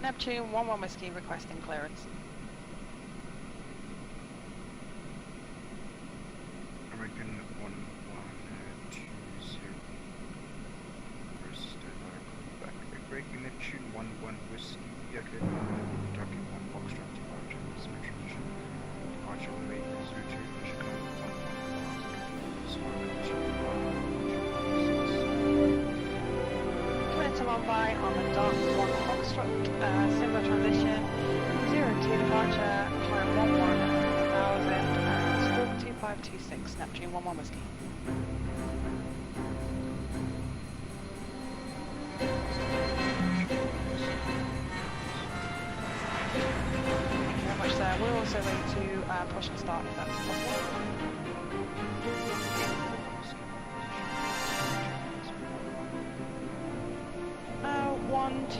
Neptune 1-1 Whiskey requesting clearance. American 1120. First back. Breaking Neptune 1-1 Whiskey. Again, Kentucky 1 Foxtrot departure. Transmission. Departure weight 02. Chicago 1-1. Clear to Mumbai on the dot 1 Foxtrot. Similar transition. 02 departure. Climb 11,000 stroke 2526. Neptune 1-1 Whiskey. We're also ready to push and start if that's possible. 121.9.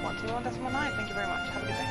121.9. Thank you very much. Have a good day.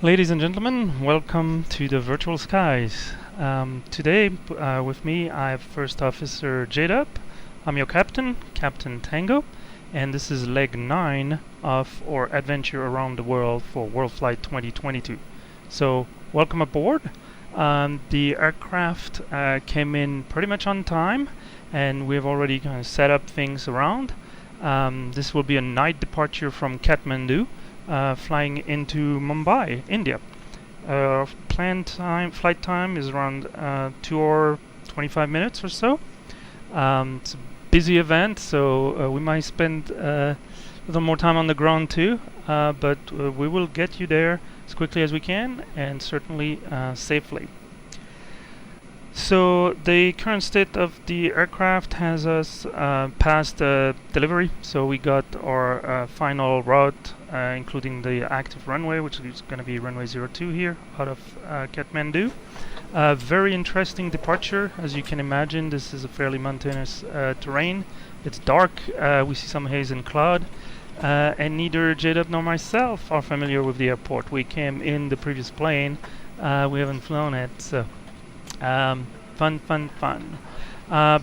Ladies and gentlemen, welcome to the virtual skies. Today with me I have First Officer JeeHell. I'm your captain, Captain Tango, and this is leg 9 of our adventure around the world for WorldFlight 2022. So welcome aboard. The aircraft came in pretty much on time, and we've already kind of set up things around. This will be a night departure from Kathmandu, flying into Mumbai, India. Planned flight time is around 2 hours 25 minutes or so. It's a busy event, so we might spend a little more time on the ground too, but we will get you there as quickly as we can, and certainly safely. So the current state of the aircraft has us past delivery. So we got our final route, including the active runway, which is going to be runway 02 here out of Kathmandu. Very interesting departure. As you can imagine, this is a fairly mountainous terrain. It's dark. We see some haze and cloud. And neither JeeHell nor myself are familiar with the airport. We came in the previous plane. We haven't flown it, so fun.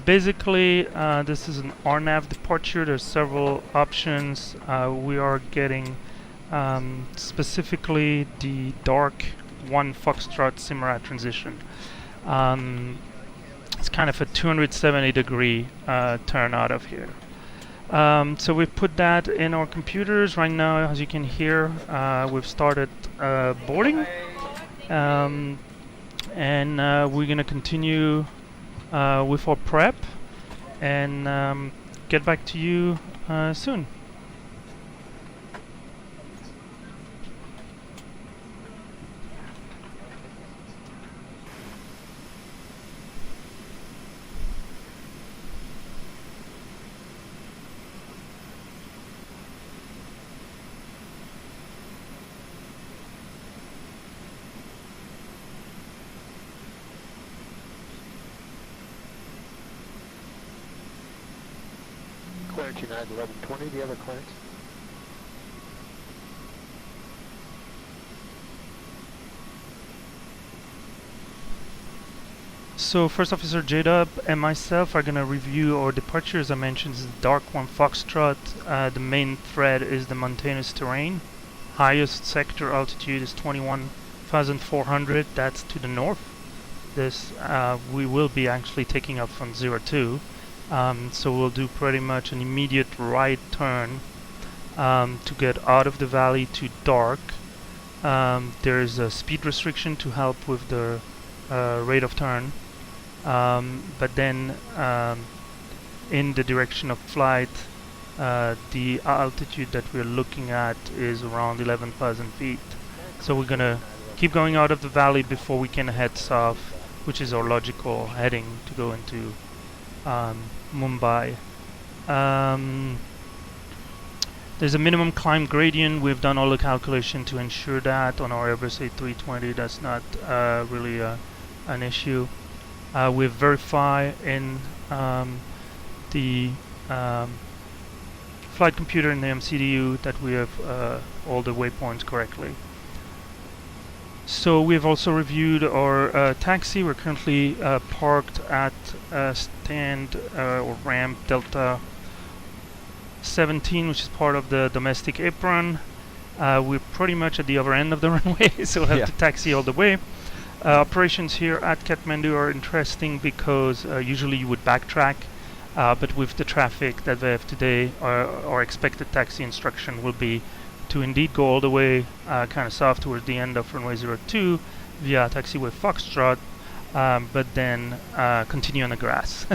Basically, this is an RNAV departure. There's several options. We are getting specifically the dark 1 Foxtrot Simrat transition. It's kind of a 270-degree turn out of here. So we've put that in our computers right now. As you can hear, we've started boarding. and we're gonna continue with our prep and get back to you soon. Clearance United 1120, the other clearance. So First Officer J-Dub and myself are going to review our departure. As I mentioned, this is Dark 1 Foxtrot. The main thread is the mountainous terrain. Highest sector altitude is 21,400. That's to the north. This we will be actually taking up from 02. So we'll do pretty much an immediate right turn to get out of the valley to dark. There's a speed restriction to help with the rate of turn. But then in the direction of flight, the altitude that we're looking at is around 11,000 feet. So we're gonna keep going out of the valley before we can head south, which is our logical heading to go into Mumbai. There's a minimum climb gradient. We've done all the calculation to ensure that on our Airbus A320. That's not really an issue. We verify in the flight computer in the MCDU that we have all the waypoints correctly. So we've also reviewed our taxi. We're currently parked at stand or ramp Delta 17, which is part of the domestic apron. We're pretty much at the other end of the runway, so we'll have to taxi all the way. Operations here at Kathmandu are interesting because usually you would backtrack, but with the traffic that they have today, our expected taxi instruction will be to indeed go all the way kind of south towards the end of runway 02 via taxiway Foxtrot, but then continue on the grass.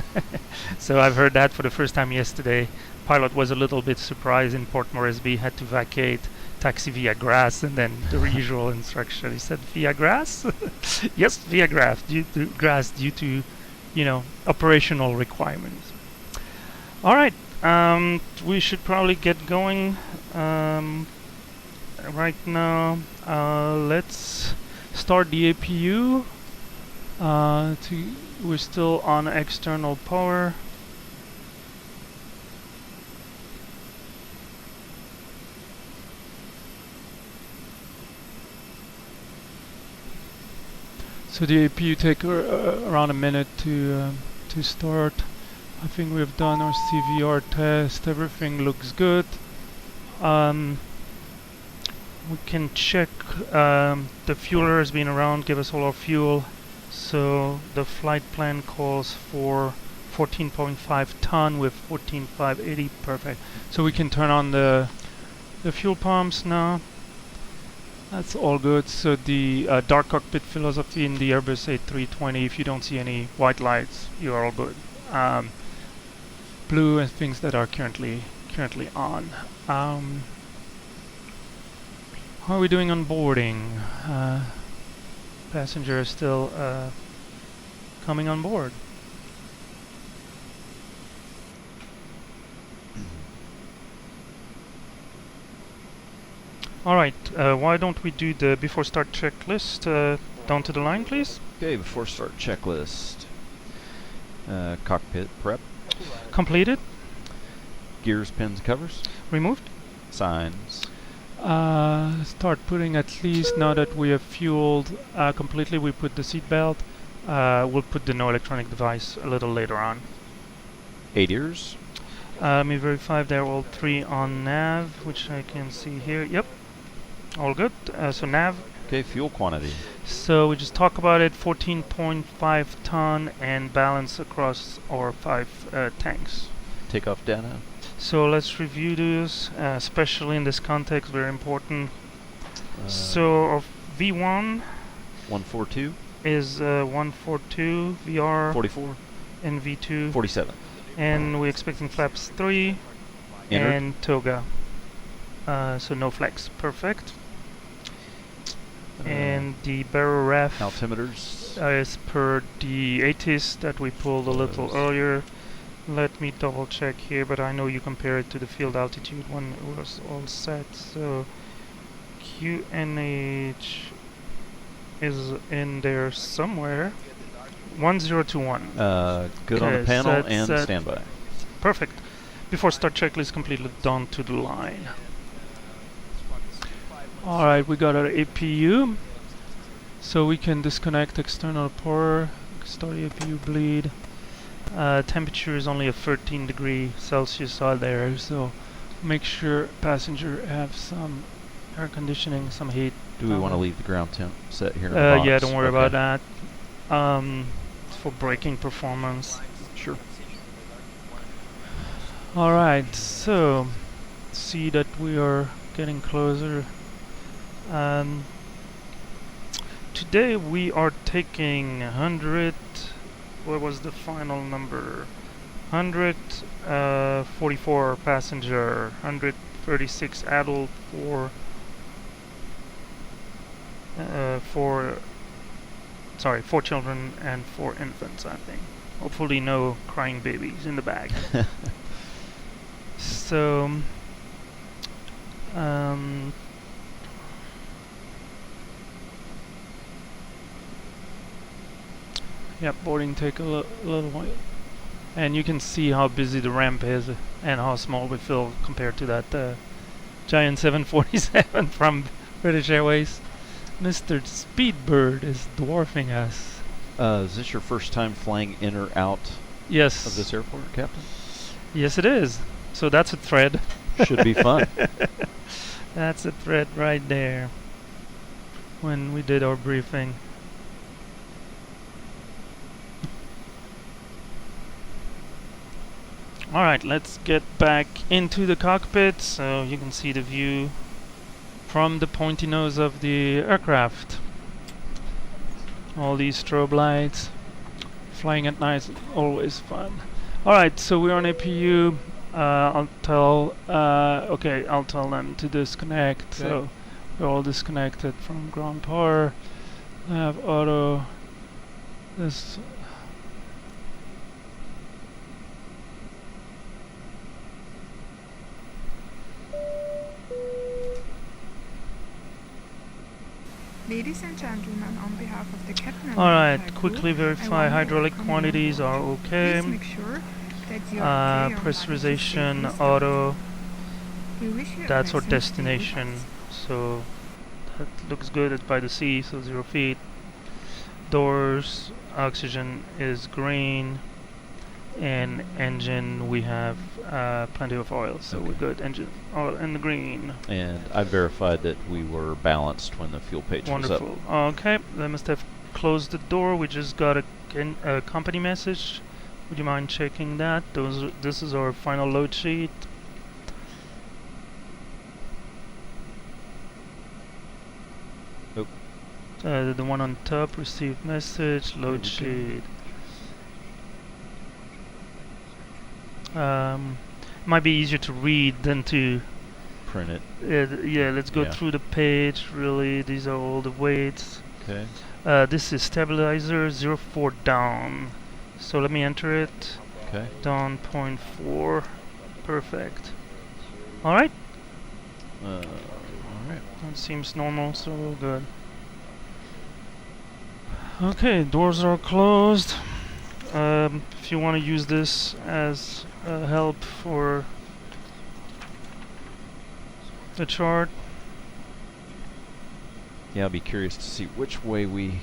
So I've heard that for the first time yesterday. Pilot was a little bit surprised in Port Moresby, had to vacate, taxi via grass, and then the usual instruction. He said, via grass? Yes, via grass, due to, you know, operational requirements. All right, we should probably get going right now. Let's start the APU. We're still on external power. So the APU take around a minute to start. I think we've done our CVR test. Everything looks good. We can check the fueler has been around, give us all our fuel. So the flight plan calls for 14.5 ton with 14,580. Perfect. So we can turn on the fuel pumps now. That's all good. So the dark cockpit philosophy in the Airbus A320, if you don't see any white lights, you are all good. Blue and things that are currently on. How are we doing on boarding? Passengers still coming on board. Alright, why don't we do the before start checklist down to the line, please? Okay, before start checklist. Cockpit prep. Completed. Gears, pins, covers. Removed. Signs. Start putting at least, now that we have fueled completely, we put the seat belt. We'll put the no electronic device a little later on. ADIRS. Let me verify they're all three on nav, which I can see here. Yep. All good. So nav. Okay, fuel quantity. So we just talk about it, 14.5 ton and balance across our 5 tanks. Takeoff data. So let's review those, especially in this context, very important. So of V1 142. is 142 VR 44, and V2, 47. and we're expecting flaps 3 Entered. and toga. So no flex, perfect. And the barrel ref Altimeters. is per the ATIS that we pulled a little Those. earlier. Let me double check here, but I know you compare it to the field altitude when it was all set. So QNH is in there somewhere. 1021. Good on Okay, the panel set, and set. standby. Perfect. Before start checklist completely done to the line. Alright, we got our APU. So we can disconnect external power, start APU bleed. Temperature is only a 13 degree Celsius out there, so make sure passenger have some air conditioning, some heat. Do we want to leave the ground temp set here in the box? Yeah, don't worry about Okay. that. It's for braking performance. Sure. Alright, so see that we are getting closer. Today we are taking 100. What was the final number? 144 passenger, 136 adult, four children and 4 infants, I think. Hopefully no crying babies in the bag. So, yep, boarding take a little while. And you can see how busy the ramp is and how small we feel compared to that giant 747 from British Airways. Mr. Speedbird is dwarfing us. Is this your first time flying in or out Yes. of this airport, Captain? Yes, it is. So that's a thread. Should be fun. That's a thread right there. When we did our briefing. Alright, let's get back into the cockpit so you can see the view from the pointy nose of the aircraft. All these strobe lights. Flying at night is always fun. Alright, so we're on APU. I'll tell them to disconnect. Okay. So we're all disconnected from ground power. I have auto. This. Ladies and gentlemen, on behalf of the captain and Alright, entire quickly crew, I verify want to hydraulic welcome you quantities on are board. okay. Please make sure that you are okay on Pressurization, board. auto. We wish you a That's our pleasant destination. stay So that looks good. It's by the sea, so 0 feet. Doors, oxygen is green. And engine, we have plenty of oil, so we're Okay. good. Engine oil in the green. And I verified that we were balanced when the fuel page was up. Wonderful. Okay, they must have closed the door. We just got a company message. Would you mind checking that? This is our final load sheet. Oh. The one on top, received message, load Okay. sheet. Might be easier to read than to. Print it. Yeah, let's go Yeah. through the page. Really, these are all the weights. Okay. This is stabilizer 04 down. So let me enter it. Okay. Down 0.4. Perfect. Alright. All right. That seems normal, so we're good. Okay, doors are closed. If you want to use this as help for the chart. Yeah, I'll be curious to see which way we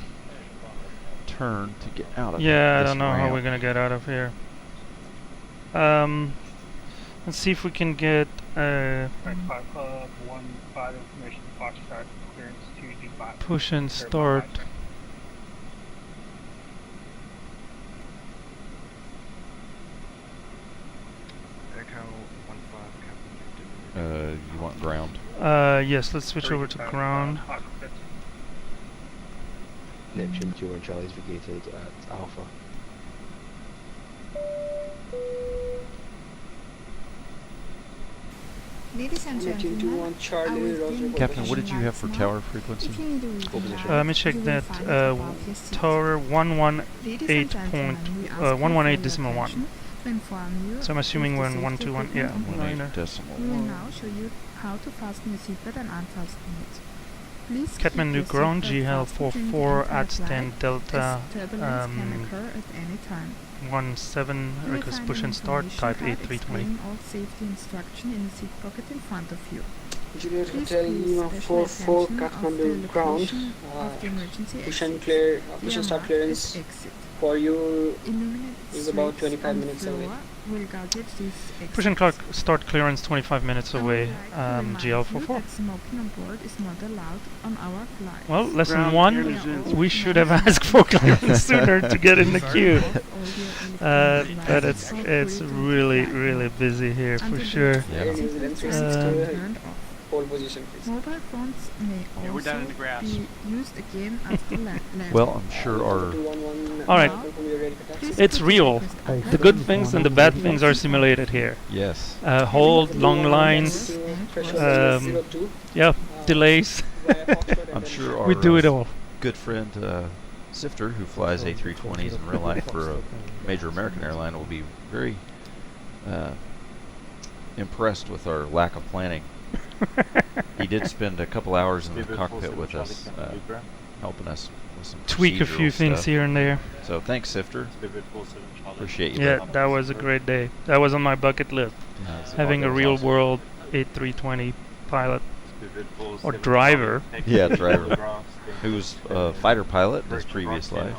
turn to get out of Yeah, I this don't know how ramp. we're gonna get out of here. Let's see if we can get Right, 5 Club, 1-5 information, Foxtrot, clearance 2D5. push and start. Echo 1-5, Captain. You want ground? Yes, let's switch over to ground. Neptune 2 and Charlie's vacated at Alpha. Ladies and Neptune 2 gentlemen, on Charlie, Roger. Captain, what did you have for tower frequency? if you need a reading position. light, Let me check you will that. find it above your seat. Tower Ladies and 118 gentlemen, we ask you 118 for decimal your 1. attention to inform you So I'm assuming of we're the in safety 121. Yeah, equipment on board. 1 decimal We will 1. now show you how to fasten your seatbelt and unfasten it. Please Kathmandu keep your ground, seatbelt JeeHell fastened during the 44 entire at stand flight, Delta as turbulence can occur at any time. 17 You will request find push an and start information type card A320. explaining all safety instruction in the seat pocket in front of you. Juliet Please Hotel pay Lima special 44 attention of Kathmandu the ground. location of the emergency Push and exit. clear, The push and start mark clearance is exit. for you Illuminated is about strips 25 on the minutes away. floor will guide you to this Push and exit. start clearance 25 minutes I would away. like to remind you GL44. that smoking on board is not allowed on our flights. Well, lesson Ground 1. clearance. We should have asked for clearance sooner to get in the queue. But it's really busy here for sure. Yeah. Air New Zealand Uh, 360 pole position please. Mobile phones may we're down in the also grass. be used again after landing. Well, I'm sure our 211, Alright. confirm you're ready for taxi. Please It's put real. your request address The good in things the and the form bad of things the are document. simulated here. yes. Hold, long lines, Threshold um, 02, yeah, delays. via Foxtrot and I'm then sure our We do it all. good friend Sifter, who flies A320s in real life for a major American airline, will be very impressed with our lack of planning. He did spend a couple hours in the cockpit with us, helping us with some Tweak a few procedural things stuff. here and there. So thanks, Sifter. Appreciate you. Yeah, bud. that was a great day. That was on my bucket list. Having a real world A320 pilot or driver. Yeah, driver. Who was a fighter pilot in his previous life.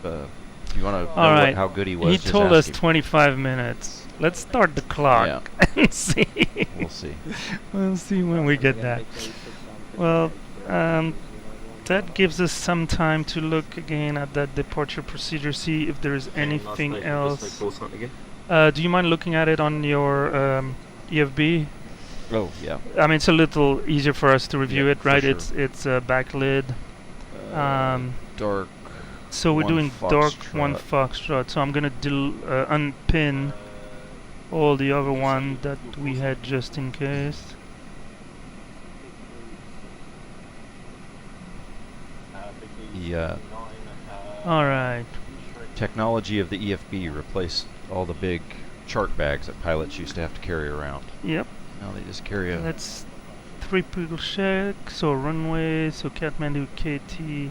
If you want to know Alright, how good he was, He just told ask us him. 25 minutes. Let's start the clock and see. We'll see. We'll see when we get that. Well, that gives us some time to look again at that departure procedure, see if there is anything else. Do you mind looking at it on your EFB? Oh, yeah. I mean, it's a little easier for us to review Yeah, it, for right? sure. It's a backlid. Dark. So we're one doing dark foxtrot. 1 foxtrot. So I'm gonna unpin all the other one that we had just in case. The All right. technology of the EFB replaced all the big chart bags that pilots used to have to carry around. Yep. Now they just carry a. Let's triple check. So runway. So Kathmandu KT.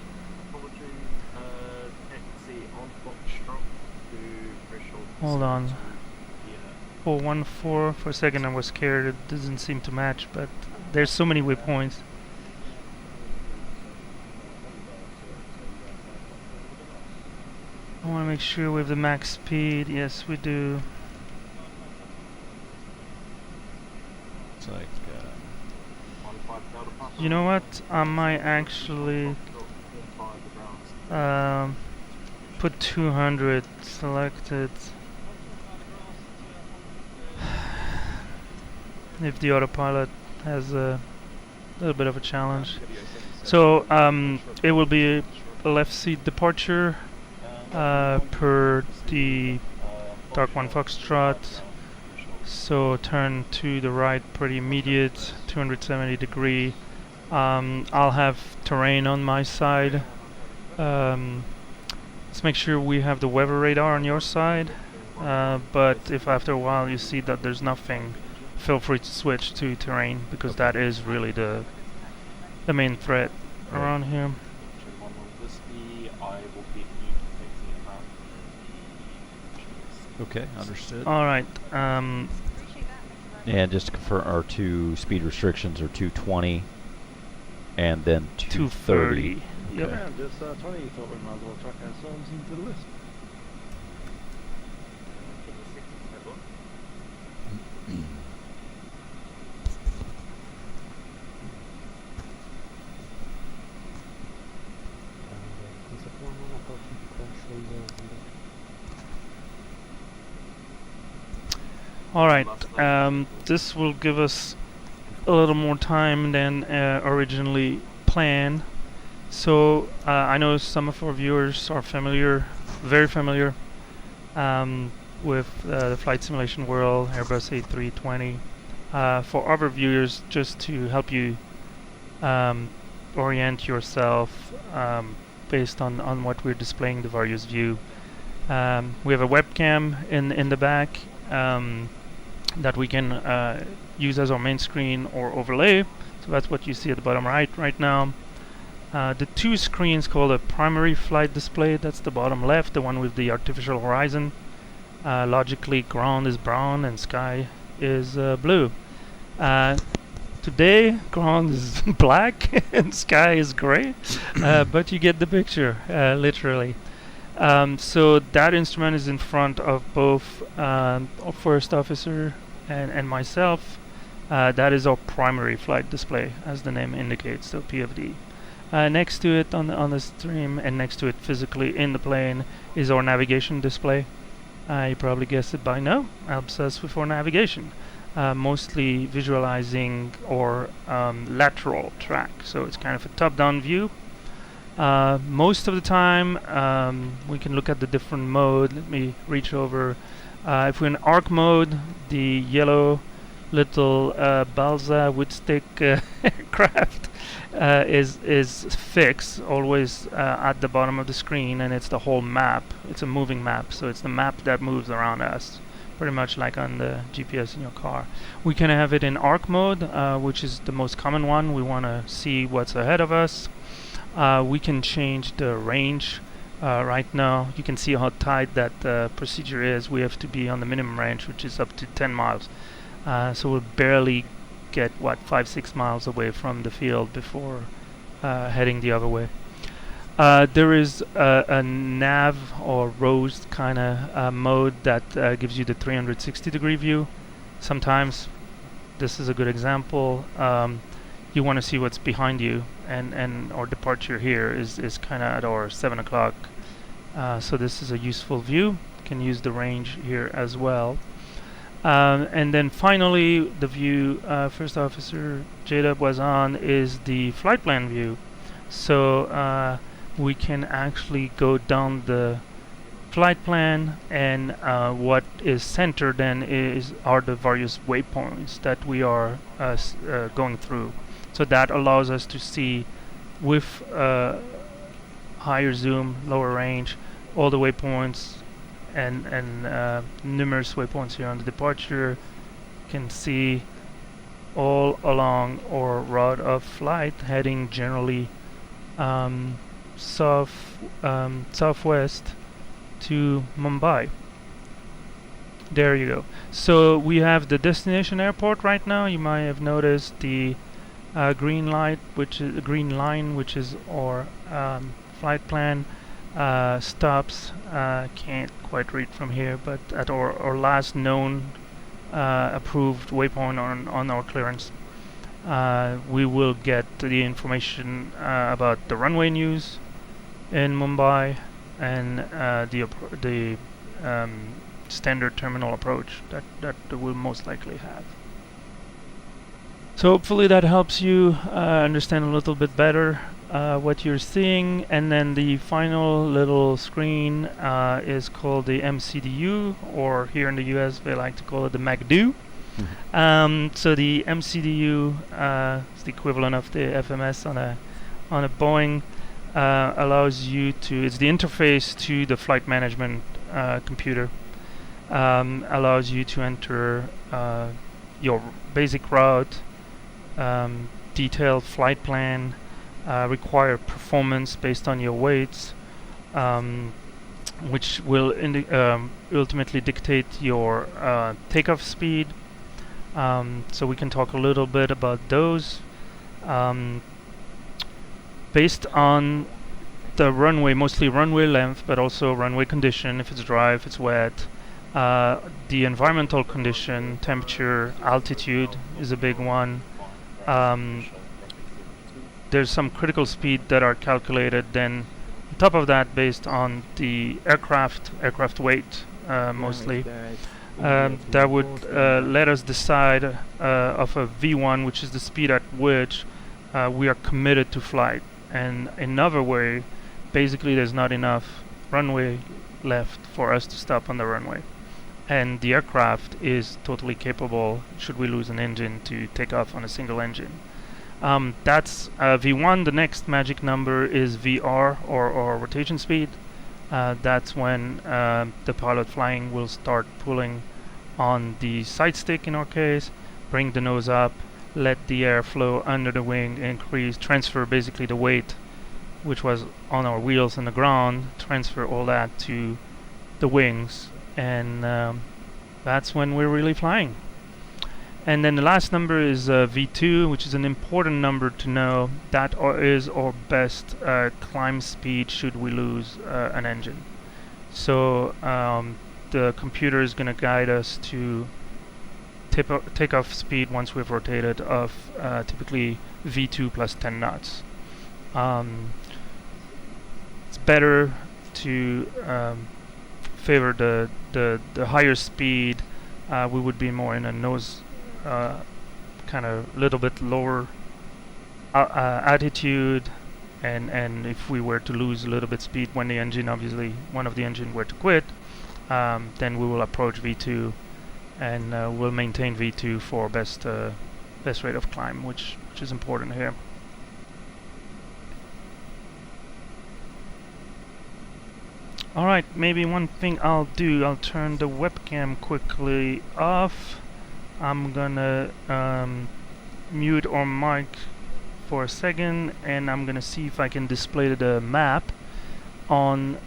Hold on. 414. For a second I was scared. It doesn't seem to match, but there's so many waypoints. I want to make sure we have the max speed. Yes, we do. It's like. You know what? I might actually put 200 selected. If the autopilot has a little bit of a challenge. So it will be a left seat departure per the Dark 1 Foxtrot. So turn to the right pretty immediate, 270 degree. I'll have terrain on my side. Let's make sure we have the weather radar on your side. But if after a while you see that there's nothing, feel free to switch to terrain, because that is really the main threat around here. Okay, understood. Alright, And just to confirm, our two speed restrictions are 220 and then 230. 230. Yep. Okay. Just 20, you thought we might as well track ourselves into the list. Alright, this will give us a little more time than originally planned. So I know some of our viewers are very familiar with the flight simulation world, Airbus A320. For other viewers, just to help you orient yourself based on what we're displaying, the various view. We have a webcam in the back that we can use as our main screen or overlay. So that's what you see at the bottom right now. The two screens called a primary flight display, that's the bottom left, the one with the artificial horizon. Logically, ground is brown and sky is blue. Today, ground is black and sky is gray, but you get the picture, literally. So that instrument is in front of both our first officer and myself. That is our primary flight display, as the name indicates, so PFD. Next to it on the stream, and next to it physically in the plane, is our navigation display. You probably guessed it by now. Helps us with our navigation, mostly visualizing our lateral track. So it's kind of a top-down view. Most of the time, we can look at the different mode. Let me reach over. If we're in arc mode, the yellow little balsa wood stick aircraft is fixed, always at the bottom of the screen, and it's the whole map. It's a moving map, so it's the map that moves around us, pretty much like on the GPS in your car. We can have it in arc mode, which is the most common one. We want to see what's ahead of us. We can change the range. Right now, you can see how tight that procedure is. We have to be on the minimum range, which is up to 10 miles. So we'll barely get 5-6 miles away from the field before heading the other way. There is a nav or rose kind of mode that gives you the 360-degree view. Sometimes, this is a good example, you want to see what's behind you, and our departure here is kind of at our 7 o'clock. So this is a useful view. You can use the range here as well. And then finally, the view First Officer JeeHell was on is the flight plan view. So we can actually go down the flight plan, and what is centered then are the various waypoints that we are going through. So that allows us to see with higher zoom, lower range, all the waypoints, and numerous waypoints here on the departure. You can see all along our route of flight, heading generally southwest to Mumbai. There you go. So we have the destination airport right now. You might have noticed the green line, which is our flight plan. Stops, can't quite read from here, but at our last known approved waypoint on our clearance. We will get the information about the runway news in Mumbai, and the standard terminal approach that we'll most likely have. So hopefully that helps you understand a little bit better what you're seeing. And then the final little screen is called the MCDU, or here in the US they like to call it the MACDU. So the MCDU is the equivalent of the FMS on a Boeing. Allows you to, it's the interface to the flight management computer. Allows you to enter your basic route, detailed flight plan, required performance based on your weights, which will ultimately dictate your takeoff speed. So we can talk a little bit about those. Based on the runway, mostly runway length, but also runway condition, if it's dry, if it's wet. The environmental condition, temperature, altitude is a big one. There's some critical speed that are calculated. Then on top of that, based on the aircraft weight, mostly. that would let us decide of a V1, which is the speed at which we are committed to flight. And another way, basically there's not enough runway left for us to stop on the runway. And the aircraft is totally capable, should we lose an engine, to take off on a single engine. That's V1. The next magic number is VR, or rotation speed. That's when the pilot flying will start pulling on the side stick in our case, bring the nose up, let the air flow under the wing, increase, transfer basically the weight which was on our wheels and the ground, transfer all that to the wings, and that's when we're really flying. And then the last number is V2, which is an important number to know. That is our best climb speed should we lose an engine. So the computer is going to guide us to takeoff speed once we've rotated of typically V2 plus 10 knots. It's better to favor the higher speed. We would be more in a nose kind of little bit lower attitude, and if we were to lose a little bit speed when the engine, obviously one of the engine were to quit, then we will approach V2 and we'll maintain V2 for best rate of climb, which is important here. Alright, maybe one thing I'll turn the webcam quickly off. I'm gonna mute our mic for a second, and I'm gonna see if I can display the map on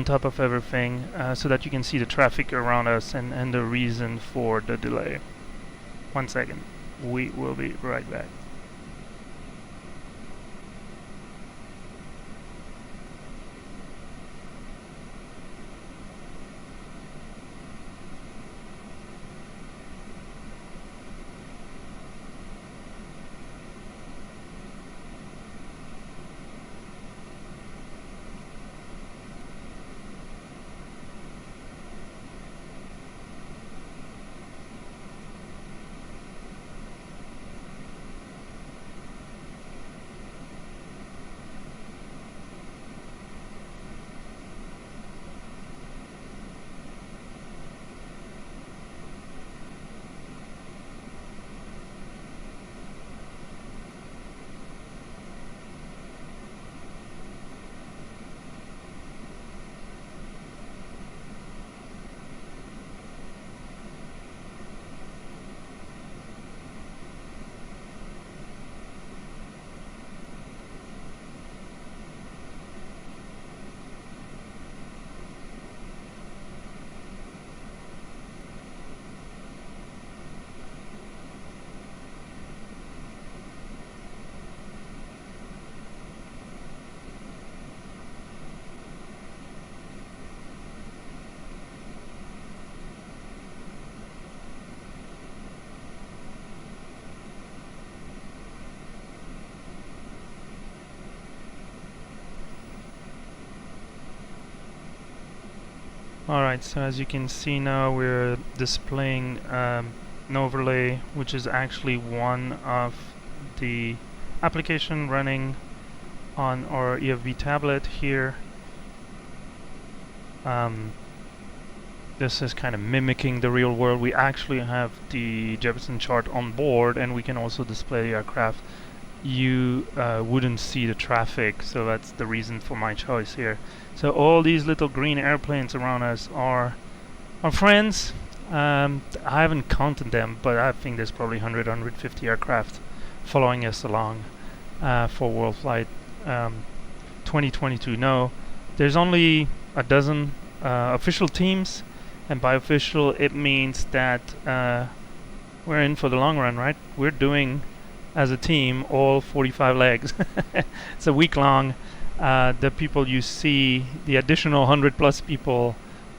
top of everything, so that you can see the traffic around us and the reason for the delay. 1 second. We will be right back. Alright, so as you can see now, we're displaying an overlay, which is actually one of the application running on our EFB tablet here. This is kind of mimicking the real world. We actually have the Jefferson chart on board, and we can also display the aircraft. You wouldn't see the traffic, so that's the reason for my choice here. So all these little green airplanes around us are our friends. I haven't counted them, but I think there's probably 100, 150 aircraft following us along for WorldFlight 2022. No, there's only a dozen official teams, and by official it means that we're in for the long run, right? We're doing as a team all 45 legs. It's a week long. The people you see, the additional 100 plus people,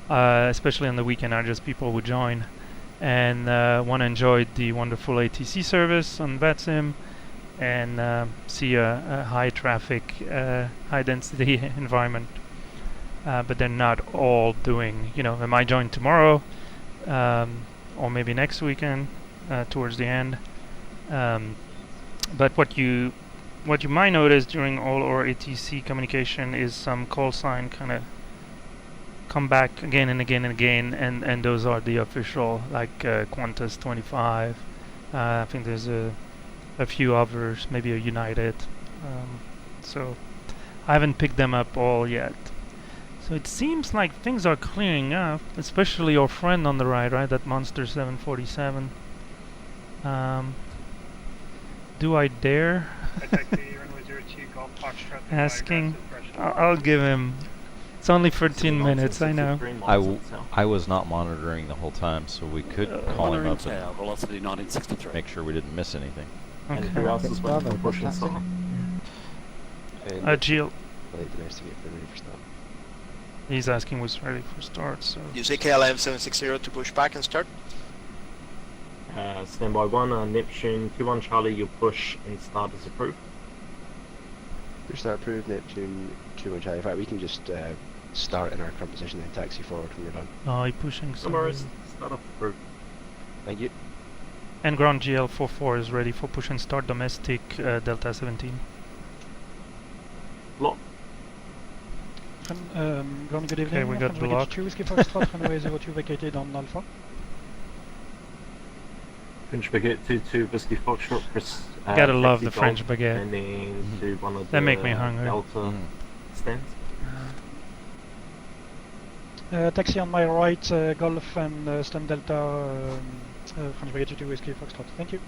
especially on the weekend, are just people who join and want to enjoy the wonderful ATC service on VATSIM and see a high traffic, high density environment. But they're not all doing, they might join tomorrow, or maybe next weekend towards the end. But what you might notice during all our ATC communication is some call sign kind of come back again and again and again, and those are the official, like Qantas 25. I think there's a few others, maybe a United. So I haven't picked them up all yet. So it seems like things are clearing up, especially your friend on the right, that Monster 747. Do I dare? Asking. I'll give him. It's only 13 minutes, I know. I was not monitoring the whole time, so we could call him up and velocity 1963. make sure we didn't miss anything. Okay. And who else is waiting for push and start? JeeHell. ready for start. He's asking who's ready for start, so... You say KLM 760 to push back and start? Standby 1, Neptune 21 Charlie, your push and start is approved. Push start approved, Neptune 21 Charlie. In fact, we can just start in our current position and taxi forward when you're done. Oh, he's pushing some... Start up approved. Thank you. And ground GL44 is ready for push and start domestic Delta 17. Block. Ground, good evening. Okay, we got block. VNKT Whiskey Foxtrot, runway 02 vacated on Alpha. French Baguette 22 Whiskey Foxtrot. Gotta love the taxi French Golf, baguette. And then do one of They the make me hungry. Delta stands. Taxi on my right, Golf and Stand Delta, French Baguette 22 Whiskey Foxtrot. Thank you.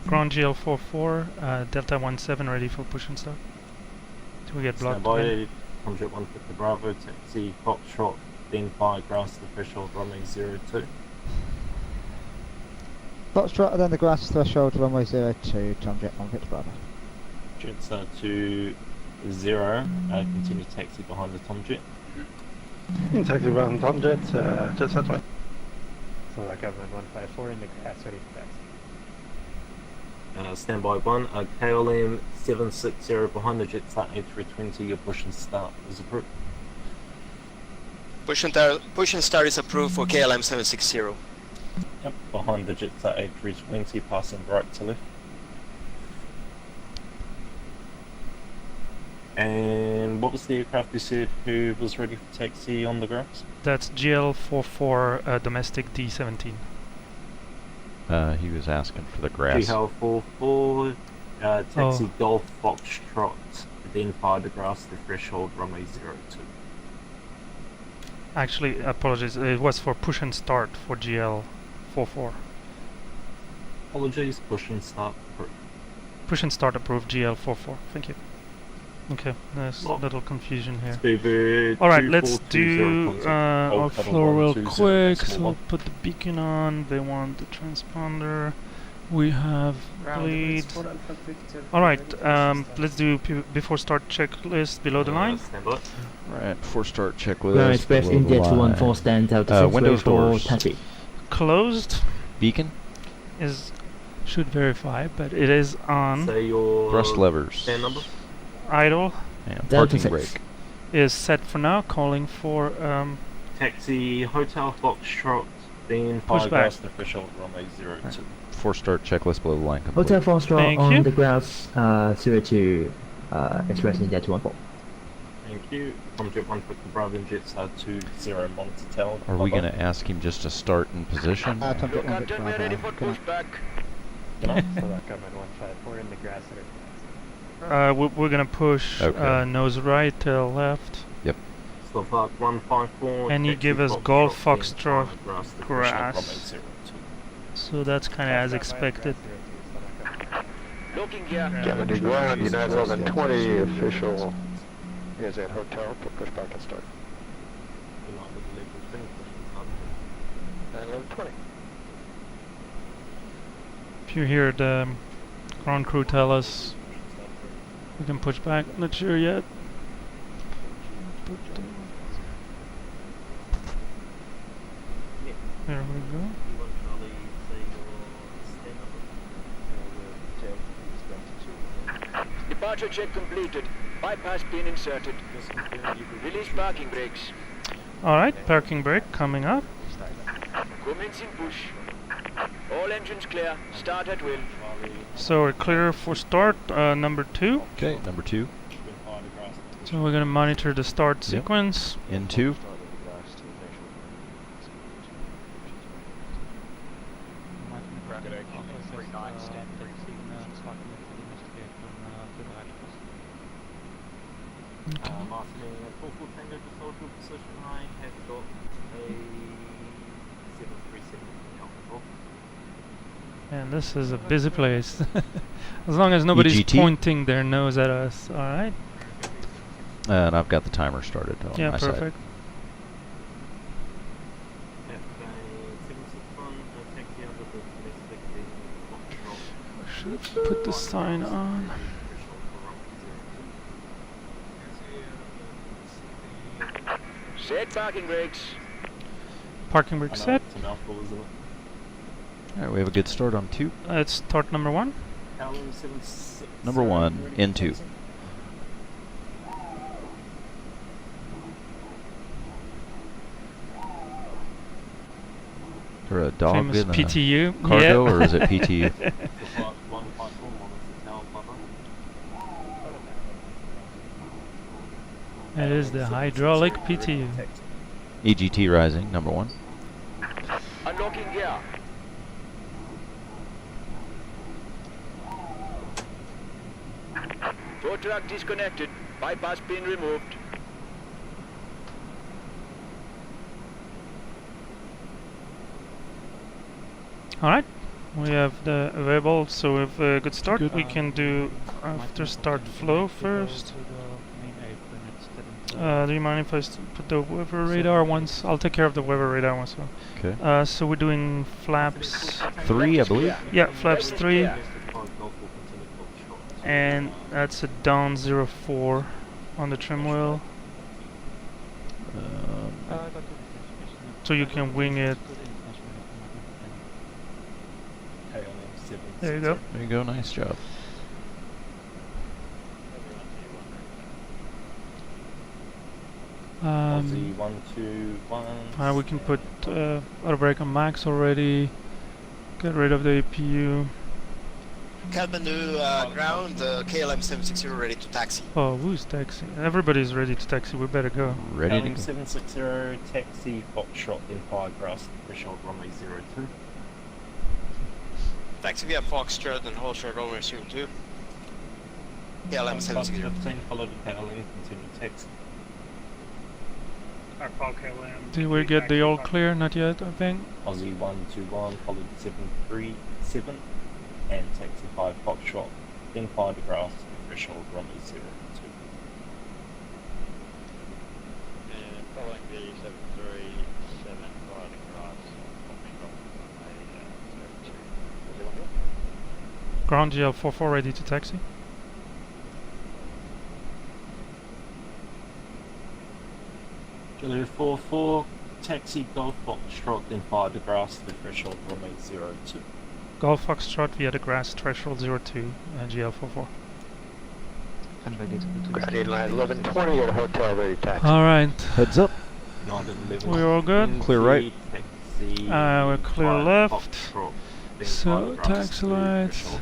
Ground GL44, Delta 17 ready for push and start. Do we get blocked? Standby 150 Bravo, taxi Foxtrot, then fire grass the threshold, runway 02. Foxtrot and then the grass threshold, runway 02, Tomjet 150 Bravo. Jets to 0, continue taxi behind the Tomjet. Taxi around Tomjet, just that way. So I got 154 in the grass ready for taxi. Standby 1, KLM 760 behind the Jetstar A320, your push and start is approved. Push and start is approved for KLM 760. Yep, behind the Jetstar A320, passing right to left. And what was the aircraft you said who was ready for taxi on the grass? That's GL44 domestic D17. He was asking for the grass. JeeHell 44, taxi Golf Foxtrot, then fire the grass the threshold, runway 02. Actually, apologies, it was for push and start for GL44. Apologies, push and start approved. Push and start approved GL44, thank you. Okay, there's a little confusion here. Alright, let's do offload real quick. So we'll put the beacon on. They want the transponder. We have bleed. Alright, let's do before start checklist below the line. Alright, before start checklist. Ground Express India 214 stand Delta 6 Windows doors. taxi. Closed. Beacon. Should verify, but it is on. Say your Thrust levers. stand number. Idle. And Delta parking 6 brake. Is set for now. Calling for Taxi Hotel Foxtrot, then Push fire back. grass the threshold, runway 02. Before start checklist below the line complete. Hotel Foxtrot Thank on you. the grass 02 Express India 214. Thank you. Tomjet 150 Bravo and Jetstar 20 monitor tower. Are we going to ask him just to start in position? Tomjet 150 Bravo. ready for Good night. pushback. So I got 154 in the grass ready for taxi. we're gonna push Okay. nose right, tail left. Slovak 154. And he taxi give us Golf then Foxtrot fire grass the grass. threshold, runway 02. So that's kind of as expected. Looking here. Kennedy Ground, United 1120, official is at hotel, push back and start. 1120. If you hear the ground crew tell us we can push back, not sure yet. But, there we go. Departure check completed. Bypass pin inserted. Release parking brakes. Alright, parking brake coming up. Commencing push. All engines clear. Start at will. So we're clear for start, number 2. Okay, number 2. So we're gonna monitor the start Yep. sequence. In 2. Martin, full Tango to social position. I have got a 737 alcohol. And this is a busy place. As long as nobody's EGT. pointing their nose at us, alright? And I've got the timer started on Yeah, my side. perfect. Should put the sign on. Set parking brakes. Parking brake set. It's a mouthful, isn't it? Alright, we have a good start on 2. It's start number 1. Number 1, in 2. Is there a dog Famous in the PTU. cargo, Yeah. or is it PTU? It is the hydraulic PTU. EGT rising, number 1. Unlocking gear. Tow truck disconnected. Bypass pin removed. Alright, we have the available, so we have a good start. We can do after start flow first. Do you mind if I put the weather radar once? I'll take care of the weather radar once. Okay. So we're doing flaps 3, I believe. Yeah, flaps 3. And that's a down 04 on the trim wheel. So you can wing it. There you go. There you go, nice job. Aussie 1, 2, 1. We can put auto brake on max already. Get rid of the APU. Kathmandu ground, KLM 760 ready to taxi. Oh, who's taxi? Everybody's ready to taxi. We better go. Ready to go. 760 taxi Foxtrot in Firegrass threshold runway 02. Taxi via Foxtrot and hold short runway 02. KLM 760. 15 follow the tail end, continue taxi. Did we get the all clear? Not yet, I think. Aussie 121 followed 737 and taxi 5 Foxtrot, then Firegrass threshold runway 02. Following the 737 Firegrass, Ground GL44 ready to taxi. Julia 44, taxi Golf Foxtrot, then Firegrass the threshold runway 02. Golf Foxtrot via the grass threshold 02 and GL44. Grounded line 1120 at hotel ready taxi. Alright. Heads up. We're all good. Clear right. We're clear left. So taxi lights.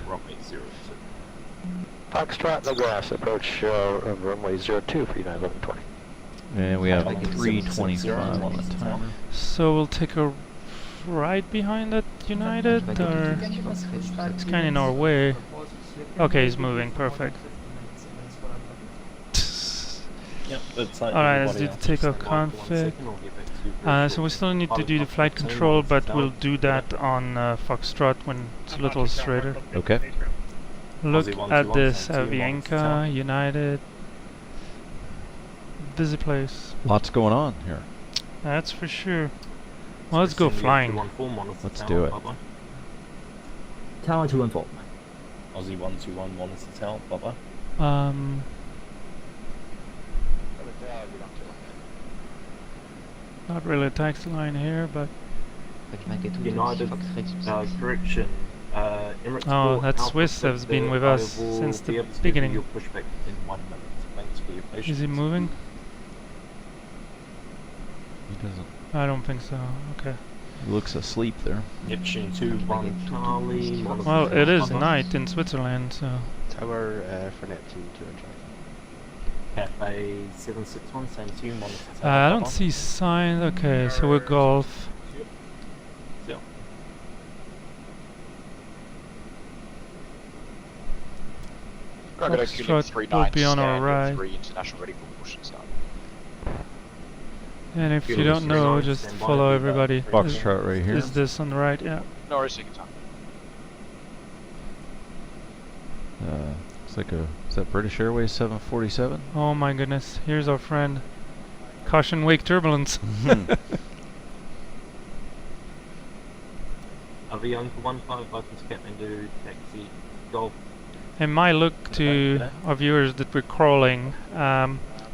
Foxtrot the grass approach runway 02 for United 1120. And we have 325 on the timer. So we'll take a right behind that United, or it's kind of in our way. Okay, he's moving. Perfect. Alright, let's do the takeoff config. So we still need to do the flight control, but we'll do that on Foxtrot when it's a little straighter. Okay. Look at this, VNKT, United. Busy place. Lots going on here. That's for sure. Well, let's go flying. Let's do it. Tower 214. Aussie 121 monitor tower, bye-bye. Not really a taxi line here, but... United, correction. Emirates Oh, that Alpha Swiss has Victor, been with I us will since be the able to give you beginning. your pushback in 1 minute. Thanks for your patience. Is he moving? He doesn't. I don't think so. Okay. Looks asleep there. Neptune 2-1 Charlie. Well, it is night in Switzerland, so. Tower for Neptune 2 and Cafe 761, same to you, monitor. I don't see signs. Okay, so we're Golf. Yeah. Foxtrot will be on our right. And if you don't know, just follow everybody. Foxtrot right here. Is this on the right? Yeah. Norris, you can talk. It's like a, is that British Airways 747? Oh my goodness, here's our friend. Caution wake turbulence. Avion for 15, Vikings Kathmandu, taxi, Golf. It might look to our viewers that we're crawling.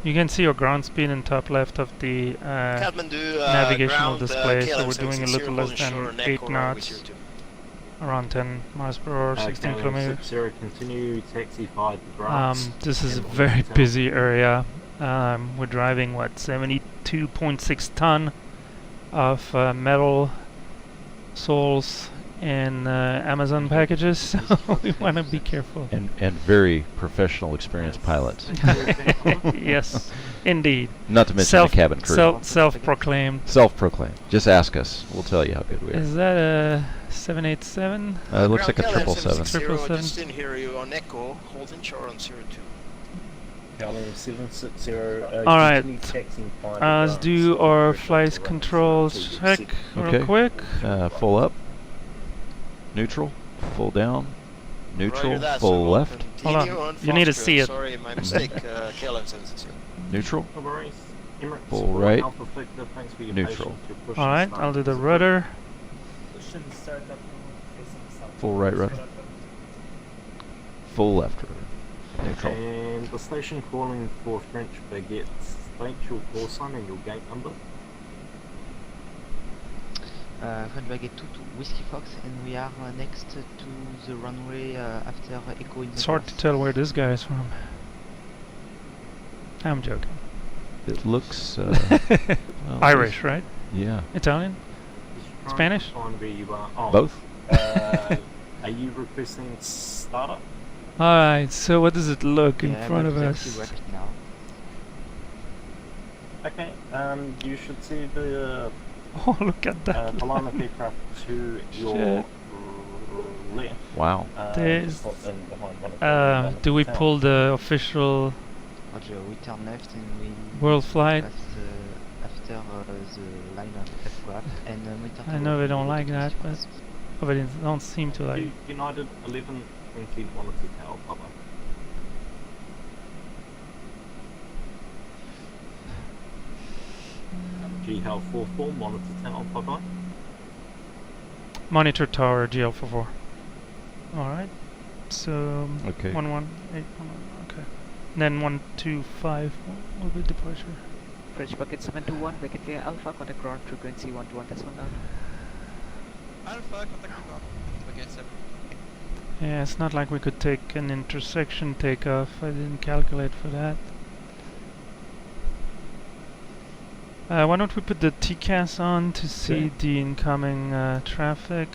You can see our ground speed in top left of the navigational display, so we're doing a little less than 8 knots. Around 10 miles per hour, 16 kilometers. Continue, taxi 5 to grass. This is a very busy area. We're driving, what, 72.6 ton of metal soles and Amazon packages, so we want to be careful. And very professional, experienced pilots. Yes, indeed. Not to mention the cabin crew. Self-proclaimed. Self-proclaimed. Just ask us. We'll tell you how good we are. Is that a 787? It looks like a 777. 760, just didn't hear you on Echo. Hold insurance 02. Alright, let's do our flight control check real quick. Full up. Neutral. Full down. Neutral. Full left. Hold on. You need to see it. Sorry, my mistake. KLM 760. Neutral. Full right. Neutral. Alright, I'll do the rudder. Full right rudder. Full left rudder. Neutral. And the station calling for French baguettes. State your call sign and your gate number. French baguette 2 to Whiskey Fox, and we are next to the runway after Echo in the It's hard to tell where this guy is from. I'm joking. It looks well, Irish, right? Yeah. Italian? Spanish? Both. Are you requesting startup? Alright, so what does it look in front of us? Okay, you should see the oh, look at that. Palana aircraft to your left. Wow. Do we pull the official Roger, we turn left and we WorldFlight? After the line of aircraft, and we I know they don't like that, but they don't seem to like. United 11 20 monitor tower, Papa. JeeHell 44 monitor tower, Papa. Monitor tower JeeHell 44. Alright. So okay. 118. Okay. Then 125 will be departure. French bucket 721, Wicket Clear Alpha, contact ground frequency 121.1 down. Alpha, contact ground, Wicket 7. Yeah, it's not like we could take an intersection takeoff. I didn't calculate for that. Why don't we put the TCAS on to see the incoming traffic?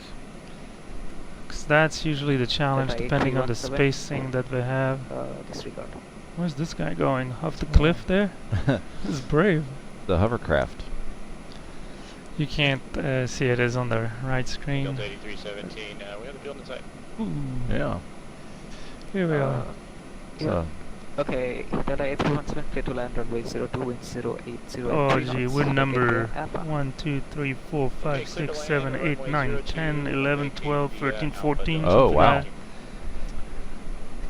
Because that's usually the challenge, depending on the spacing that they have. Disregard. Where's this guy going? Off the cliff there? He's brave. The hovercraft. You can't see it is on the right screen. Delta 8317, we have a building site. Ooh. Yeah. Here we are. Yeah. Okay, Delta 8317, clear to land runway 02, wind 080. Oh gee, we're number 1, 2, 3, 4, 5, 6, 7, 8, 9, 10, 11, 12, 13, 14. Oh wow.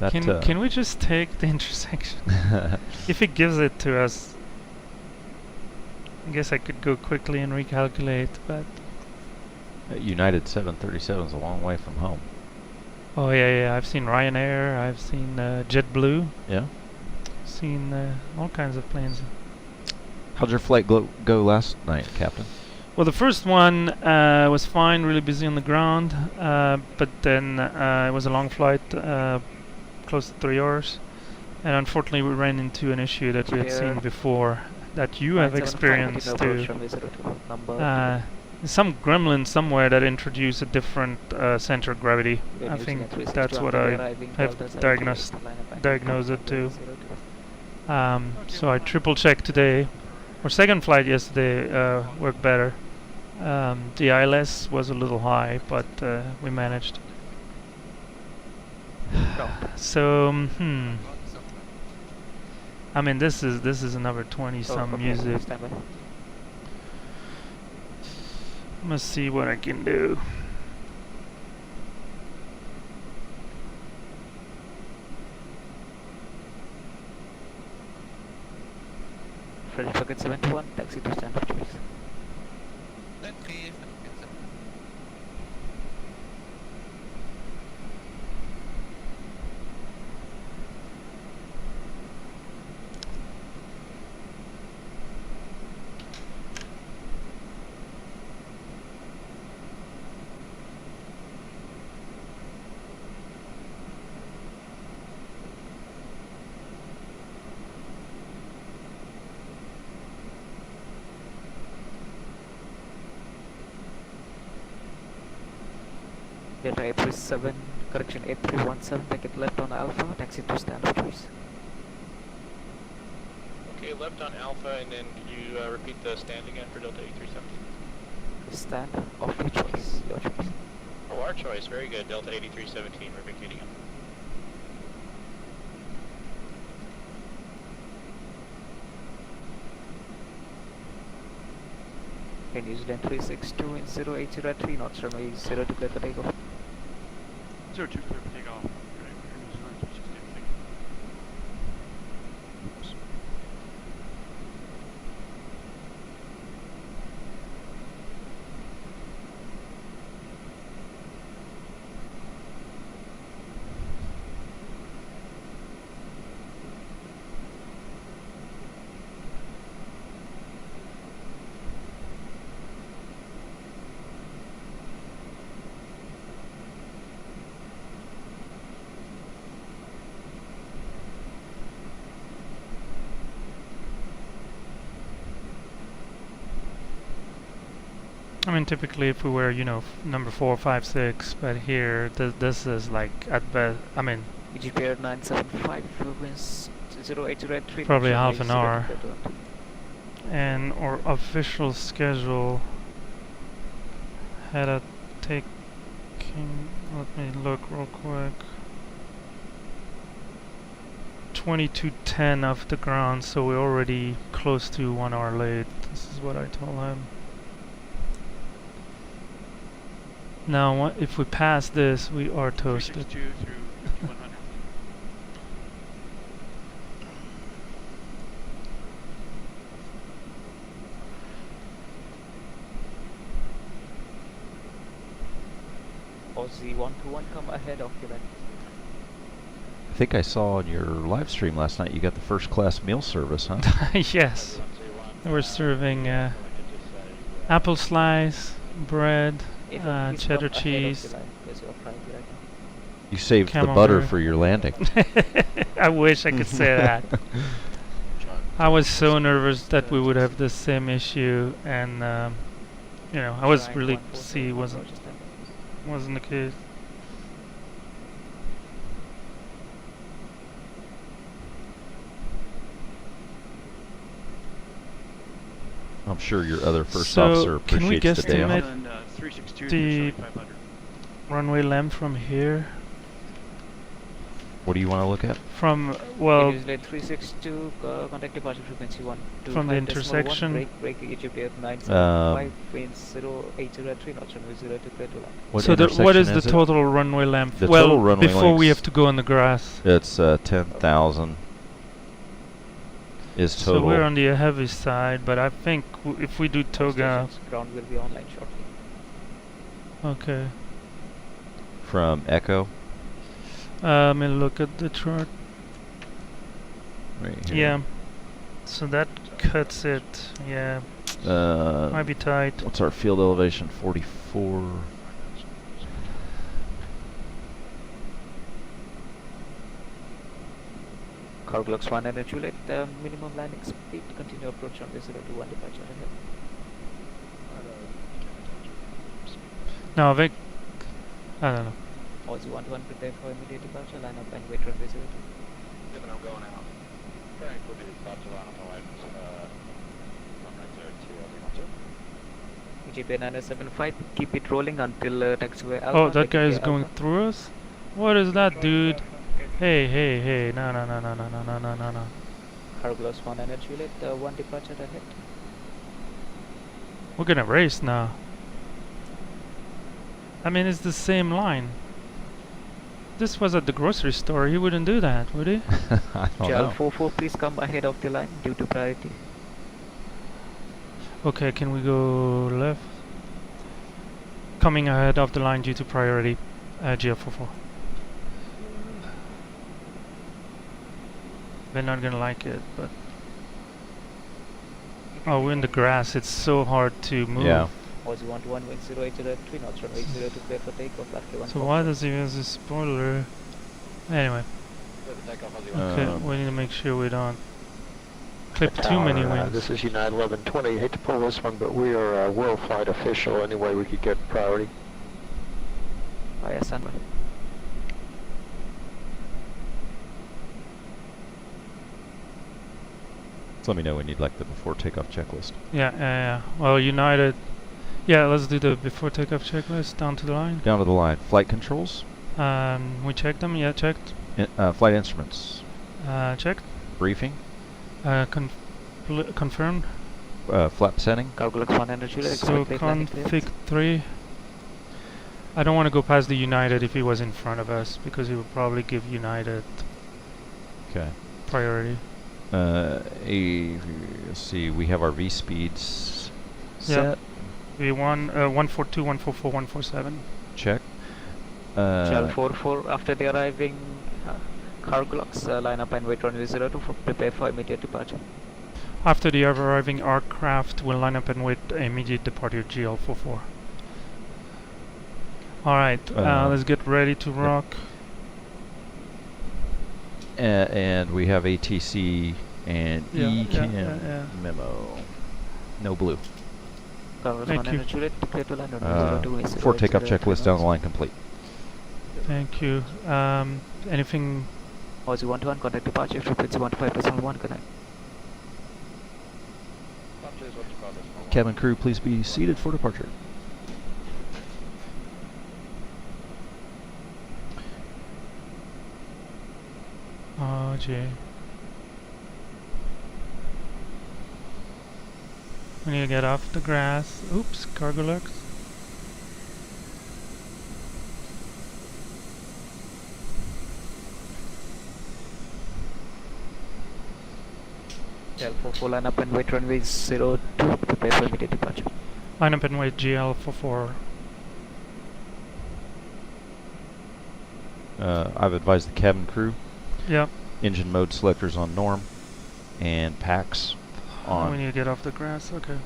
That, can we just take the intersection? If it gives it to us. I guess I could go quickly and recalculate, but... United 737 is a long way from home. Oh yeah, I've seen Ryanair, I've seen JetBlue. Yeah? Seen all kinds of planes. How'd your flight go last night, Captain? Well, the first one was fine, really busy on the ground, but then it was a long flight, close to 3 hours, and unfortunately we ran into an issue that we had seen before, that you have experienced too. some gremlin somewhere that introduced a different center of gravity. I think that's what I have diagnosed it to. So I triple checked today. Our second flight yesterday worked better. The ILS was a little high, but we managed. So I mean, this is another 20-some music. Let's see what I can do. Freddy Pocket 71, taxi to standard choice. Delta 837, correction 8317, take it left on Alpha, taxi to standard choice. Okay, left on Alpha, and then could you repeat the stand again for Delta 837? Stand of your choice, your choice. Oh, our choice, very good. Delta 8317, we're vacating him. Okay, New Zealand 362 in 0803, knots runway 0 to clear for takeoff. 02 clear for takeoff. I mean, typically if we were, you know, number 4, 5, 6, but here this is like at best. I mean, EGPR 975 winds 0803. probably half an hour. And our official schedule had a taking. Let me look real quick. 22:10 off the ground, so we're already close to 1 hour late. This is what I told him. Now, if we pass this, we are toasted. 362 through 5100. Aussie 121, come ahead of you then. I think I saw on your live stream last night you got the first class meal service, huh? Yes. We're serving apple slice, bread, cheddar cheese. You saved the camel butter hair. for your landing. I wish I could say that. I was so nervous that we would have the same issue, and you know, I was really wasn't the case. I'm sure your other first So officer can we appreciates the day off. guesstimate the runway length from here? What do you want to look at? From, well, 362, contact departure frequency 1. from the intersection. Break EGPR 975, winds 0803, knots runway 0 to clear to land. What So what is intersection the is it? total runway length? The well, total runway before we length's- have to go on the grass. It's 10,000 is total. So we're on the heavy side, but I think if we do toga. Ground will be online shortly. Okay. From Echo. Let me look at the chart. Right here. Yeah. So that cuts it. Yeah. Might be tight. What's our field elevation? 44. Cargo looks 1 and Juliet, minimum landing speed, continue approach on 021 departure ahead. No, Vic. I don't know. Aussie 121, prepare for immediate departure, line up and wait runway 02. Given I'm going out. Current will be departure line up and wait, runway 02, GP 975, keep it rolling until taxiway Alpha. Oh, that guy is Alpha. going through us? What is that, dude? Hey, hey, hey. No, no, no, no, no, no, no, no, no, no. Carglass 1 energy Juliet, 1 departure ahead. We're gonna race now. I mean, it's the same line. This was at the grocery store. He wouldn't do that, would he? I don't know. JeeHell 44, please come ahead of the line due to priority. Okay, can we go left? Coming ahead of the line due to priority. JeeHell 44. They're not gonna like it, but... Oh, we're in the grass. It's so hard to move. Yeah. Aussie 121, wind 0803 knots, runway 02, clear for takeoff, left 1. So why does he use a spoiler? Anyway. Okay, we need to make sure we don't clip too many wings. This is United 1120. Hate to pull this one, but we are WorldFlight official. Any way we could get priority? Via standby. So let me know when you'd like the before takeoff checklist. Yeah. Well, United. Yeah, let's do the before takeoff checklist down to the line. Down to the line. Flight controls. We checked them. Yeah, checked. Flight instruments. Checked. Briefing. Confirmed. Flap setting. Carglass 1 energy Juliet, So config 3. I don't want to go past the United if he was in front of us because he would probably give United priority. Let's see, we have our V speeds set. V1, 142, 144, 147. Check. JeeHell 44, after the arriving Carglass, line up and wait runway 02 for prepare for immediate departure. After the arriving aircraft will line up and wait immediate departure JeeHell 44. Alright, let's get ready to rock. And we have ATC and ECAM memo. No blue. Thank you. Before takeoff checklist down the line complete. Thank you. Anything? Aussie 121, contact departure, frequency 15.1 connect. Cabin crew, please be seated for departure. Oh, gee. We need to get off the grass. Oops, cargo lux. JeeHell 44, line up and wait runway 02, prepare for immediate departure. Line up and wait JeeHell 44. I've advised the cabin crew. Yep. Engine mode selectors on norm and packs on. We need to get off the grass, okay.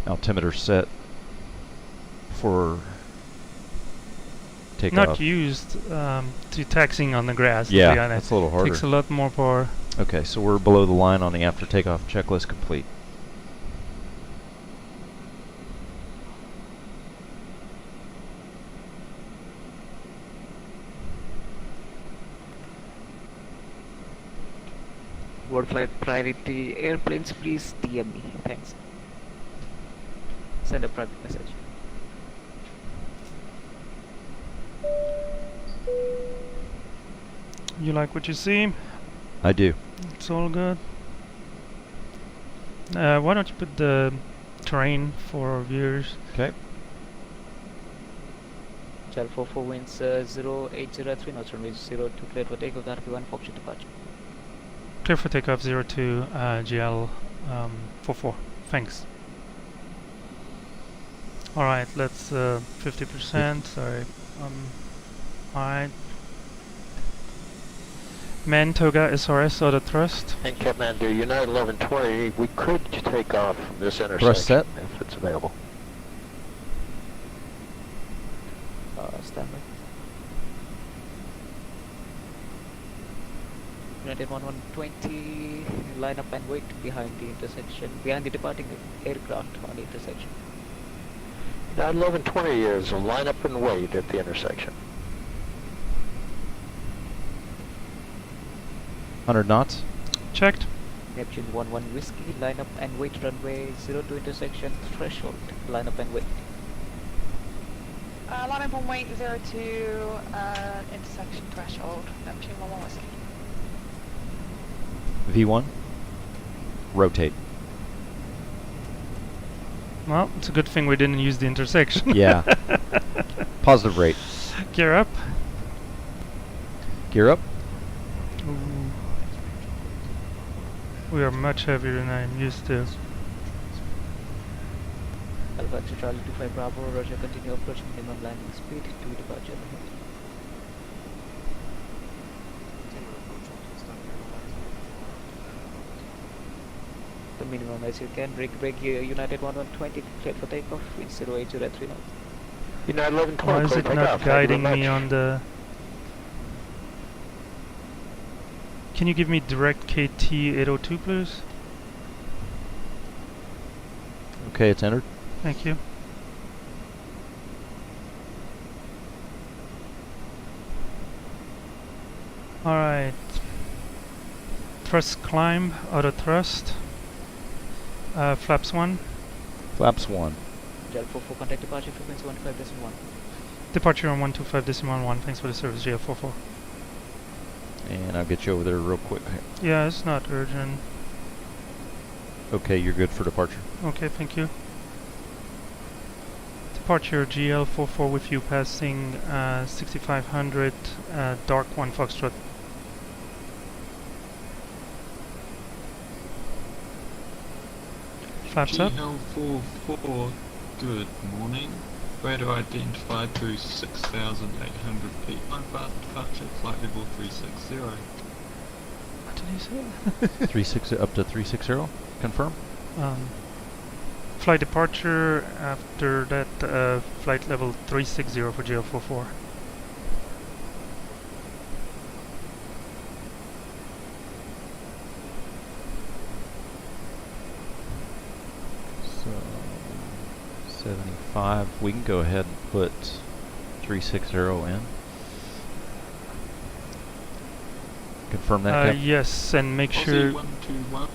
Altimeter set for takeoff. Not used to taxiing on the grass. Yeah, to be honest. that's a little harder. Takes a lot more power. Okay, so we're below the line on the after takeoff checklist complete. WorldFlight priority airplanes, please DM me. Thanks. Send a private message. You like what you see? I do. It's all good. Why don't you put the terrain for our viewers? Okay. JeeHell 44 winds 0803 knots, runway 02 clear for takeoff, RP1 Foxtrot departure. Clear for takeoff 02 JeeHell 44. Thanks. Alright, let's 50%. Sorry. Alright. Mantoga SRS auto thrust. And Commander, United 1120, we could take off from this intersection Thrust set. if it's available. Standby. United 1120, line up and wait behind the intersection, behind the departing aircraft on the intersection. 91120 is line up and wait at the intersection. 100 knots. Checked. Neptune 11 Whiskey, line up and wait runway 02 intersection threshold. Line up and wait. Line up on wait 02 intersection threshold. Neptune 11 Whiskey. V1. Rotate. Well, it's a good thing we didn't use the intersection. Yeah. Positive rate. Gear up. Gear up. Ooh. We are much heavier than I'm used to. Alpha to Charlie 25 Bravo, Roger, continue approach minimum landing speed to departure ahead. The minimum as you can, break United 1120, cleared for takeoff, wind 080 at 3 knots. United 1120, Why is it not guiding me on the... Can you give me direct KT 802 please? Okay, it's entered. Thank you. Alright. Thrust climb, auto thrust. Flaps 1. Flaps 1. JeeHell contact departure frequency 15.1. Departure on 125.1. Thanks for the service, JeeHell. And I'll get you over there real quick. Yeah, it's not urgent. Okay, you're good for departure. Okay, thank you. Departure JeeHell with you passing 6500 dark 1 Foxtrot. Flaps up. JeeHell good morning. Radar identified through 6,800 feet. Fast departure, flight level 360. What did he say? 360 up to 360. Confirm. Flight departure after that, flight level 360 for JeeHell. So 75. We can go ahead and put 360 in. Confirm that. Cap? Yes, and make sure. 121.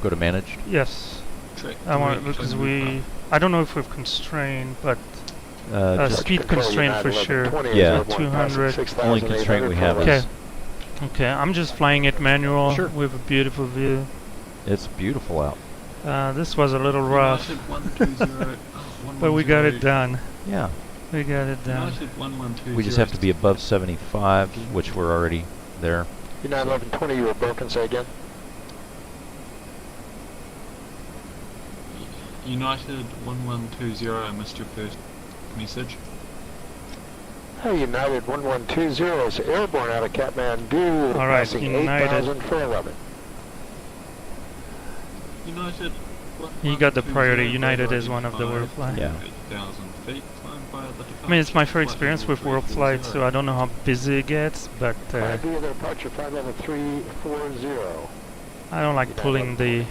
Go to managed. Yes. Track I want because we. I don't know if we've constrained, but just speed constraint for sure. Yeah. 200. Only constraint we have is. Okay, I'm just flying it manual Sure. with a beautiful view. It's beautiful out. This was a little rough, but we got it done. Yeah. We got it done. We just have to be above 75, which we're already there. United 1120, you were broken, say again. United 1120, I missed your first message. Hey, United 1120 is airborne out of Kathmandu, passing 8,411. United. You got the priority. United is one of the WorldFlight. Yeah. 8,000 feet, climb by the I mean, it's my first experience with WorldFlight, so I don't know how busy it gets, but Idea their departure, flight level 340. I don't like pulling the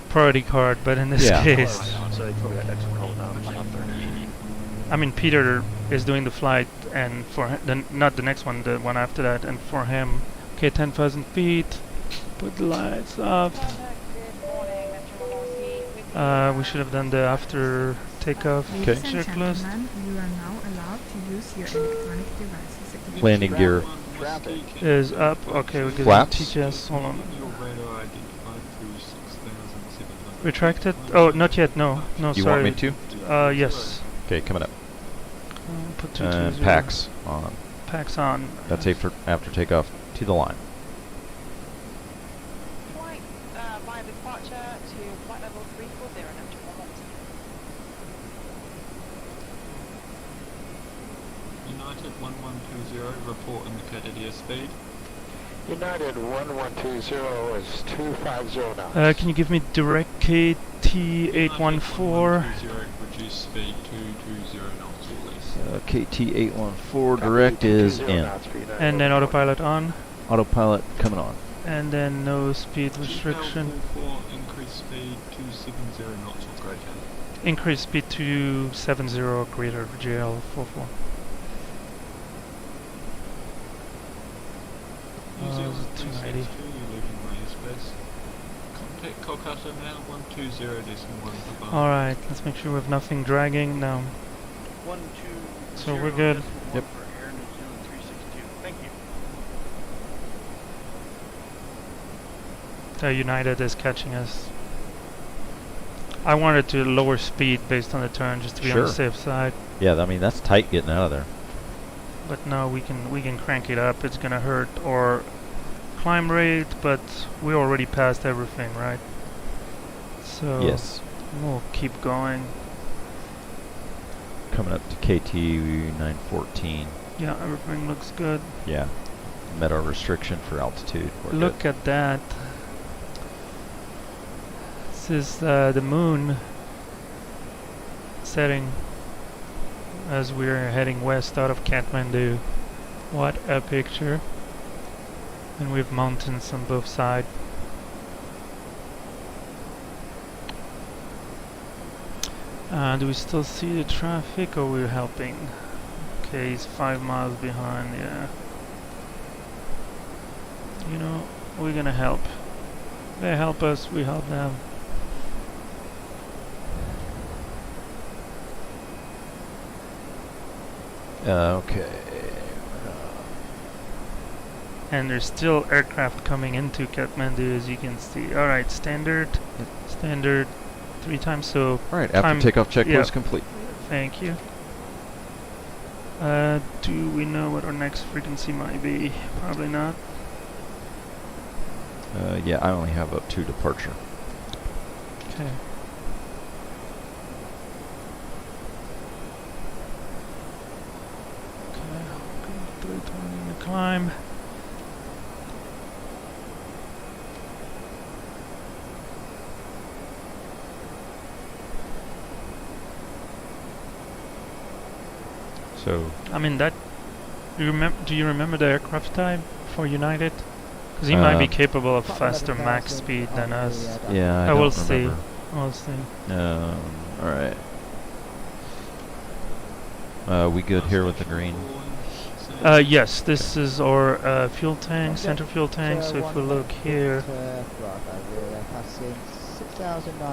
priority card, but in this case... I mean, Peter is doing the flight, and for not the next one, the one after that, and for him, okay, 10,000 feet, put the lights up. We should have done the after takeoff checklist. You are now allowed to use your electronic devices. Landing gear is up. Okay, we're getting flaps. TGS. Hold on. Retracted? Oh, not yet. No, no. You sorry. want me to? Yes. Okay, coming up. Put packs on. Packs on. That's after takeoff to the line. Flight via departure to flight level 340 and up to 1. United 1120, report indicated airspeed. United 1120 is 250 knots. Can you give me direct KT 814? Reduce speed 220 knots or less. KT 814 direct is in. And then autopilot on. Autopilot coming on. and then no speed restriction. JeeHell 44, increase speed 270 knots or greater. Increase speed to 70 or greater, JeeHell 44. New Zealand 290. 362, you're leaving my airspace. Contact Kolkata now, 120.1 above. Alright, let's make sure we have nothing dragging now. So we're good. Yep. For Air New Zealand 362. Thank you. United is catching us. I wanted to lower speed based on the turn just to be on the safe side. Yeah, I mean that's tight getting out of there. But no, we can crank it up. It's gonna hurt our climb rate, but we already passed everything, right? So Yes. we'll keep going. Coming up to KT 914. Yeah, everything looks good. Yeah. Met our restriction for altitude. We're Look good. at that. This is the moon setting as we're heading west out of Kathmandu. What a picture. And we have mountains on both sides. Do we still see the traffic or we're helping? Okay, he's 5 miles behind, yeah. You know, we're gonna help. They help us, we help them. Okay. And there's still aircraft coming into Kathmandu, as you can see. Alright, standard. Standard 3 times, so... Alright, after takeoff checklist complete. Thank you. Do we know what our next frequency might be? Probably not. Yeah, I only have up to departure. Okay. Okay, 320 in the climb. So I mean that. Do you remember the aircraft type for United? Because he might be capable of faster max speed than us. Yeah, I will don't see. remember. We'll see. Alright. We good here with the green? Yes, this is our fuel tank, center fuel tank. So if we look here,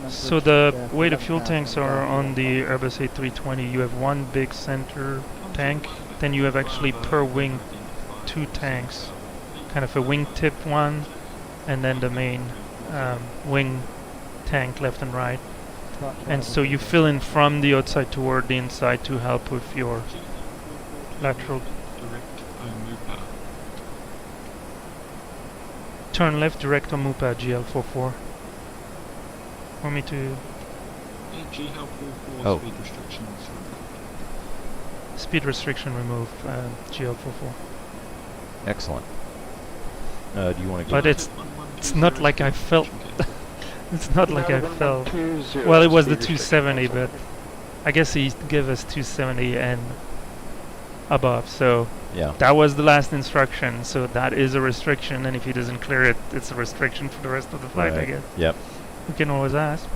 so the way the fuel tanks are on the Airbus A320, you have one big center tank, then you have actually per wing 2 tanks, kind of a wingtip one, and then the main wing tank left and right. And so you fill in from the outside toward the inside to help with your lateral. Turn left direct on Mupa GL44. Want me to... JeeHell 44 Oh. speed restrictions. Speed restriction remove, GL44. Excellent. Do you want to But it's not like I felt... it's not like I felt... Well, it was the 270, but I guess he gave us 270 and above, so yeah, that was the last instruction, so that is a restriction, and if he doesn't clear it, it's a restriction for the rest of the flight, I guess. Yep. We can always ask.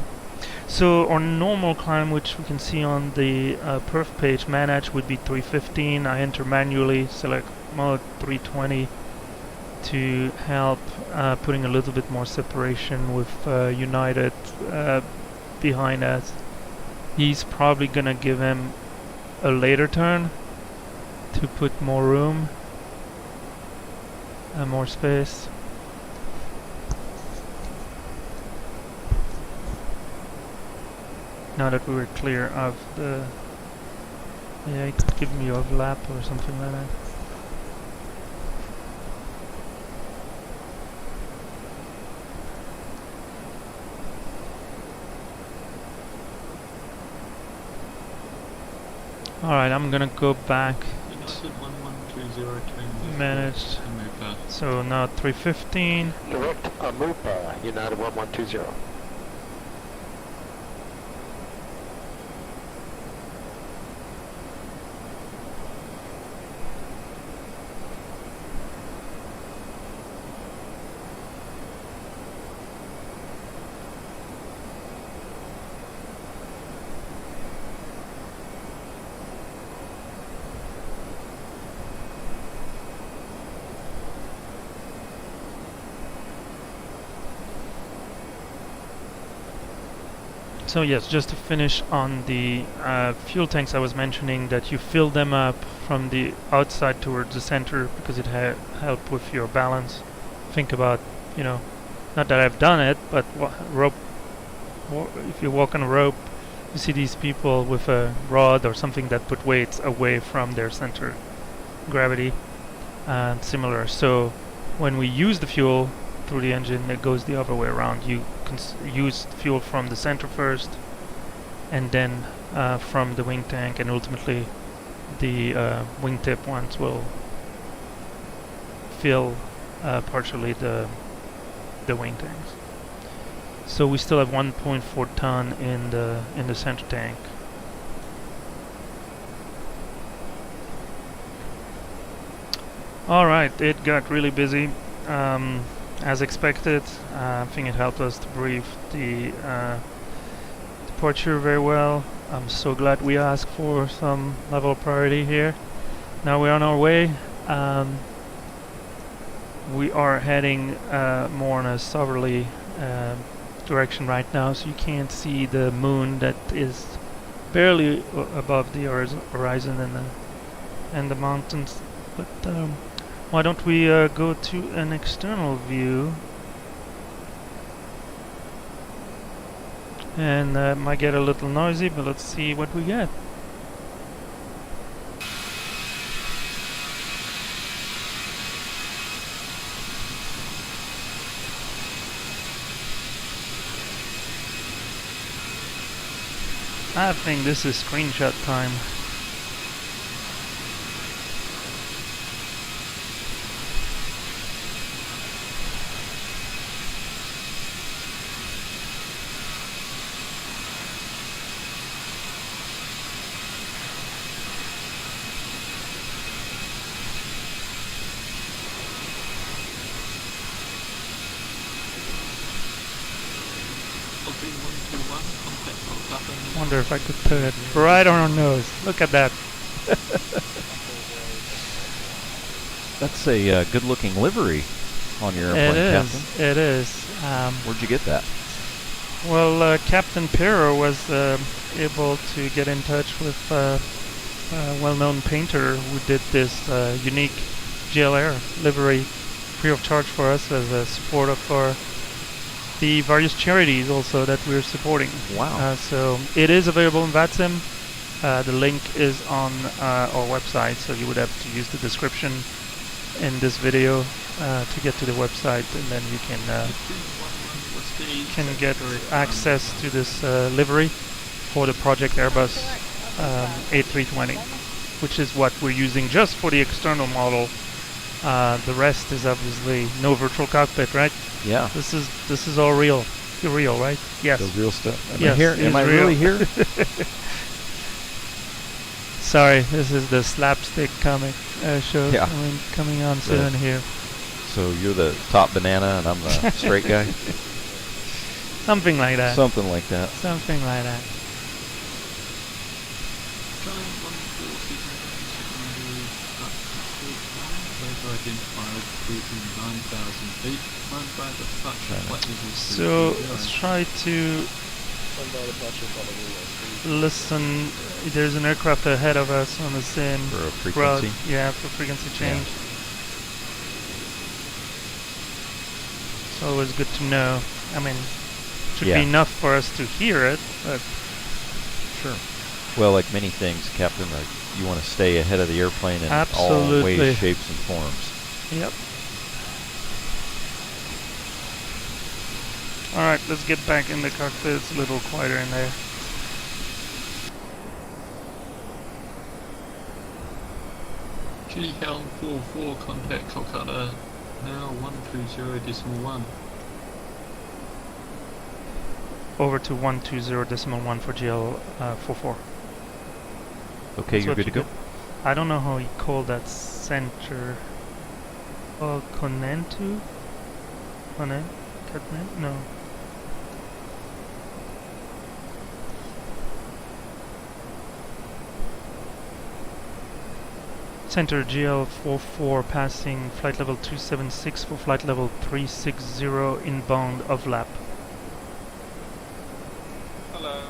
So our normal climb, which we can see on the perf page, manage would be 315. I enter manually, select mode 320 to help putting a little bit more separation with United behind us. He's probably gonna give him a later turn to put more room and more space. Now that we were clear of the... Yeah, he could give me overlap or something like that. Alright, I'm gonna go back. Managed. So now 315. Direct Amupa, United 1120. So yes, just to finish on the fuel tanks, I was mentioning that you fill them up from the outside towards the center because it help with your balance. Think about, you know, not that I've done it, but if you walk on a rope, you see these people with a rod or something that put weights away from their center gravity and similar. So when we use the fuel through the engine, it goes the other way around. You use fuel from the center first, and then from the wing tank, and ultimately the wingtip ones will fill partially the wing tanks. So we still have 1.4 ton in the center tank. All right, it got really busy. As expected, I think it helped us to brief the departure very well. I'm so glad we asked for some level of priority here. Now we're on our way. We are heading more in a southerly direction right now, so you can't see the moon that is barely above the horizon and the mountains. But why don't we go to an external view? And might get a little noisy, but let's see what we get. I think this is screenshot time. Wonder if I could put it right on our nose. Look at that. That's a good-looking livery on your airplane, Captain. It is. Where'd you get that? Well, Captain Pero was able to get in touch with a well-known painter who did this unique JeeHell livery free of charge for us as a support for the various charities also that we're supporting. Wow. So it is available in VATSIM. The link is on our website, so you would have to use the description in this video to get to the website, and then you can get access to this livery for the Project Airbus A320, which is what we're using just for the external model. The rest is obviously no virtual cockpit, right? Yeah. This is all real. You're real, right? Yes. The real stuff. Am yes, I here? Am I really here? Sorry, this is the slapstick comic show coming on soon here. So you're the top banana and I'm the straight guy? Something like that. Something like that. Something like that. So let's try to listen. There's an aircraft ahead of us on the same route. Yeah, for frequency change. It's always good to know. I mean, it should be enough for us to hear it, but sure. Well, like many things, Captain, you want to stay ahead of the airplane in absolutely all ways, shapes, and forms. Yep. Alright, let's get back in the cockpit. It's a little quieter in there. JeeHell 44, contact Kolkata, now 130.1. Over to 120.1 for JeeHell 44. Okay, you're good to go? I don't know how he called that center. Konentu? No. Center JeeHell 44 passing flight level 276 for flight level 360 inbound of lap. Hello. cloud,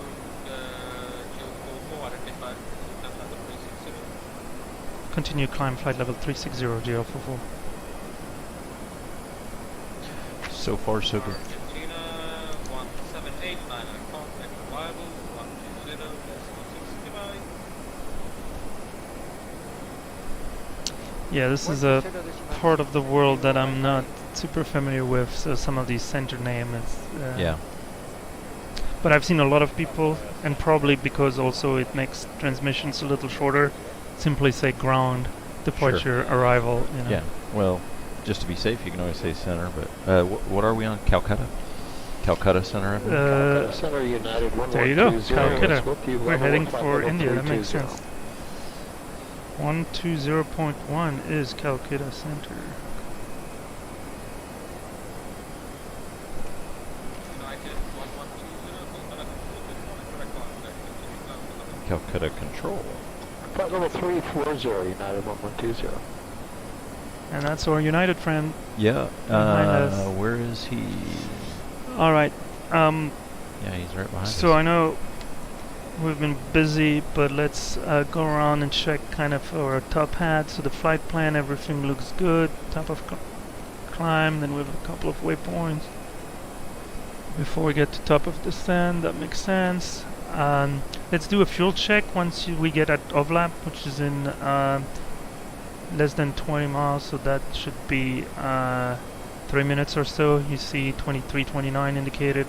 JeeHell 44, identify climb level 360. Continue climb flight level 360, JeeHell 44. So far, so good. Argentina 1789, contact arrival 120.665. Yeah, this is a part of the world that I'm not super familiar with, so some of these center names. Yeah. But I've seen a lot of people, and probably because also it makes transmissions a little shorter, simply say ground, departure, arrival. You know. Yeah. Well, just to be safe, you can always say center. But what are we on? Calcutta. Calcutta Center. I believe? Calcutta Center United There you go, 1120. Calcutta. We're heading for level India. That makes 320. sense. 120.1 is Calcutta Center. Calcutta Control. Flight level 340, United 1120. And that's our United friend. Yeah. Behind us. Where is he? All right. Yeah, he's right behind us. So I know we've been busy, but let's go around and check kind of our top hat. So the flight plan, everything looks good. Top of climb, then we have a couple of waypoints before we get to top of descent. That makes sense. Let's do a fuel check once we get at overlap, which is in less than 20 miles, so that should be 3 minutes or so. You see 23:29 indicated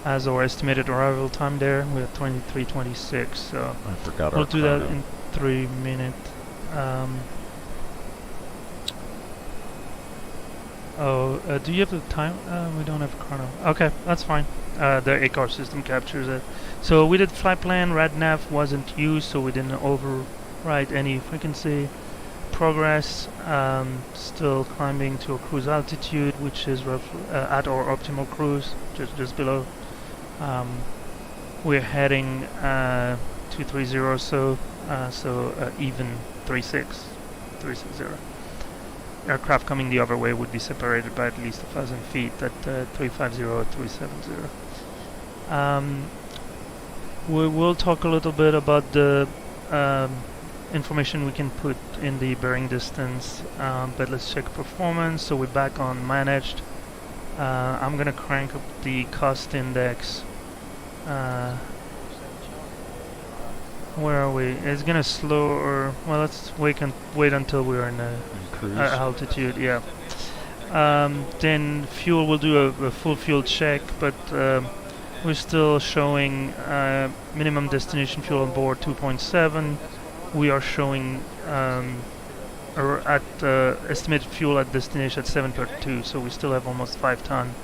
as our estimated arrival time there. We're at 23:26, so I forgot we'll our do that chrono. in 3 minutes. Do you have the time? We don't have a chrono. Okay, that's fine. The ACAR system captures it. So we did flight plan. RadNav wasn't used, so we didn't override any frequency. Progress, still climbing to a cruise altitude, which is roughly at our optimal cruise, just below. We're heading 230 or so, even 360. Aircraft coming the other way would be separated by at least 1,000 feet at 350 or 370. We will talk a little bit about the information we can put in the bearing distance, but let's check performance. So we're back on managed. I'm gonna crank up the cost index. Where are we? It's gonna slow, or well, let's wait until we're in altitude. Yeah. Then fuel, we'll do a full fuel check, but we're still showing minimum destination fuel on board 2.7. We are showing estimated fuel at destination at 7.2, so we still have almost 5 ton,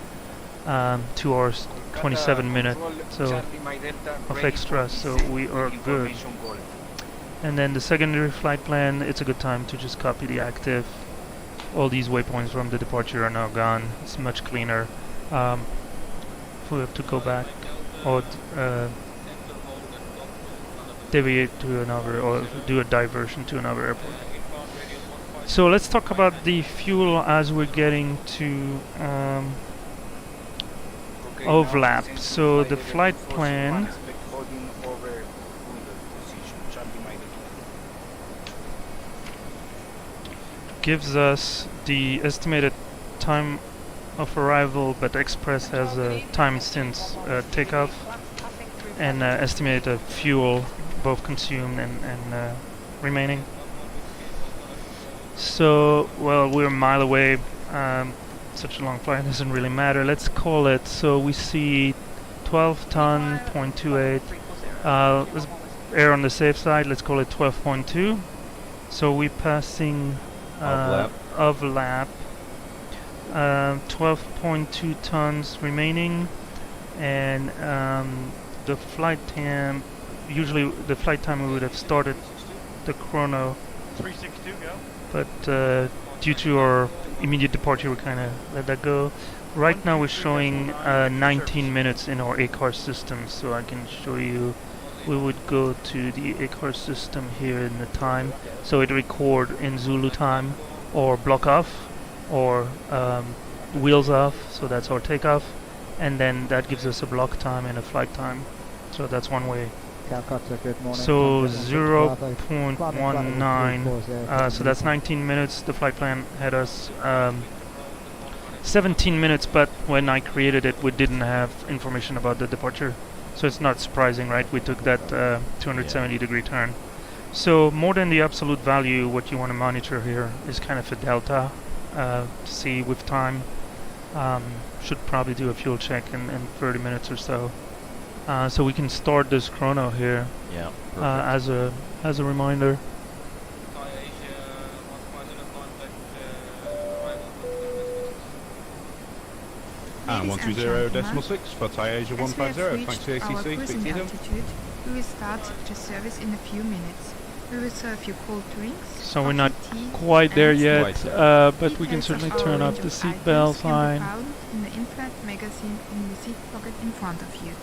2 hours 27 minutes so of extra, so we are good. And then the secondary flight plan, it's a good time to just copy the active. All these waypoints from the departure are now gone. It's much cleaner. If we have to go back or deviate to another, or do a diversion to another airport. So let's talk about the fuel as we're getting to overlap. So the flight plan gives us the estimated time of arrival, but Express has a time since takeoff and estimated fuel both consumed and remaining. So, well, we're a mile away. Such a long flight doesn't really matter. Let's call it. So we see 12 ton, 0.28. Let's err on the safe side. Let's call it 12.2. So we're passing overlap. 12.2 tons remaining, and the flight time. Usually, the flight time we would have started the chrono. 362 go. But due to our immediate departure, we kind of let that go. Right now we're showing 19 minutes in our ACAR system, so I can show you. We would go to the ACAR system here in the time, so it record in Zulu time, or block off, or wheels off, so that's our takeoff, and then that gives us a block time and a flight time. So that's one way. Calcutta, good morning. So Contact 0.19. So that's 19 minutes. The flight plan had us 17 minutes, but when I created it, we didn't have information about the departure. So it's not surprising, right? We took that 270-degree turn. So more than the absolute value, what you want to monitor here is kind of a delta to see with time. Should probably do a fuel check in 30 minutes or so. So we can start this chrono here. Yeah. As a reminder. And 120.6 for Thai Asia 150. Thanks to ACC. Speak to them. We will start the service in a few minutes. We will serve you cold drinks. So we're not tea, quite there and yet, snacks. but we can Details certainly of our turn off range the of seatbelt items can be sign. found in the in-flight magazine in the seat pocket in front of you.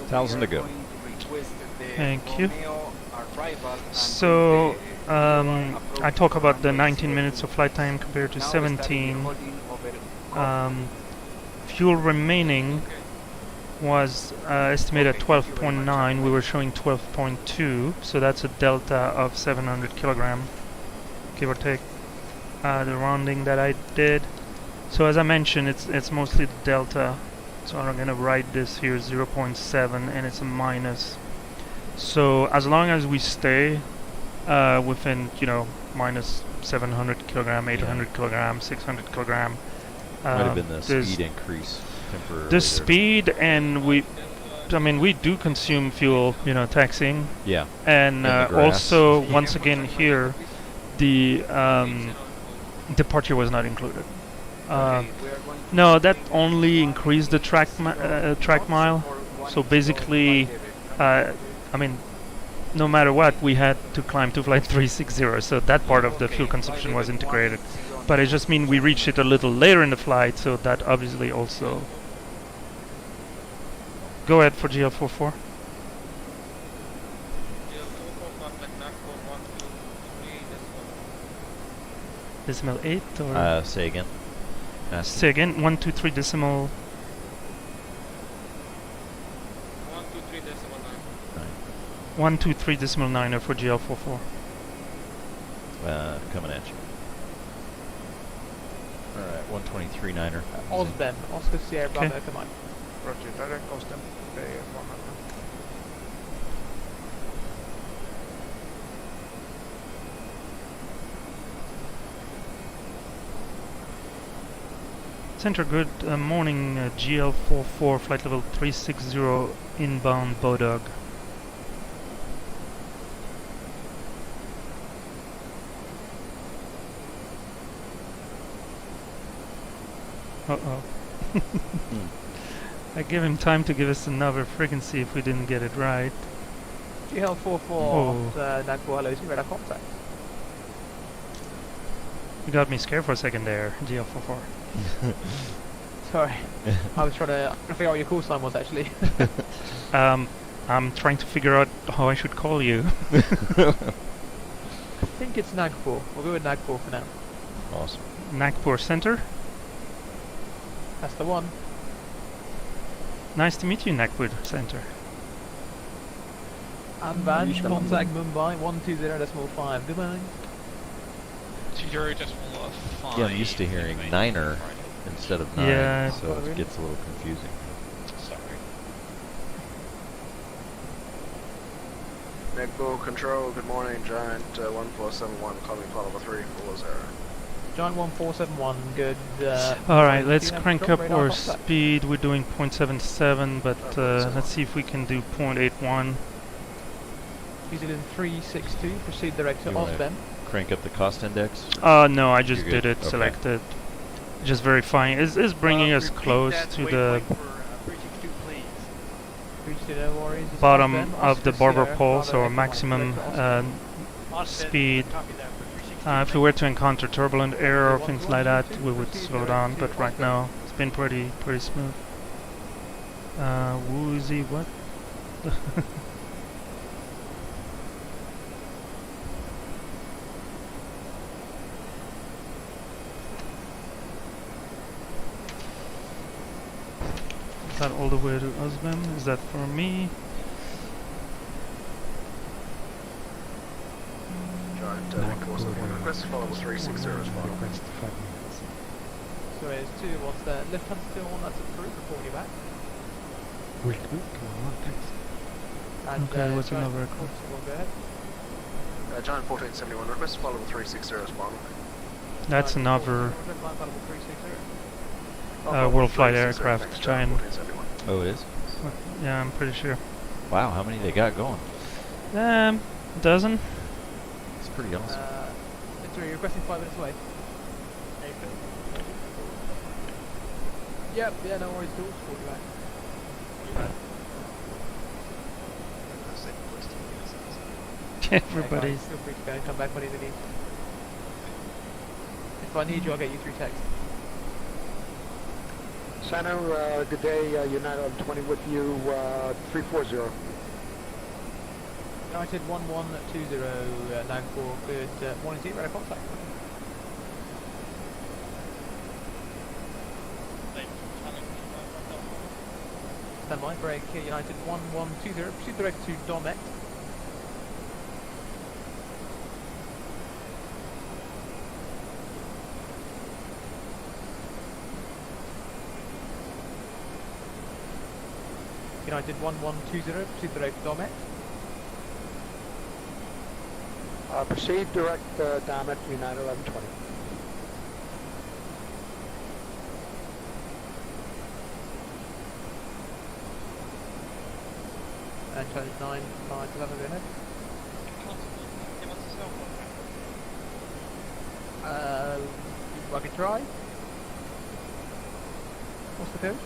Thousand to go. Thank you. So I talk about the 19 minutes of flight time compared to 17. Fuel remaining was estimated at 12.9. We were showing 12.2, so that's a delta of 700 kilogram, give or take. The rounding that I did. So as I mentioned, it's mostly the delta. So I'm gonna write this here 0.7, and it's a minus. So as long as we stay within, minus 700 kilogram, 800 kilogram, 600 kilogram. Might have been the speed increase temporarily. The speed, and we do consume fuel, taxiing. Yeah. And also, once again here, the departure was not included. No, that only increased the track mile. So basically, no matter what, we had to climb to flight 360. So that part of the fuel consumption was integrated. But it just means we reached it a little later in the flight, so that obviously also. Go ahead for JeeHell 44. Decimal 8 or? Say again. Say again. 123 decimal. 123 decimal 9 for JeeHell 44. Coming at you. Alright, 123 9er. Osben, Oscar Sierra Bravo, come on. Roger, direct Osben. Center, good morning, JeeHell 44, flight level 360, inbound Bodog. Uh-oh. I gave him time to give us another frequency if we didn't get it right. JeeHell 44, Nagpur, hello, is radar contact. You got me scared for a second there, JeeHell 44. Sorry, I was trying to figure out what your call sign was actually. I'm trying to figure out how I should call you. I think it's Nagpur. We'll go with Nagpur for now. Awesome. Nagpur Center? That's the one. Nice to meet you, Nagpur Center. And Van, contact Mumbai 120.5. Goodbye. 0.5. Yeah, I'm used to hearing 9er instead of 9, yeah, so it gets a little confusing. Sorry. Nagpur Control, good morning, Giant 1471, calling flight level 340. Giant 1471, good. Alright, let's crank up our speed. We're doing 0.77, but let's see if we can do 0.81. New Zealand 362, proceed direct to Osben. Crank up the cost index? No, I just did it, selected. Just verifying. It's bringing us close to the bottom of the barber pole, so our maximum speed. If we were to encounter turbulent air or things like that, we would slow down. But right now, it's been pretty smooth. Woozy, what? Is that all the way to Osbem? Is that for me? Request follow 360 is fine. So it's 2, what's that? Lufthansa still on, that's approved, report you back. And, okay, what's another request? Go ahead. Giant 1471, request follow 360 is fine. That's another WorldFlight aircraft, Giant. Oh, it is? Yeah, I'm pretty sure. Wow, how many they got going? Dozen. It's pretty awesome. So you're requesting 5 minutes away? Yep, yeah, no worries, Jules, report you back. Everybody's. Feel free to go and come back whenever you need. If I need you, I'll get you through text. Center, good day, United on 20 with you, 340. United 112094, good morning to you, radar contact. Stand by, break, United 1120, proceed direct to Domet. United 1120, proceed direct to Domet. Proceed direct Domet, United 1120. And Charlie 9, 11, go ahead. I can try. What's the code?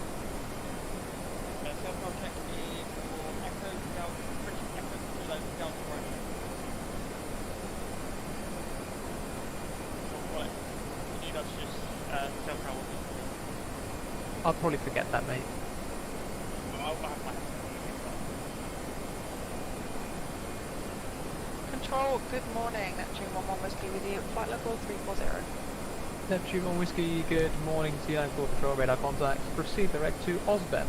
I'll probably forget that, mate. Control, good morning. Neptune 11 Whiskey with you. Flight level 340. Neptune 1 Whiskey, good morning. C94 Control, radar contact. Proceed direct to Osbem.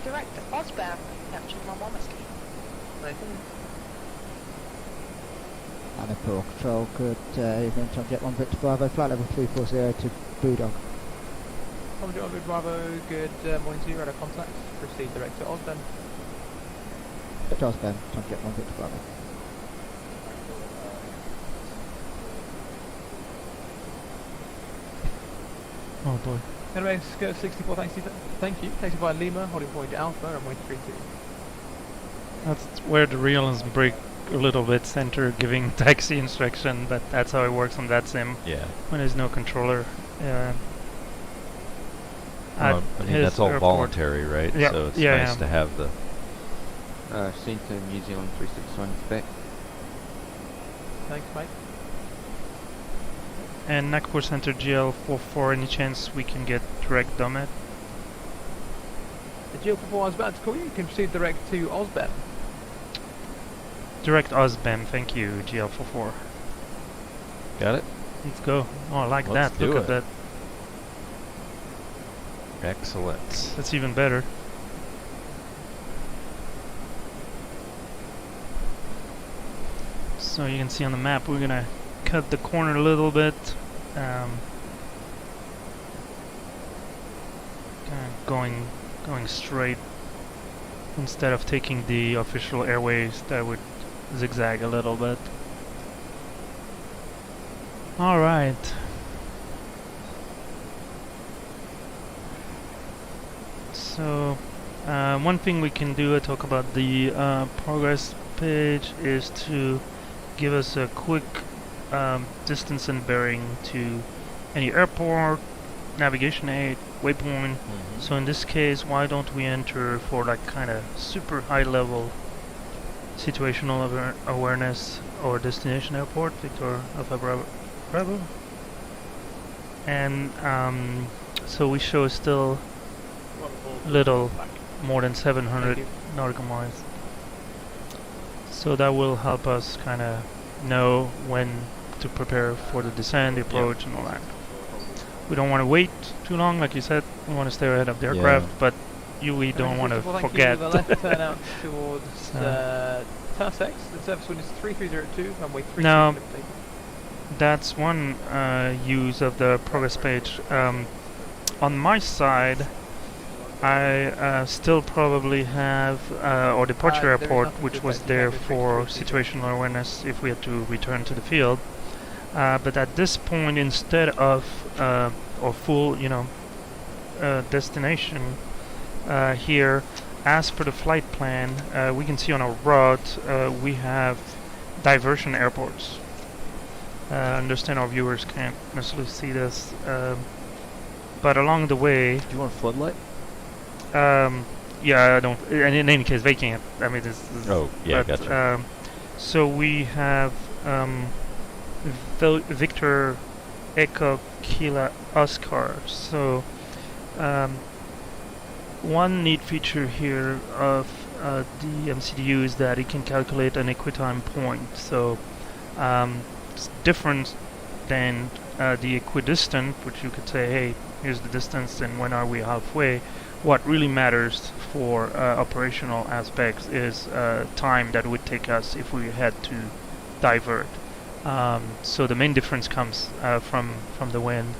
Direct to Osbem. Neptune 11 Whiskey. Nathan. Manipur Control, good evening, Tom Jet 1 Victor Bravo, flight level 340 to Bulldog. Tom Jet 1 Victor Bravo, good morning to you, radar contact. Proceed direct to Osbem. To Osbem, Tom Jet 1 Victor Bravo. Oh boy. Anyway, Skirt 64, thank you. Taxi by Lima, holding point Alpha, and runway 32. That's where the realisms break a little bit, center giving taxi instruction, but that's how it works on that sim. Yeah. When there's no controller. I mean, that's all voluntary, right? Yeah. So it's nice to have the... Centre New Zealand 361 Quebec. Thanks, mate. And Nagpur Center JeeHell any chance we can get direct Domet? The JeeHell 44, I was about to call you. You can proceed direct to Osbem. Direct Osbem, thank you, JeeHell Got it? Let's go. Oh, I like Let's that. Look at that. Excellent. That's even better. So you can see on the map we're gonna cut the corner a little bit. Kind of going straight instead of taking the official airways that would zigzag a little bit. All right. So one thing we can do, talk about the progress page, is to give us a quick distance and bearing to any airport, navigation aid, waypoint. So in this case, why don't we enter for like kind of super high level situational awareness or destination airport, Victor Alpha Bravo. And so we show still little more than 700 nautical miles. So that will help us kind of know when to prepare for the descent, the approach, and all that. We don't want to wait too long, like you said. We want to stay ahead of the aircraft, but we don't want to forget. The left turn out towards Tursex. The service wind is 3302, runway 33. Now, that's one use of the progress page. On my side, I still probably have our departure airport, which was there for situational awareness if we had to return to the field. But at this point, instead of our full, destination here, as per the flight plan, we can see on our route we have diversion airports. I understand our viewers can't necessarily see this, but along the way. Do you want a floodlight? Yeah, I don't. And in any case, they can't. I mean, this is. Oh, yeah, but, gotcha. So we have Victor Echo Kilo Oscar. So one neat feature here of the MCDU is that it can calculate an equitime point. So it's different than the equidistant, which you could say, hey, here's the distance and when are we halfway. What really matters for operational aspects is time that would take us if we had to divert. So the main difference comes from the wind.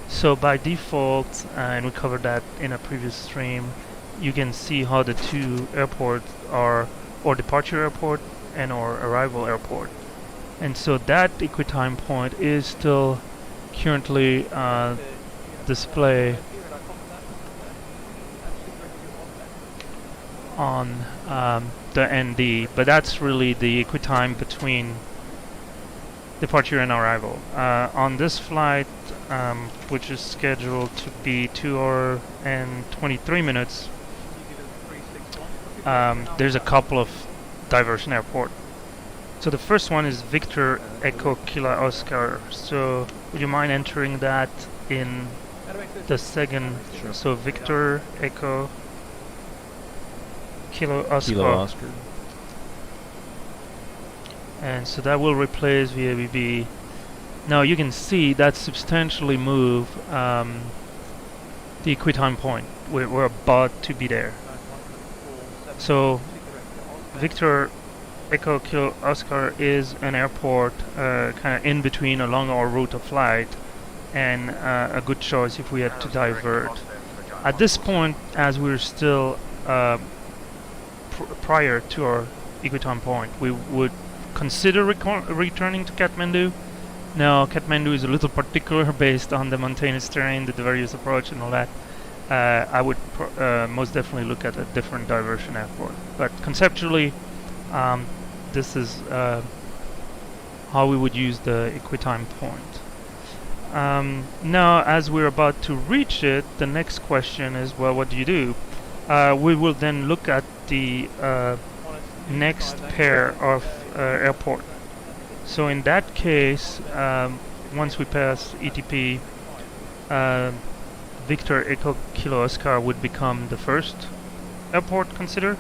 So by default, and we covered that in a previous stream, you can see how the two airports are our departure airport and our arrival airport. And so that equitime point is still currently displayed on the ND, but that's really the equitime between departure and arrival. On this flight, which is scheduled to be 2 hours and 23 minutes, there's a couple of diversion airports. So the first one is Victor Echo Kilo Oscar. So would you mind entering that in the second? Sure. So Victor Echo Kilo Oscar. Kilo Oscar. And so that will replace VABB. Now you can see that substantially move the equitime point. We're about to be there. So Victor Echo Kilo Oscar is an airport kind of in between along our route of flight, and a good choice if we had to divert. At this point, as we're still prior to our equitime point, we would consider returning to Kathmandu. Now, Kathmandu is a little particular based on the mountainous terrain, the various approach and all that. I would most definitely look at a different diversion airport. But conceptually, this is how we would use the equitime point. Now, as we're about to reach it, the next question is, well, what do you do? We will then look at the next pair of airport. So in that case, once we pass ETP, Victor Echo Kilo Oscar would become the first airport considered,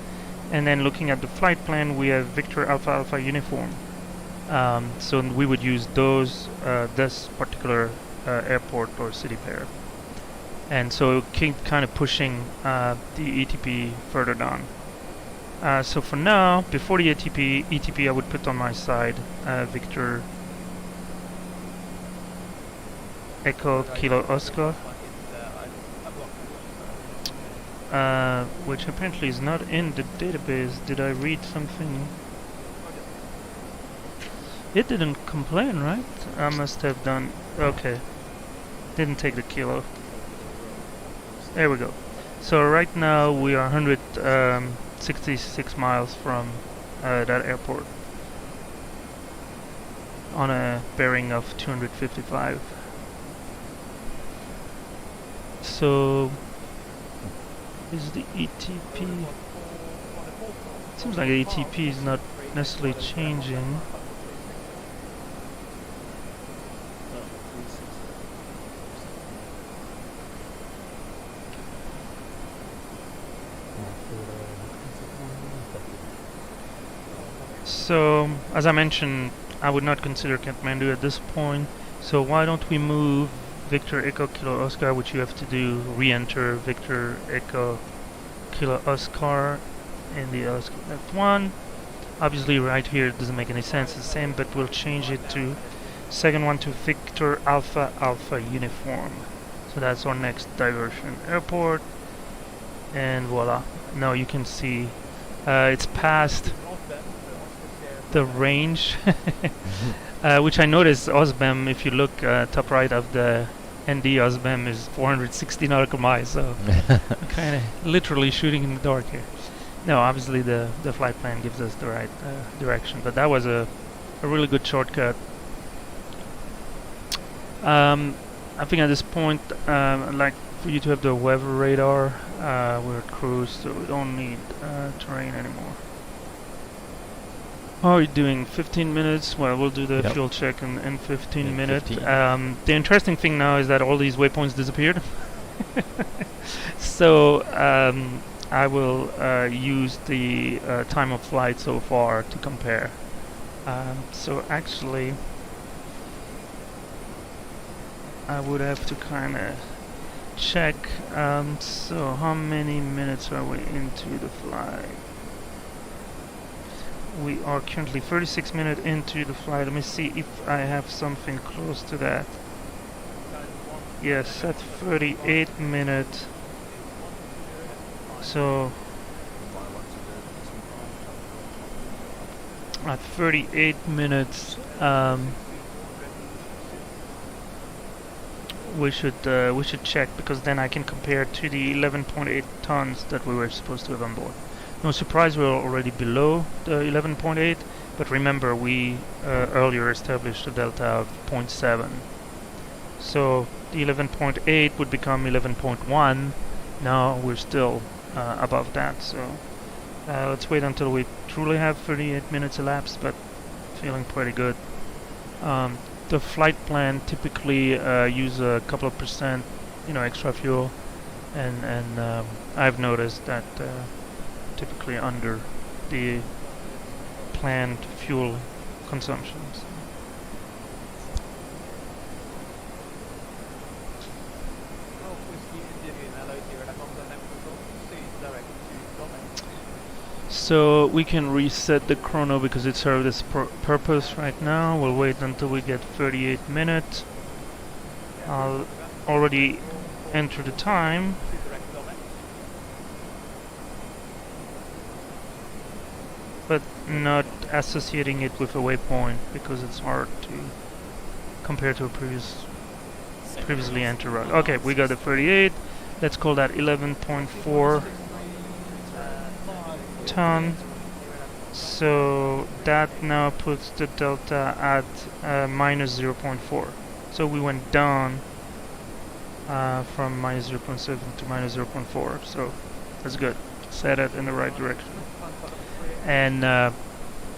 and then looking at the flight plan, we have Victor Alpha Alpha Uniform. So we would use this particular airport or city pair, and so keep kind of pushing the ETP further down. So for now, before the ETP I would put on my side Victor Echo Kilo Oscar, which apparently is not in the database. Did I read something? It didn't complain, right? I must have done. Okay. Didn't take the kilo. There we go. So right now we are 166 miles from that airport on a bearing of 255. So is the ETP? Seems like the ETP is not necessarily changing. So, as I mentioned, I would not consider Kathmandu at this point. So why don't we move Victor Echo Kilo Oscar, which you have to do, re-enter Victor Echo Kilo Oscar in the F1. Obviously right here it doesn't make any sense, it's the same, but we'll change it to second one to Victor Alpha Alpha Uniform. So that's our next diversion airport. And voila. Now you can see it's past the range, which I noticed OSBEM, if you look top right of the ND, OSBEM is 460 nautical miles, so kind of literally shooting in the dark here. No, obviously the flight plan gives us the right direction, but that was a really good shortcut. I think at this point, I'd like for you to have the weather radar. We're at cruise, so we don't need terrain anymore. How are you doing? 15 minutes? Well, we'll do the fuel check in 15 minutes. The interesting thing now is that all these waypoints disappeared. So I will use the time of flight so far to compare. So actually, I would have to kind of check. So how many minutes are we into the flight? We are currently 36 minutes into the flight. Let me see if I have something close to that. Yes, at 38 minutes. So at 38 minutes, we should check, because then I can compare to the 11.8 tons that we were supposed to have on board. No surprise, we're already below the 11.8, but remember we earlier established a delta of 0.7. So the 11.8 would become 11.1. Now we're still above that, so let's wait until we truly have 38 minutes elapsed, but feeling pretty good. The flight plan typically use a couple of percent, extra fuel, and I've noticed that typically under the planned fuel consumptions. So we can reset the chrono because it served its purpose right now. We'll wait until we get 38 minutes. I'll already enter the time. But not associating it with a waypoint because it's hard to compare to a previously entered route. Okay, we got the 38. Let's call that 11.4 ton. So that now puts the delta at minus 0.4. So we went down from minus 0.7 to minus 0.4. So that's good. Set it in the right direction. And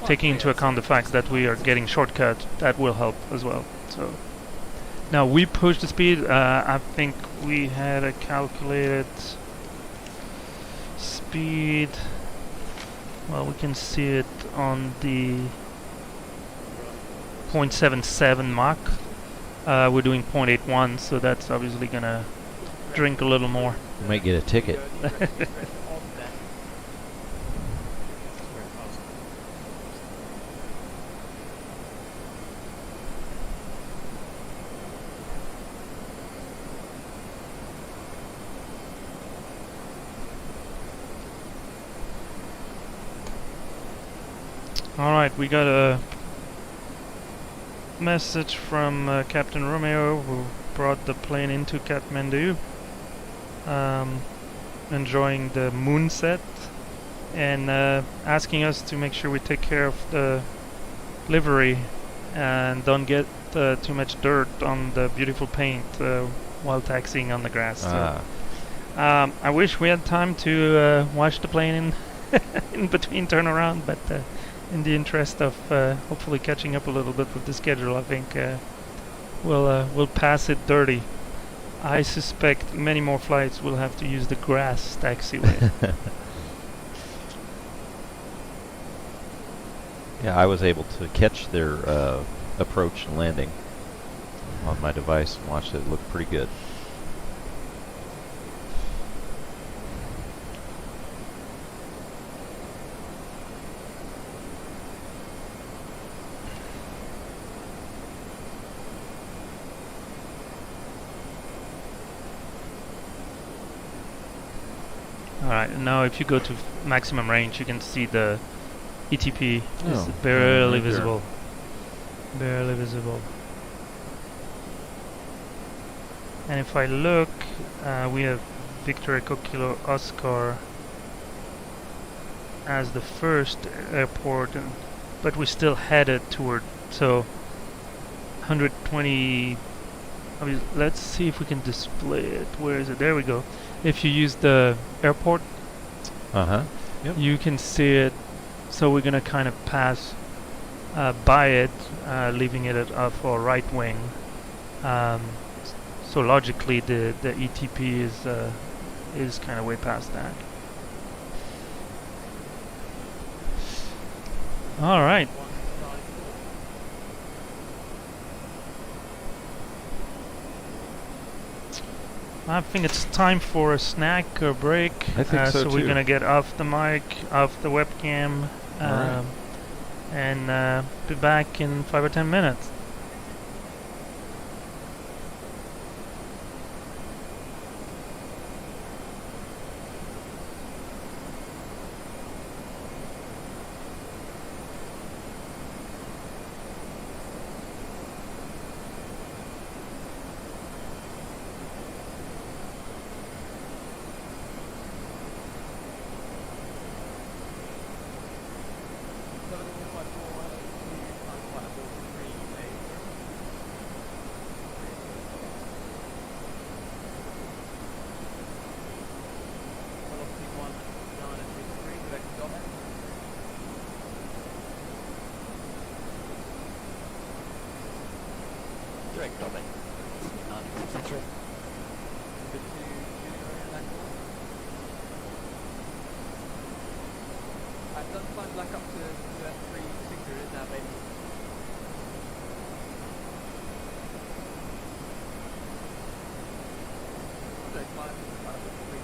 taking into account the fact that we are getting shortcut, that will help as well. So now we push the speed. I think we had a calculated speed. Well, we can see it on the 0.77 Mach. We're doing 0.81, so that's obviously gonna drink a little more. You might get a ticket. Alright, we got a message from Captain Romeo, who brought the plane into Kathmandu, enjoying the moonset, and asking us to make sure we take care of the livery and don't get too much dirt on the beautiful paint. while taxiing on the grass. So, I wish we had time to wash the plane in in between turnaround, but in the interest of hopefully catching up a little bit with the schedule, I think we'll pass it dirty. I suspect many more flights will have to use the grass taxiway. Yeah, I was able to catch their approach and landing on my device and watched it. Look pretty good. Alright, now if you go to maximum range, you can see the ETP is Oh, barely right there. visible. Barely visible. And if I look, we have Victor Echo Kilo Oscar as the first airport, but we're still headed toward, so 120. I mean, let's see if we can display it. Where is it? There we go. If you use the airport, Yep. you can see it. So we're gonna kind of pass by it, leaving it off our right wing. So logically, the ETP is kind of way past that. All right. I think it's time for a snack or break. I think so we're too. gonna get off the mic, off the webcam, Alright. and be back in 5 or 10 minutes. Direct comment. I've done climb back up to that 3 is now, baby. Okay, climb up to 3.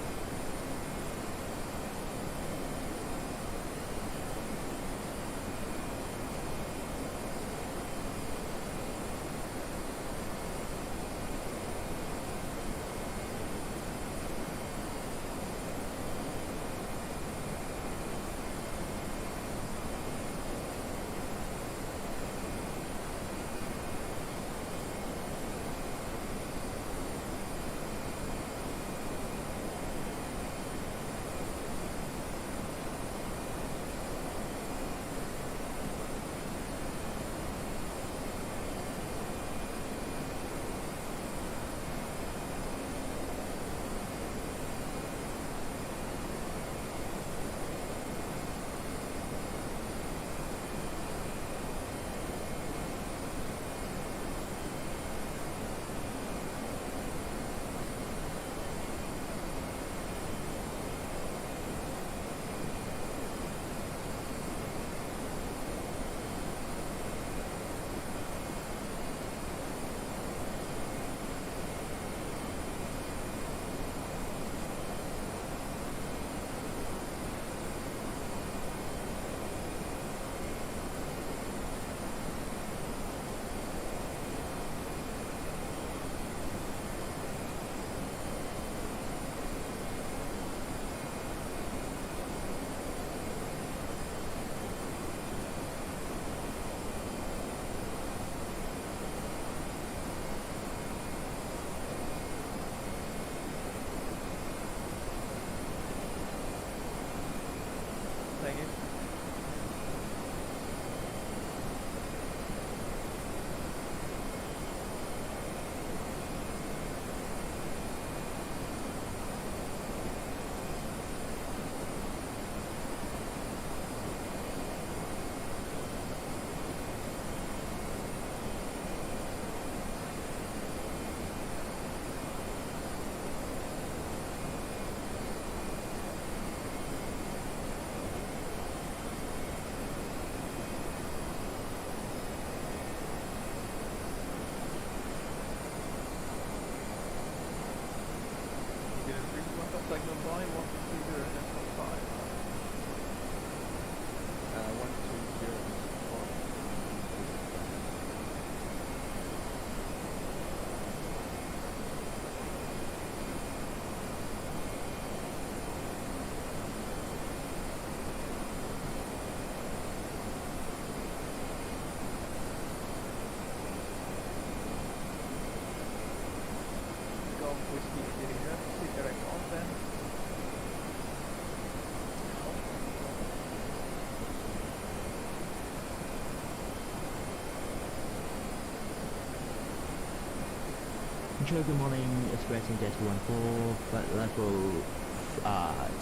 Control, good morning, Express India 214, but level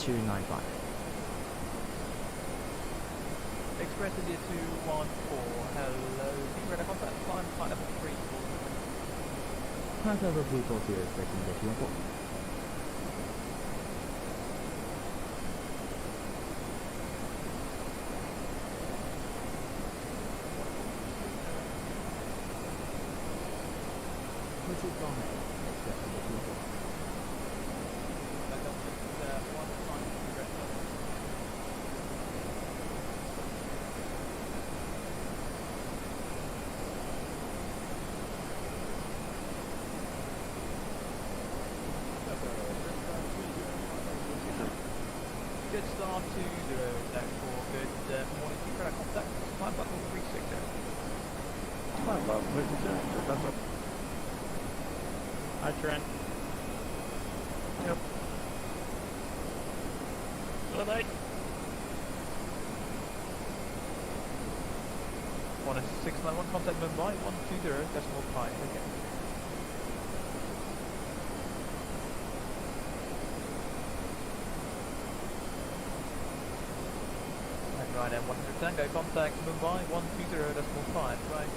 295. Express India 214, hello, radar contact, climb flight level 340. Climb level 340, Express India 214. Proceed on Express India 214. Good star 20, note 4, good morning, radar contact, climb level 360. Hi, Trent. Yep. Bye-bye. 1691, contact Mumbai, 120.5, okay. And right now, 100 Tango, contact Mumbai, 120.5, right.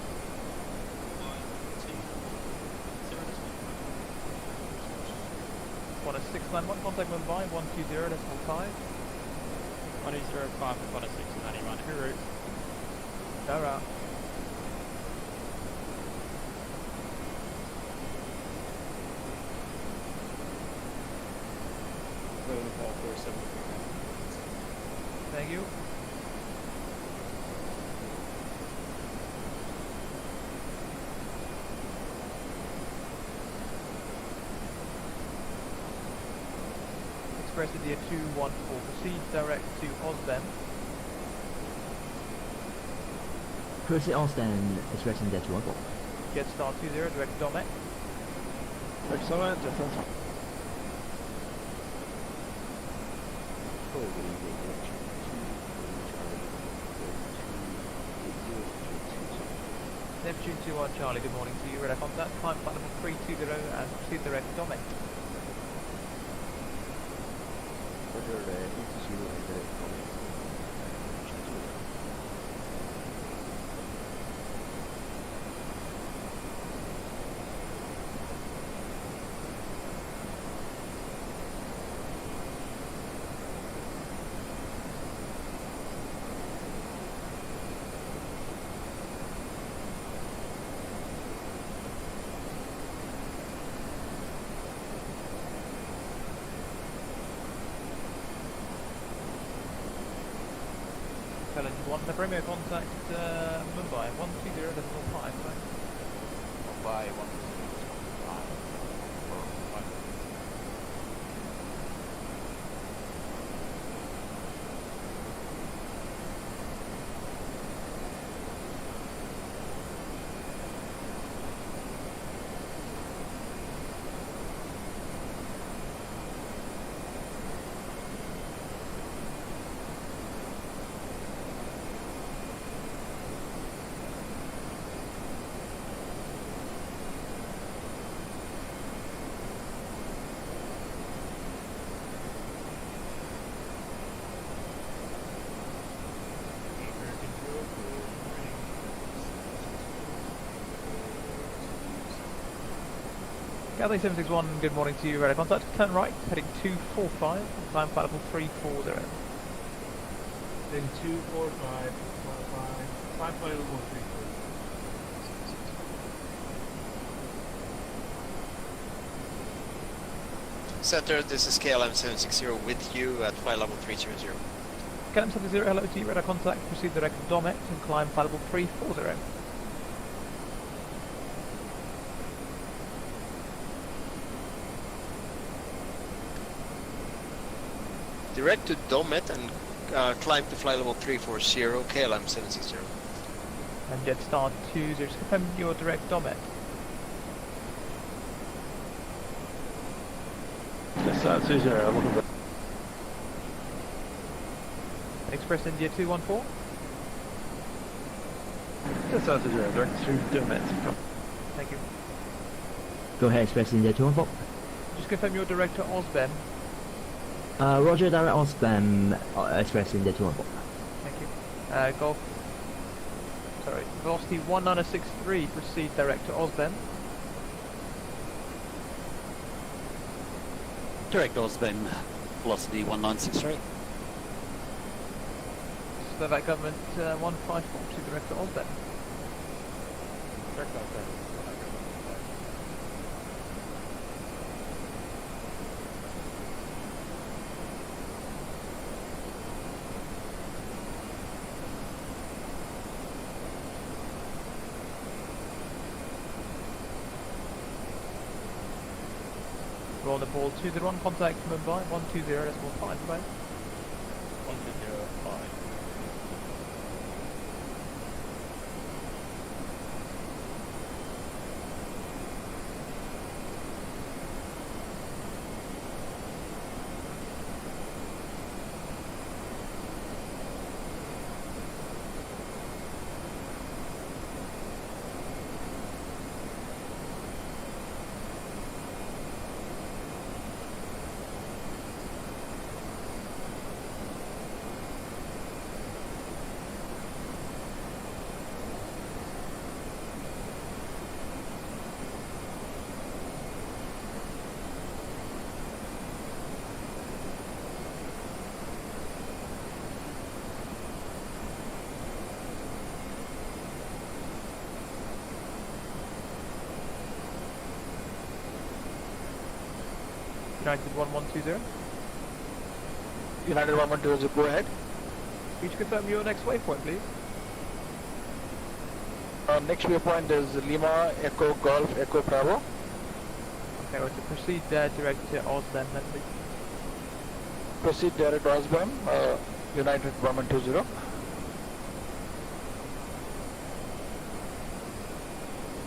691, contact Mumbai, 120.5. 105 and 691, Huru. Dara. Thank you. Express India 214, proceed direct to Osben. Proceed Austin, Express India 214. Get star 20, direct to Domek. Excellent, Neptune 21 Charlie, good morning to you. Radar contact, climb flight level 320 and proceed direct to Domek. Challenge 1, the premier contact Mumbai, 120.5, right? Mumbai 120.5. Galley 761, good morning to you, radar contact, turn right, heading 245, climb flight level 340. Then 245, 5 flight level 340. Center, this is KLM 760 with you at flight level 320. KLM 760, hello to you, radar contact, proceed direct to Domek and climb flight level 340. Direct to Domet and climb to flight level 340, KLM 760. And Jetstar 20, just confirm your direct Domet. Jetstar 20, looking for Express India 214. Jetstar 20, direct to Domet. Thank you. Go ahead, Express India 214. Just confirm your director Osben. Roger, direct Osben, Express India 214. Thank you. Golf. Sorry, velocity 1963. Proceed direct to Osben. Direct Osben, velocity 1963. Slovak government 154 to direct to Osben. Direct Osben. Roll the ball 201, contact Mumbai 120.5, bye. 1205. United 1120. United 1120, go ahead. Could you confirm your next waypoint, please? Next waypoint is Lima, Echo Golf, Echo Bravo. Okay, well, to proceed direct to Osben then, please. Proceed direct Osben, United 1120.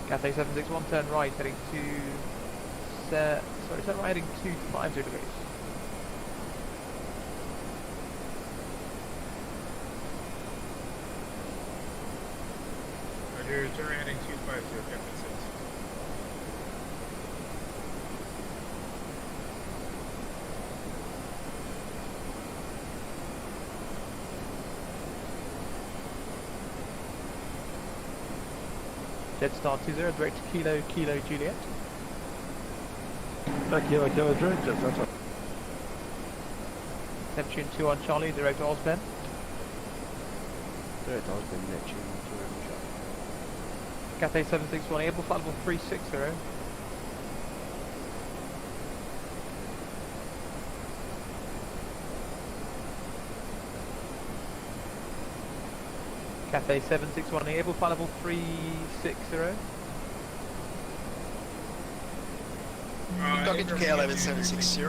Cathay 761, turn right, heading to... sorry, turn right, heading 250 degrees. Roger, turn right heading 250, Captain 6. Jetstar 20, direct to Kilo Juliet. Kilo direct, yes, that's right. Neptune 2 on Charlie, direct to Osben. Direct Osben, Neptune 2 on Charlie. Cathay 761, able flight level 360. Cathay 761, able flight level 360. Talking to KLM 760.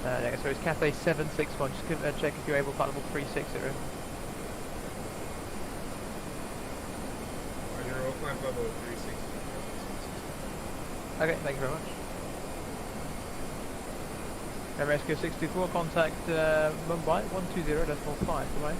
Yeah, so it's Cathay 761, just check if you're able flight level 360. Roger, we'll climb level 360. Okay, thank you very much. Rescue 64, contact Mumbai 120.5, goodbye.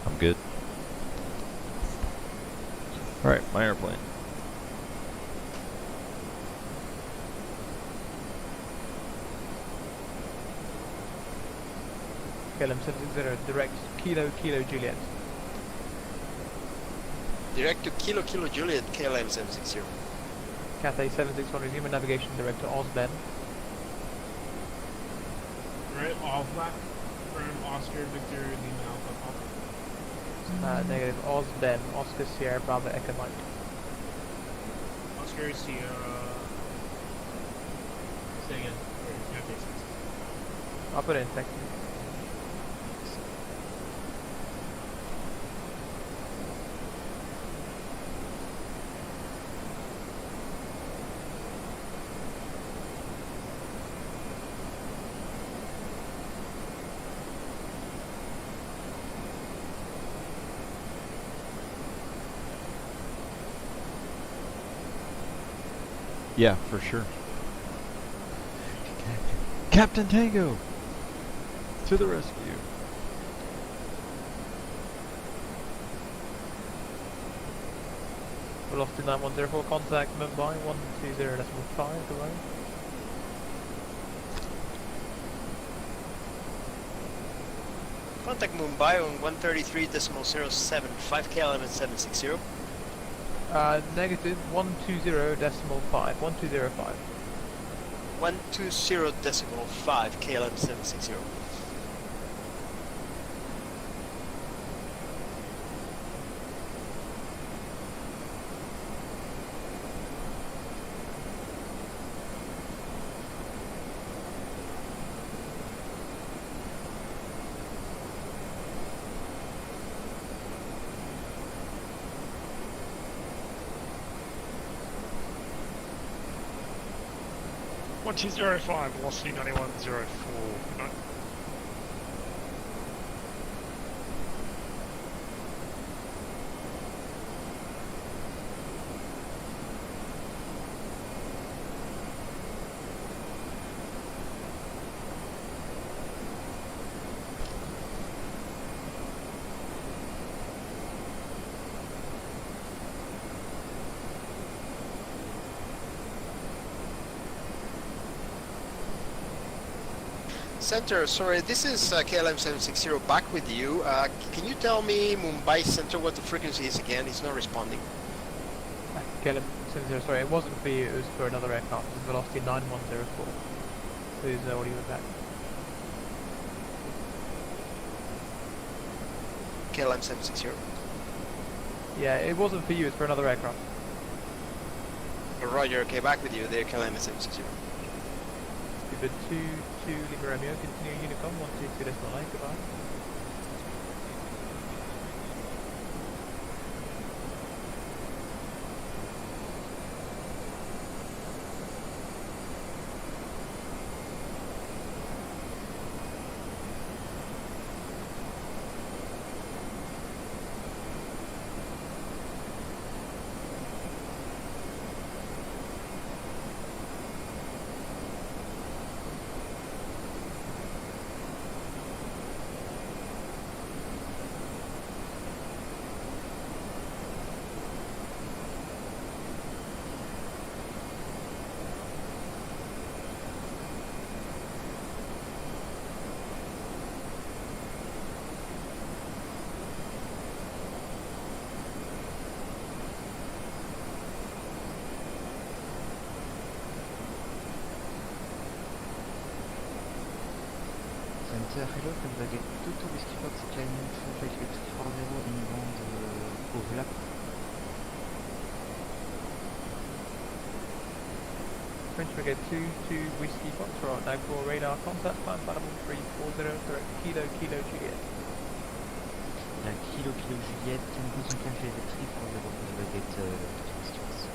I'm good. Alright, my airplane. KLM 760, direct Kilo Juliet. Direct to Kilo Juliet, KLM 760. Cathay 761, resume navigation direct to Osben. Right, all flat from Oscar, Victor, Lima, Alpha, Papa. Negative, Osben, Oscar Sierra, Bravo, Echo Mike. Oscar, Sierra. Say again. I'll put it in, thank you. Yeah, for sure. Captain Tango! To the rescue! Velocity 9104, contact Mumbai 120.5 away. Contact Mumbai on 133.07, 5 KLM and 760. Negative 120.5, 1205. 120.5 KLM 760. Once you 05, velocity 9104. Good night. Center, sorry, this is KLM 760 back with you. Can you tell me Mumbai Center what the frequency is again? He's not responding. KLM 70, sorry, it wasn't for you, it was for another aircraft. It was velocity 9104. Who's already with that? KLM 760. Yeah, it wasn't for you, it's for another aircraft. Roger, okay, back with you there, KLM 760. Stupid 2 Lima Romeo, continue Unicom 122.9, goodbye. Center, hello, Volkswagen Toto Whiskey Fox climbing full flight with 340 inbound overlap. French Brigade 2 Whiskey Fox, right, now for radar contact, climb paddle 340, direct Kilo Juliet. Kilo Juliet, can go to climb flight with 340, Volkswagen Toto Whiskey Fox.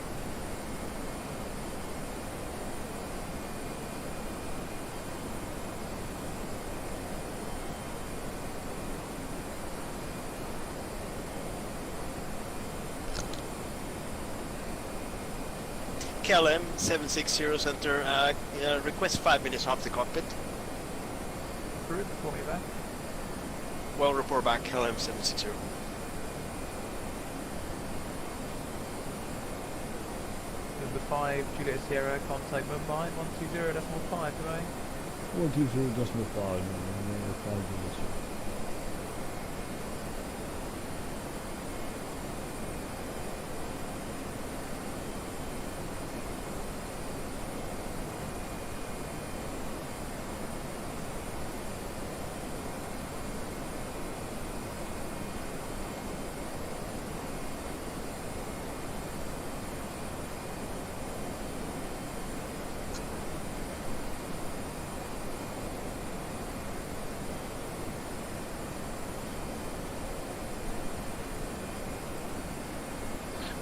KLM 760 Center, request 5 minutes off the cockpit. Approved, call me back. Well, report back, KLM 760. Number 5, Juliet Sierra, contact Mumbai 120.5, today. 120.5,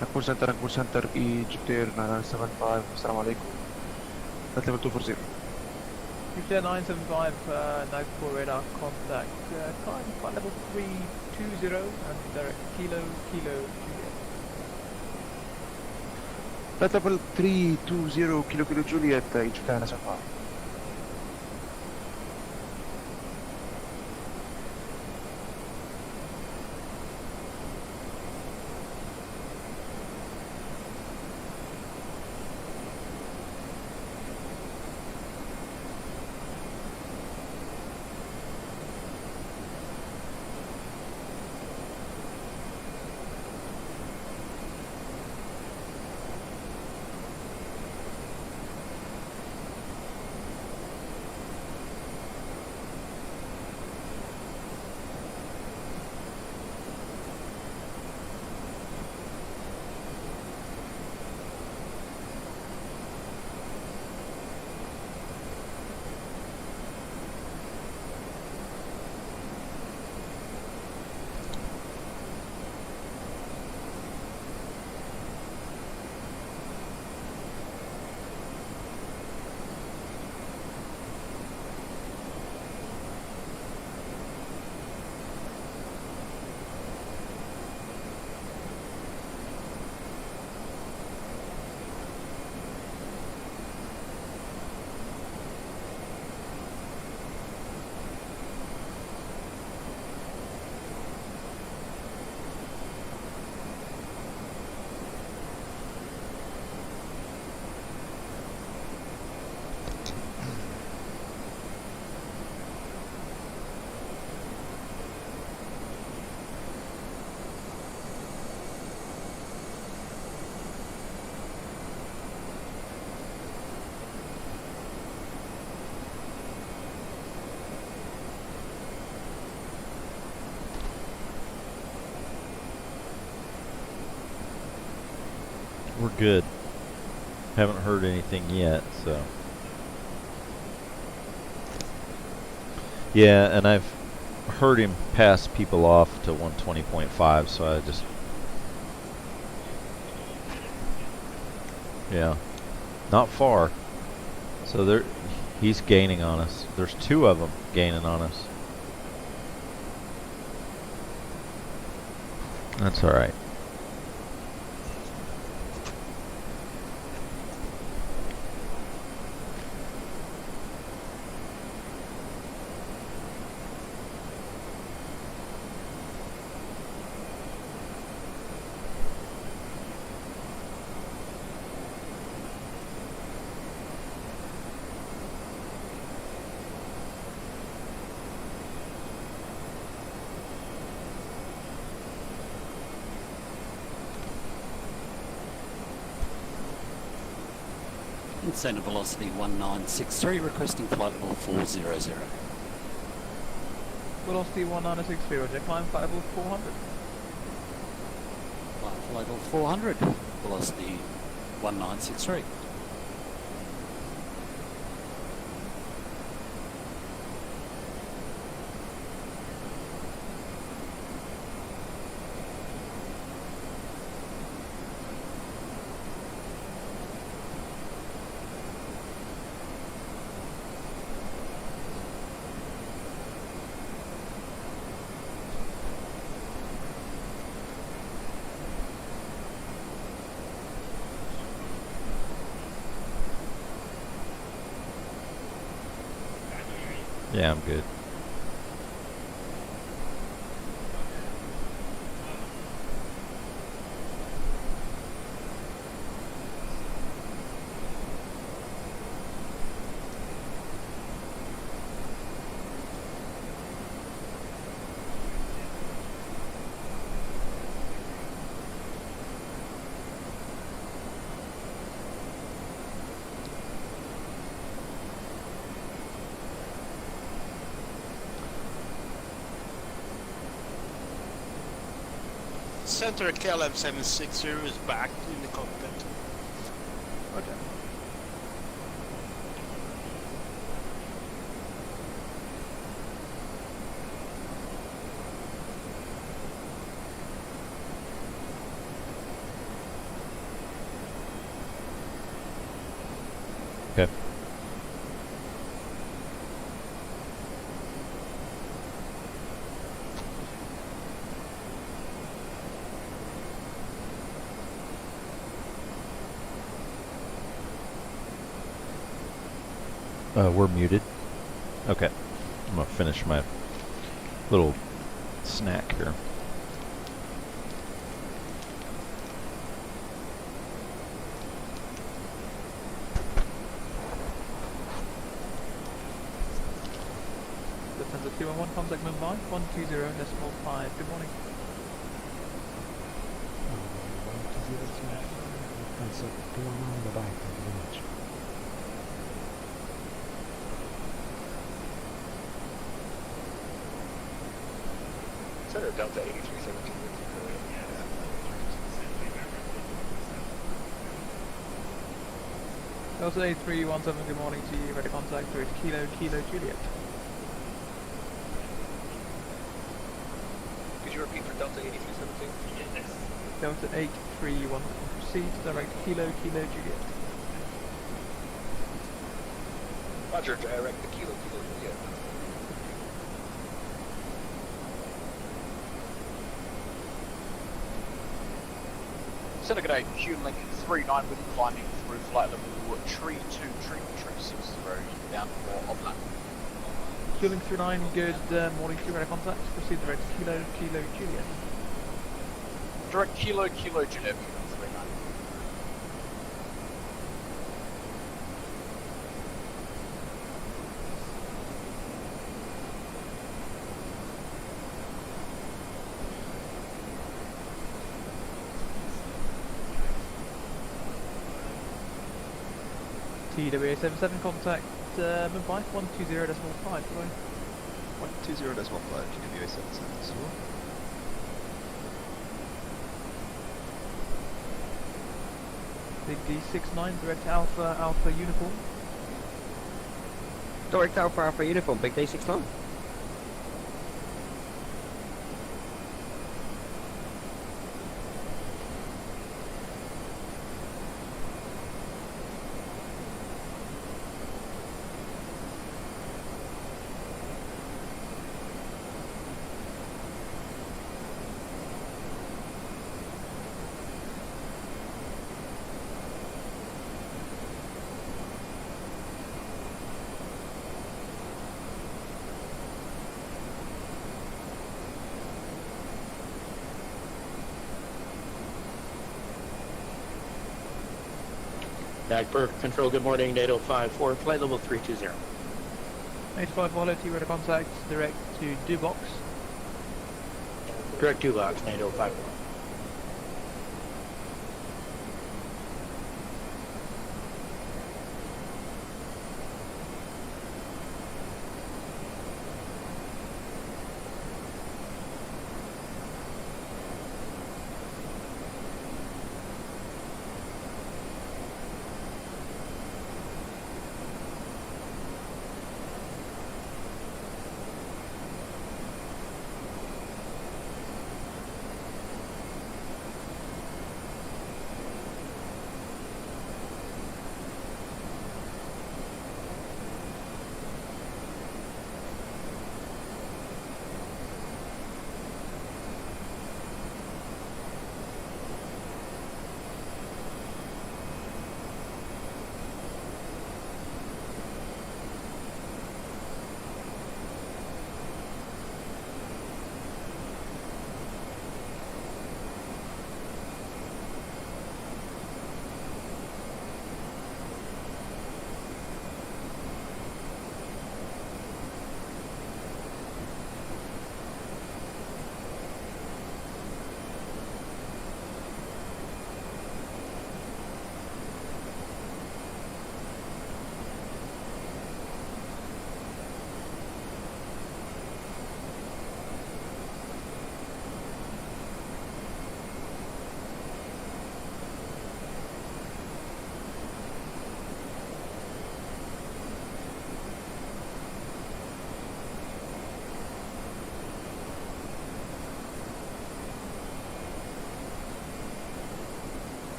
Ankul Center, Egyptair 975, Assalamu alaikum. At level 240. Egyptair 975, now for radar contact, climb flight level 320 and direct Kilo Juliet. Flight level 320 Kilo Juliet, each plan as far. We're good. Haven't heard anything yet, so. Yeah, and I've heard him pass people off to 120.5, so I just. Yeah. Not far. So he's gaining on us. There's two of them gaining on us. That's alright. Center velocity 1963, requesting flight level 400. Velocity 1963, Roger, climb flight level 400. Flight level 400, velocity 1963. Yeah, I'm good. Center KLM 760 is back in the cockpit. Okay. Okay. We're muted. Okay. I'm gonna finish my little snack here. Lufthansa 211, contact Mumbai, 120.5. Good morning. Center Delta 8317. Delta 8317, good morning to you. Ready contact with Kilo Juliet. Could you repeat for Delta 8317? Delta 831, proceed to direct Kilo Juliet. Roger, direct the Kilo Juliet. Center good day, Q link 39 with climbing through flight level tree 2, tree 60, down for Oblat. Q link 39, good morning to you. Ready contact, proceed direct Kilo Juliet. Direct Kilo Juliet, 39. TWA77 contact Mumbai 120.5. 120.5, TWA77. Big D69 direct Alpha Uniform. Direct Alpha Uniform, Big D69. Dagberg Control, good morning, NATO 54, flight level 320. 85 Violet, you ready contact direct to Dubox. Direct Dubox, NATO 54.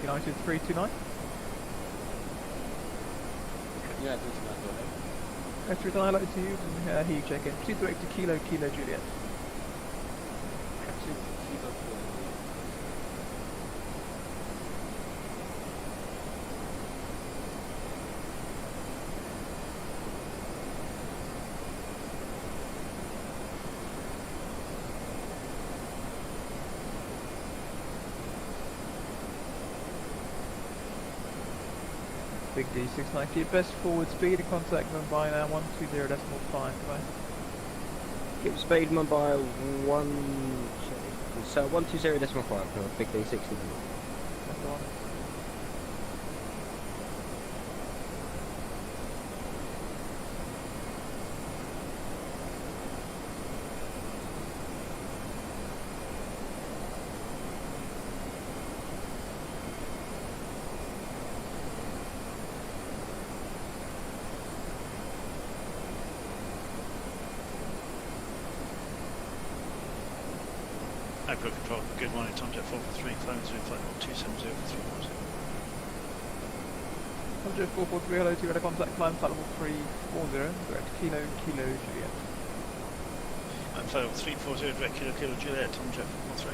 United 329. Yeah, 329. Let's return highlight to you and hear you check in. Proceed direct to Kilo Juliet. Big D69, keep best forward speed and contact Mumbai now, 120.5, goodbye. Keep speed Mumbai 120.5 for Big D69. That's the one. Airport Control, good morning, Tom Jet 443, phone 051 270 Tom Jet 443, hello, to you, contact climb flight level 340, direct Kilo Juliet. I'm flight level 340, direct Kilo Juliet, Tom Jet 443.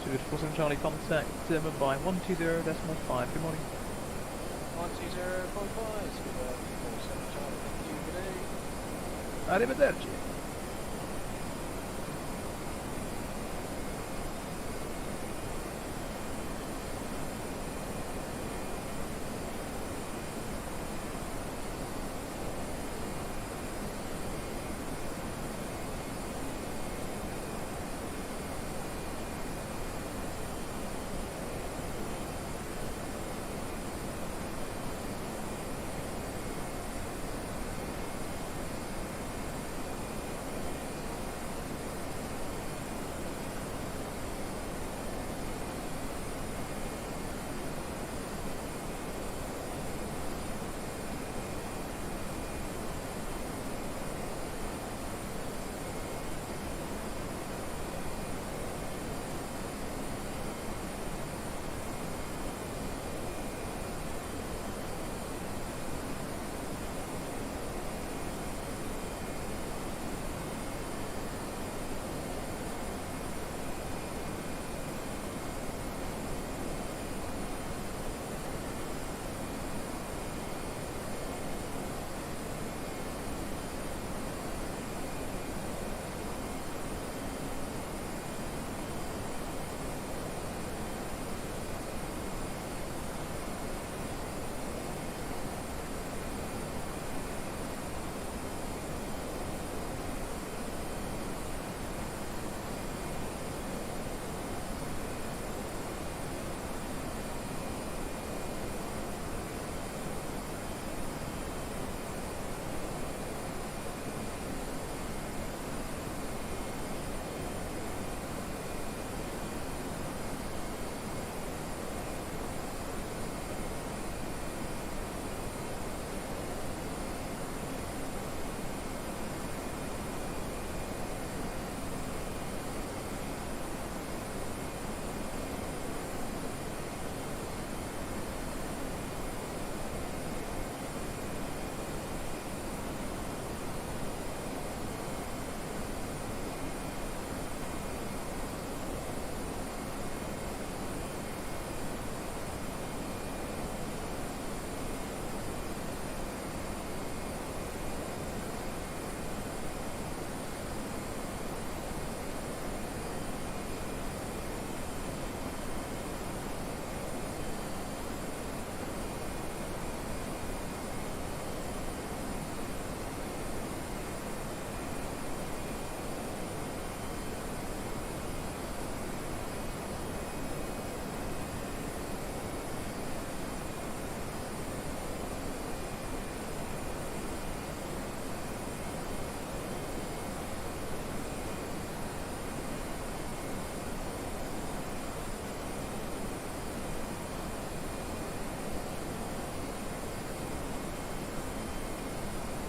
Good, 47 Charlie, contact Mumbai 120.5, good morning. 120.5, good 47 Charlie, thank you, good day. Arrivederci.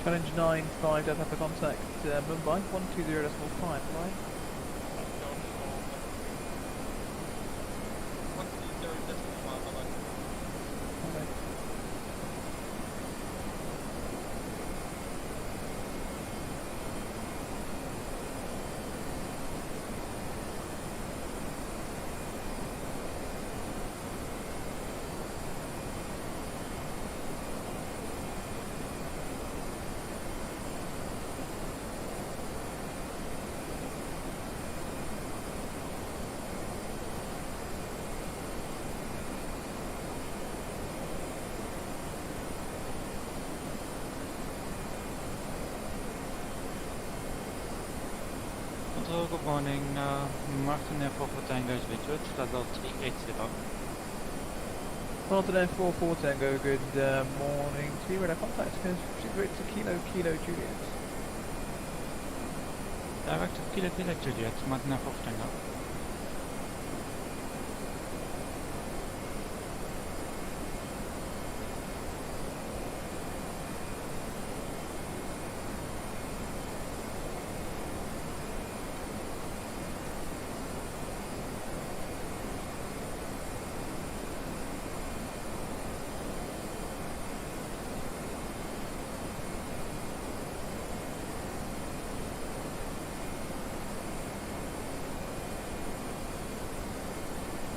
Challenge 9-5, Delta for contact Mumbai, 120.5, right? Control, good morning. Martin Air 44 Tango is Richard, level 380. Martin Air 44 Tango, good morning to you. Radar contact is to Kilo Juliet. Direct to Kilo Juliet, Martin Air 44 Tango.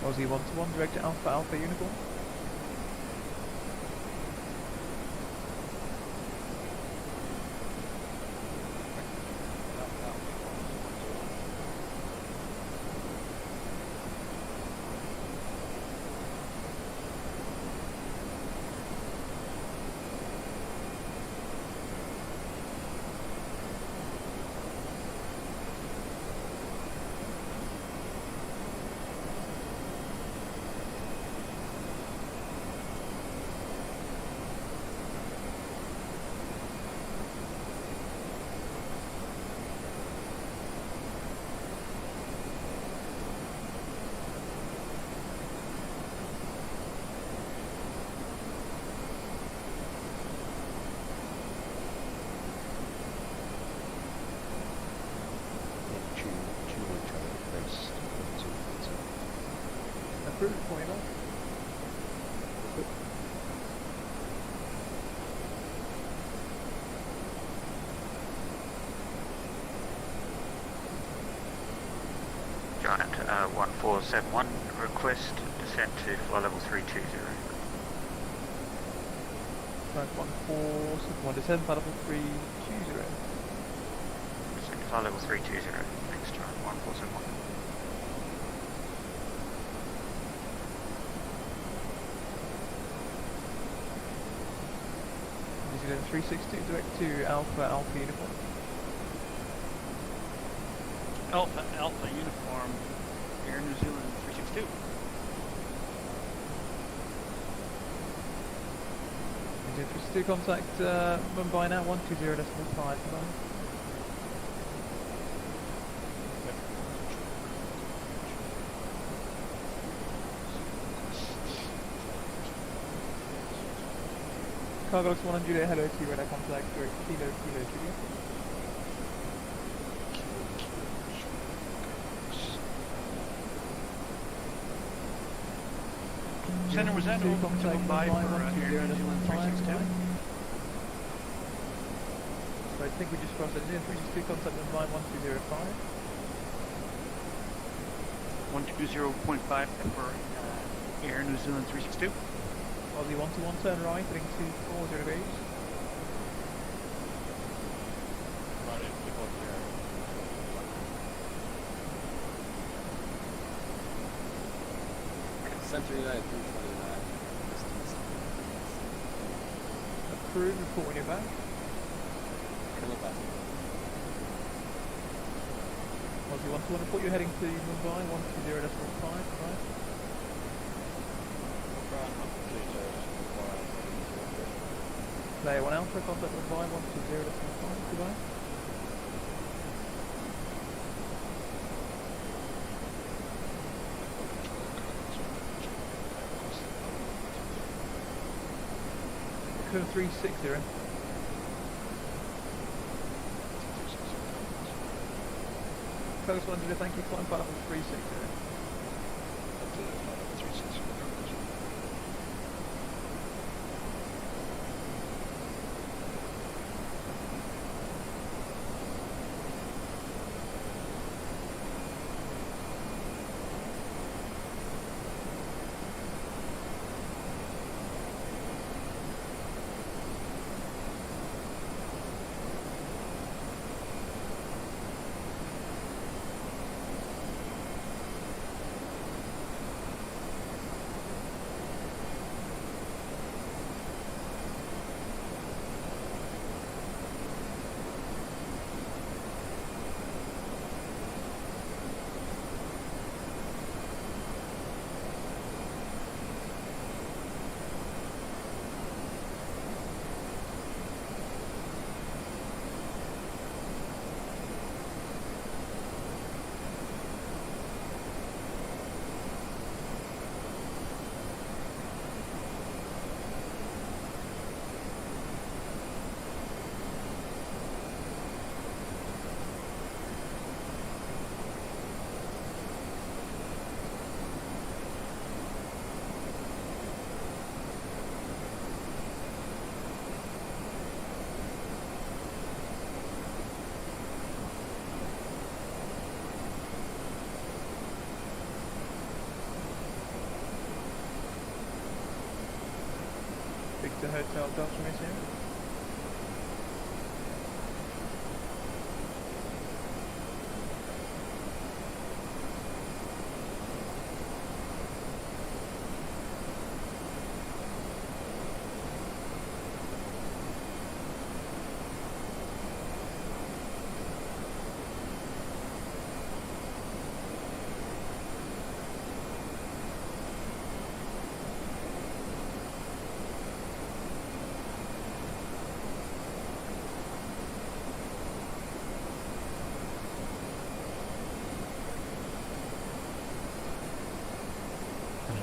Aussie 1-1, direct to Alpha Uniform. Approved for you now. Giant 1471, request descent to flight level 320. Giant 1471, descend flight level 320. Descent to flight level 320, thanks Giant 1471. New Zealand 362, direct to Alpha Uniform. Alpha Uniform, Air New Zealand 362. New Zealand 362, contact Mumbai now, 120.5. Cargo Lux 1 on Juliet, hello to radar contact, direct Kilo Juliet. Center, was that open to Mumbai for Air New Zealand 362? So I think we just crossed it. New Zealand 362, contact Mumbai 1205. 120.5 for Air New Zealand 362. Aussie 1-1, turn right, heading to 40 degrees. Century United 329. Approved, report when you're back. Aussie 1-1, report you're heading to Mumbai 120.5, right? Layer 1 Alpha, contact Mumbai 120.5, goodbye. Curve 360. Close 100, thank you. Flying flight level 360. Victor Hotel Delta Missing.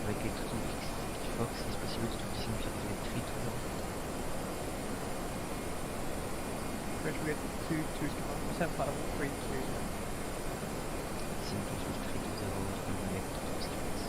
Avec les tout Fox, c'est possible de tout signifier les 320. French we get 2 percent flight level 320. Simple with 320 and connect to the streets.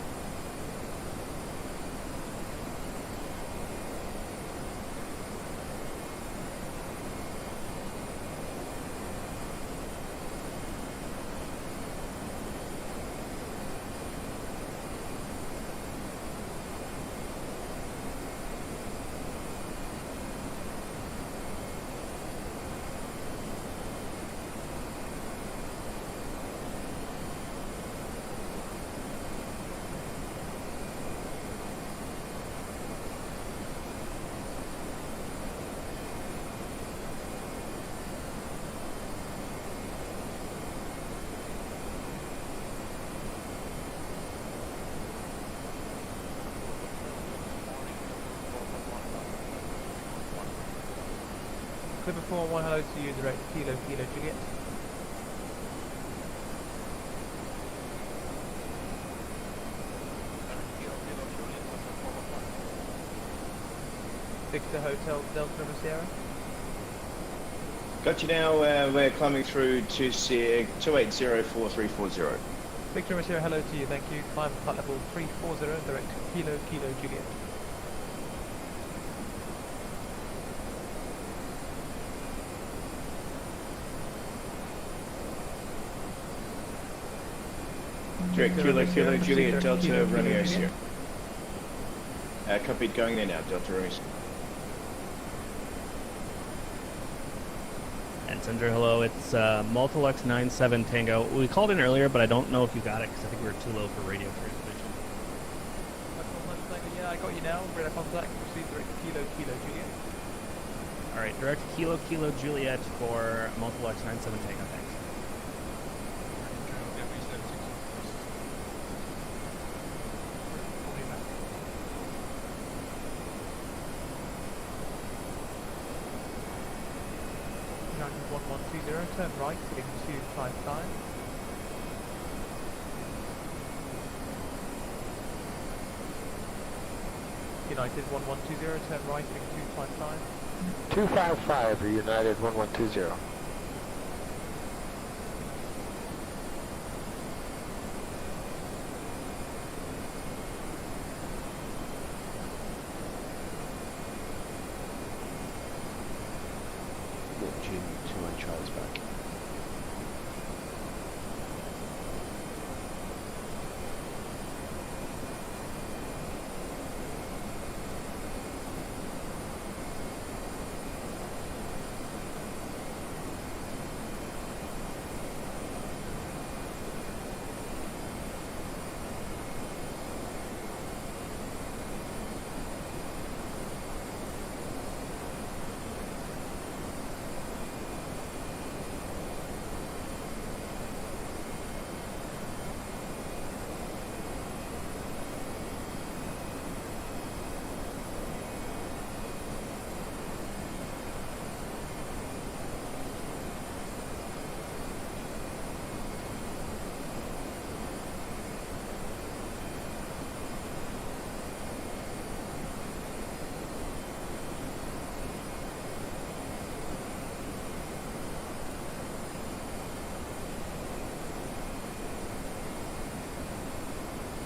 Clipper 4-1, hello to you, direct Kilo Juliet. Victor Hotel Delta River Sierra. Got you now, we're climbing through to 2804340. Victor River Sierra, hello to you, thank you. Climb flight level 340, direct Kilo Juliet. Direct Kilo Juliet Delta Romeo Sierra. Copied, going there now, Delta Romeo Sierra. And Sender, hello, it's Multilux 97 Tango. We called in earlier, but I don't know if you got it because I think we were too low for radio transmission. Yeah, I got you now. Radar contact. Proceed direct Kilo Juliet. Alright, direct Kilo Juliet for Multilux 97 Tango, thanks. United 1120, turn right, heading 255. United 1120, turn right, heading 255. 255, United 1120. Neptune 21 Charlie's back.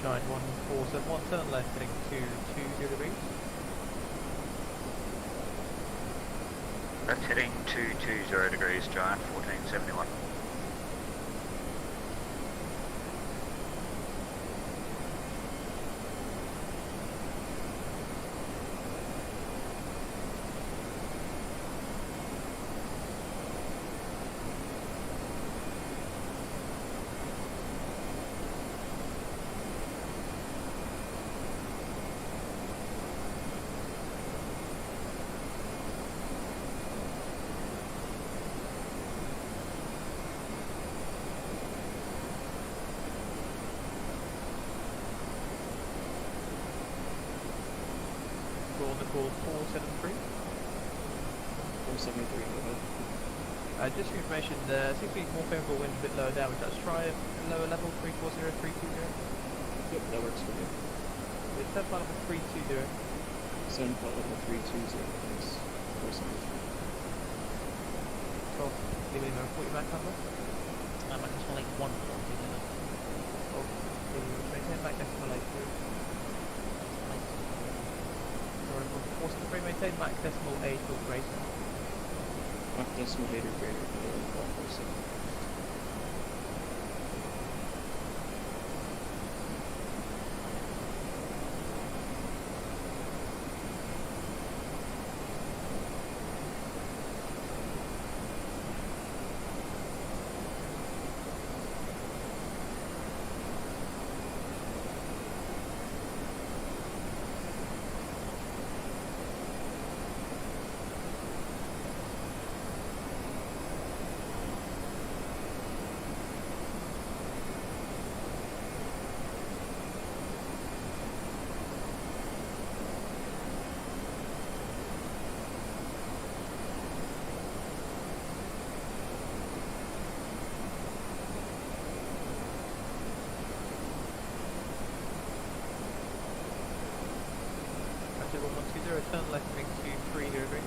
Giant 1471, turn left heading to 20 degrees. Left heading to 20 degrees, Giant 1471. Call 473. 473, go ahead. Just for information, seems to be more favourable wind, a bit lower down. Let's try a lower level 340, 320. Yep, that works for me. It's set flight level 320. Send flight level 320, thanks. 473. Cool. Give me a report your back number. Back decimal 8 1. Oh, maintain back decimal 8 2. 473, maintain max decimal 8 or greater. Max decimal 8 or greater for the 147. Turn left heading to 30 degrees.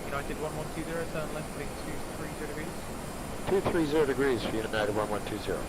United 1120, turn left heading to 30 degrees. 230 degrees for United 1120.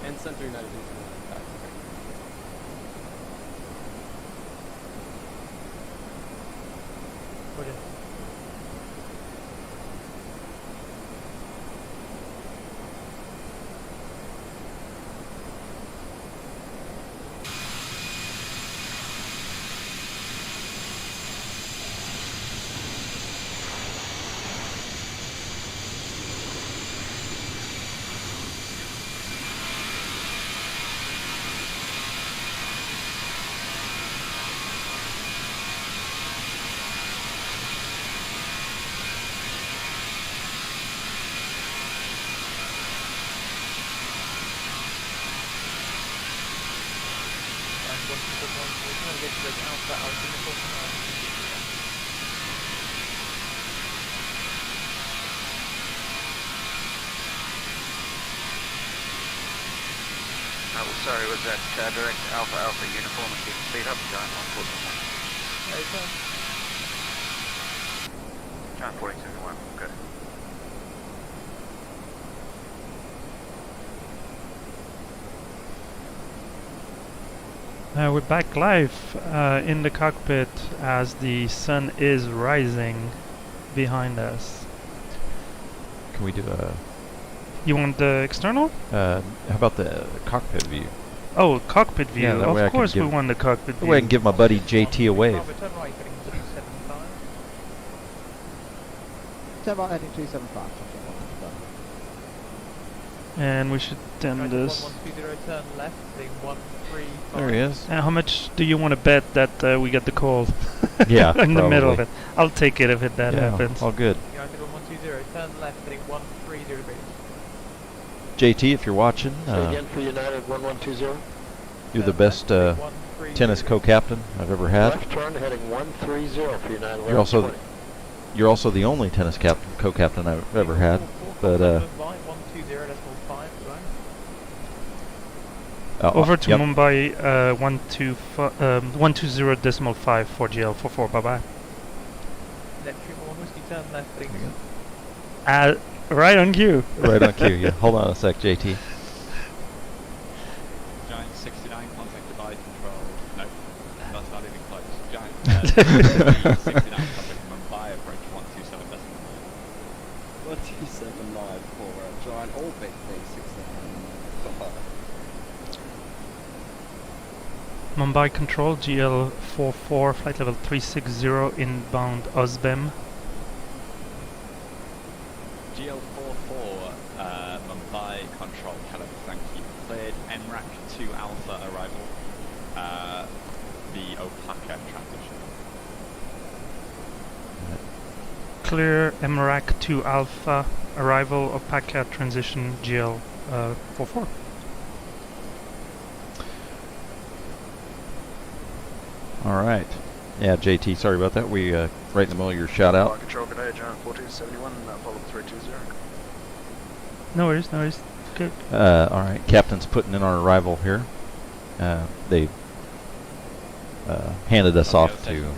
And Center United is back. Roger. Oh, sorry, was that direct Alpha Alpha uniform and keep speed up, Giant 141. Giant 42-1, good. We're back live in the cockpit as the sun is rising behind us. Can we do a... You want the external? How about the cockpit view? Oh, cockpit view. Yeah, that way I of can course we give- want the cockpit That view. way I can give my buddy JT a wave. Turn right, heading 275. Turn right heading 275. And we should dim this. 1120, turn left, heading 135. There he is. How much do you want to bet that we get the call? Yeah, in the middle of probably. it. I'll take it if that Yeah, happens. all good. United 1120, turn left, heading 130 degrees. JT, if you're watching, Again for United 1120. you're the best tennis co-captain I've ever had. Left turn heading 130 for United You're also the only tennis co-captain I've ever had. But 120.5. Over to yep. Mumbai 120.5 for JeeHell 44. Bye bye. Left trim 1 whiskey, turn left, heading Right on cue. Right on cue. Yeah. Hold on a sec, JT. Giant 69 contacted by control. No, that's not even close. Giant 69 contacted Mumbai approach 127 decimal 1279 for Giant Orbit D69. Mumbai control JeeHell 44 flight level 360 inbound Osbem. GL44, Mumbai control, hello, thank you. Cleared MRAC 2 Alpha arrival, the Opaka transition. Clear MRAC 2 Alpha arrival of Paca transition JeeHell 44. All right. Yeah, JT, sorry about that. We right in the middle of your shout out. Control Grenade, Giant 4271, follow 320. No worries, no worries. Good. All right, Captain's putting in our arrival here. They handed us off to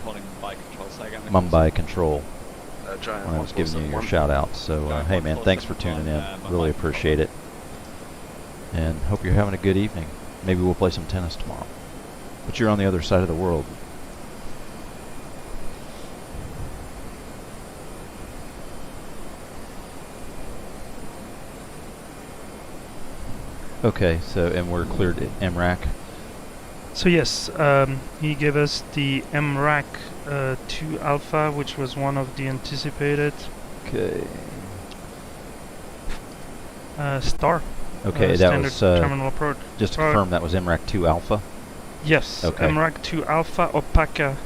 Mumbai Control when I was giving you your shout out. So, hey man, thanks for tuning in. Really appreciate it. And hope you're having a good evening. Maybe we'll play some tennis tomorrow. But you're on the other side of the world. Okay, so, and we're cleared at MRAC. So yes, he gave us the MRAC 2 Alpha, which was one of the anticipated. Okay. Star. Okay, that standard was terminal approach. just to confirm that was MRAC 2 Alpha. Yes. Okay. MRAC 2 Alpha Opaka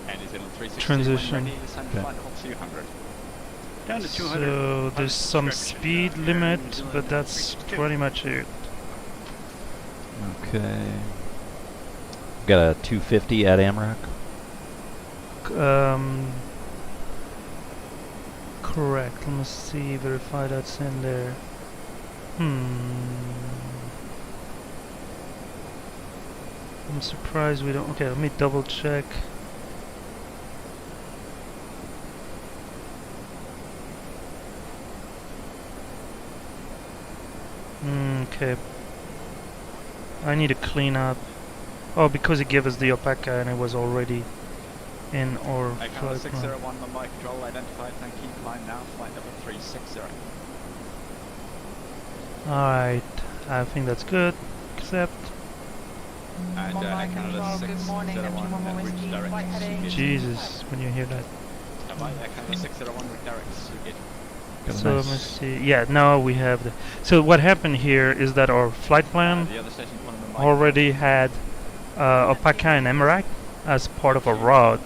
And is it on 360 transition. when ready, send Okay. flight level 200. Down to 200. So there's some speed limit, but that's pretty much it. Okay. Got a 250 at AMRAC. Correct. Let me see. Verify that's in there. I'm surprised we don't. Okay, let me double check. Okay. I need to clean up. Oh, because it gave us the alpaca and it was already in our flight plan. 601 on my control, identified, thank you, climb now, flight level 360. Alright, I think that's good. Accept. And Canada 601, reach direct. Jesus, when you hear that. Canada 601, redirect, Sugit. So let me see. Yeah, now we have the. So what happened here is that our flight plan already had alpaca and Emirac as part of a route.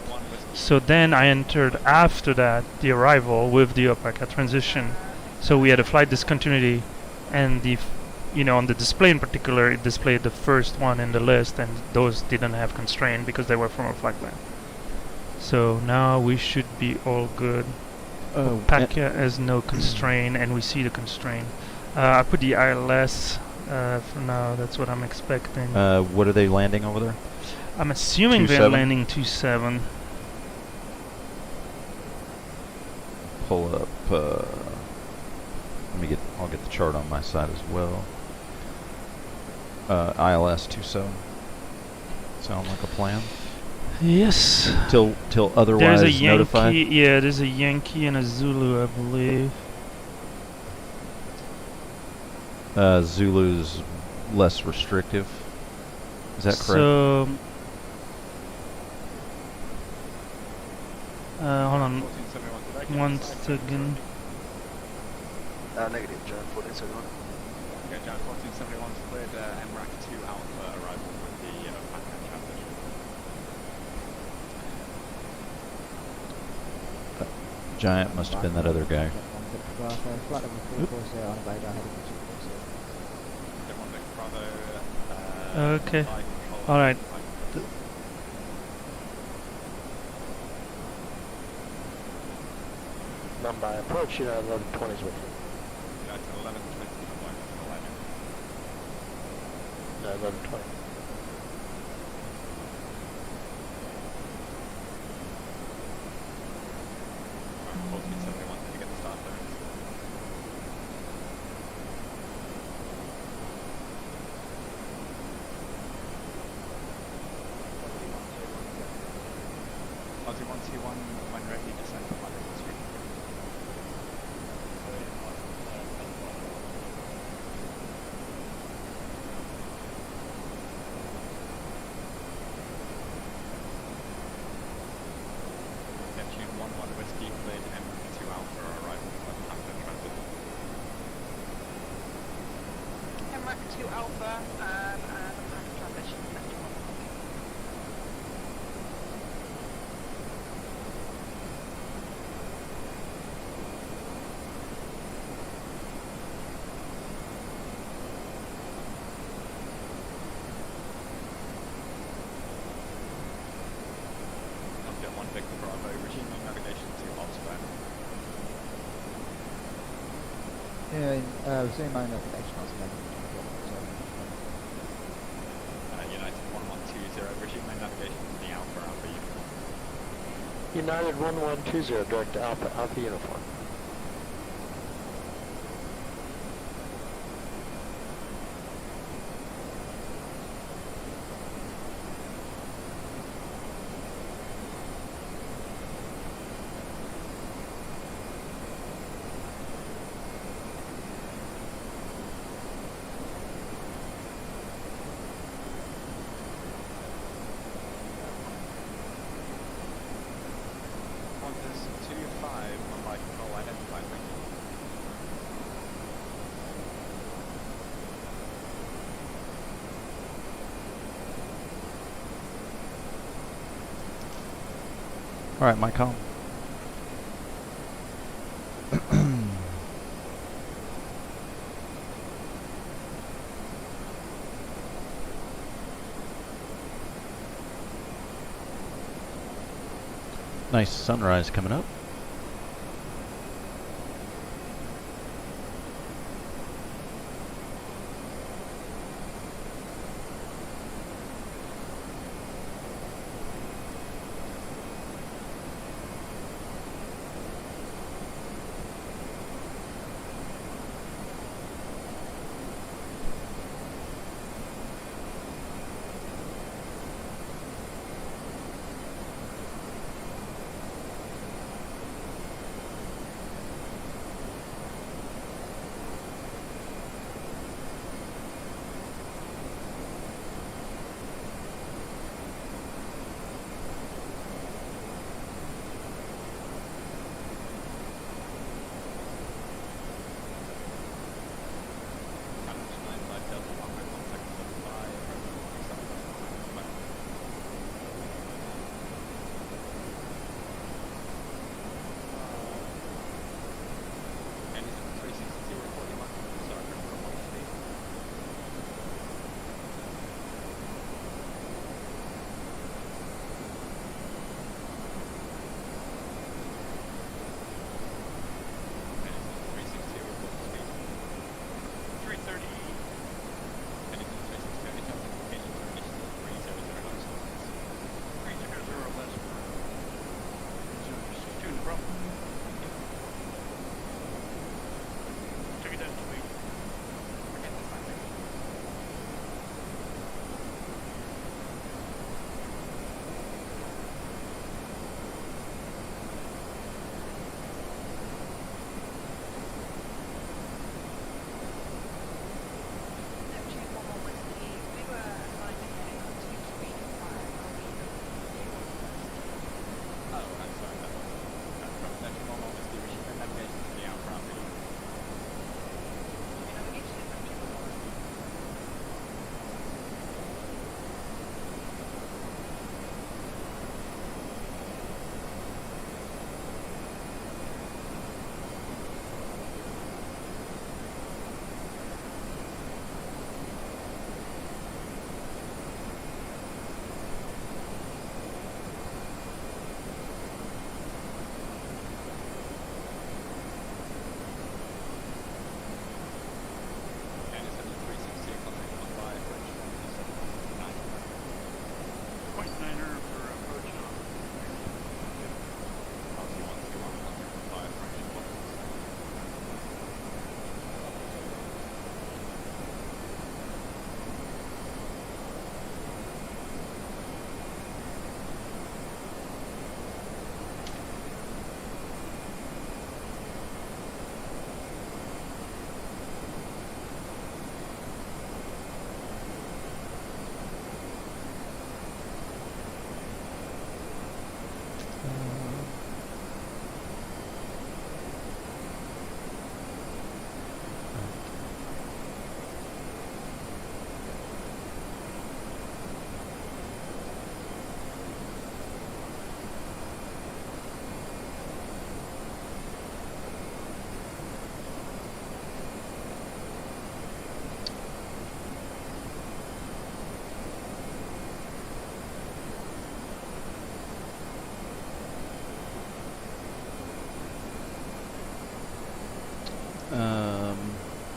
So then I entered after that the arrival with the alpaca transition. So we had a flight discontinuity, and the, on the display in particular, it displayed the first one in the list, and those didn't have constraint because they were from our flight plan. So now we should be all good. Alpaca has no constraint, and we see the constraint. I put the ILS for now. That's what I'm expecting. What are they landing over there? I'm assuming they're landing 27. Pull up. I'll get the chart on my side as well. ILS 27. Sound like a plan? Yes. Till otherwise there's a notified. Yankee. Yeah, there's a Yankee and a Zulu, I believe. Zulu's less restrictive. Is that correct? So, hold on. 1 second. Negative, John 1471. Okay, John 1471 cleared MRAC 2 Alpha arrival with the Pac-Man transition. Giant must have been that other guy. Okay. Alright. Mumbai approach, 1120 is with you. United 1120 on my control, I know. No, 1120. Did you get the start there? Aussie 121, when ready, descend to flight level 3. Neptune 11 Whiskey cleared MRAC 2 Alpha arrival at Hampton Transit. MRAC 2 Alpha and Hampton Transition. Victor Bravo, resuming navigation to Oxford. Yeah, resuming my navigation, United 1120, resuming navigation to the Alpha uniform. United 1120, direct to Alpha uniform. All right, Mike Hall. Nice sunrise coming up.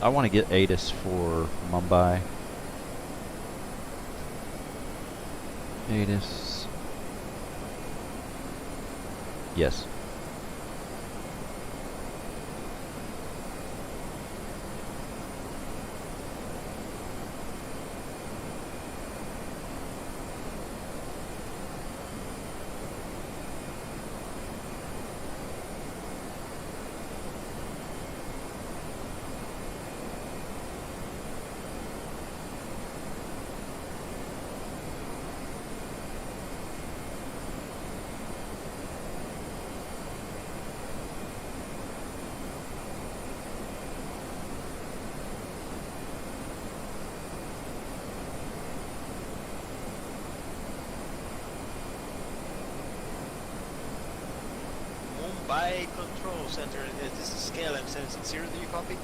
I want to get ATIS for Mumbai. ATIS. Yes. Mumbai Control Center, this is KLM 760, do you copy?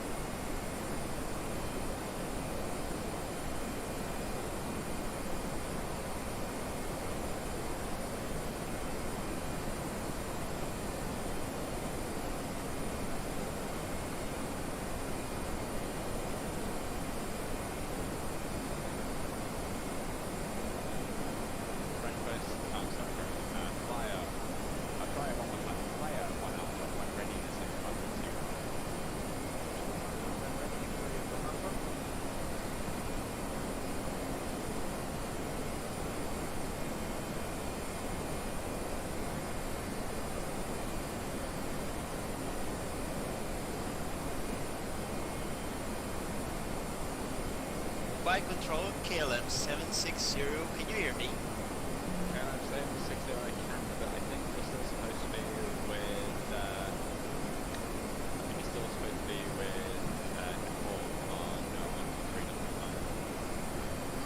Mumbai Control, KLM 760, can you hear me? KLM 760, I can, but I think we're still supposed to be with, Nicole on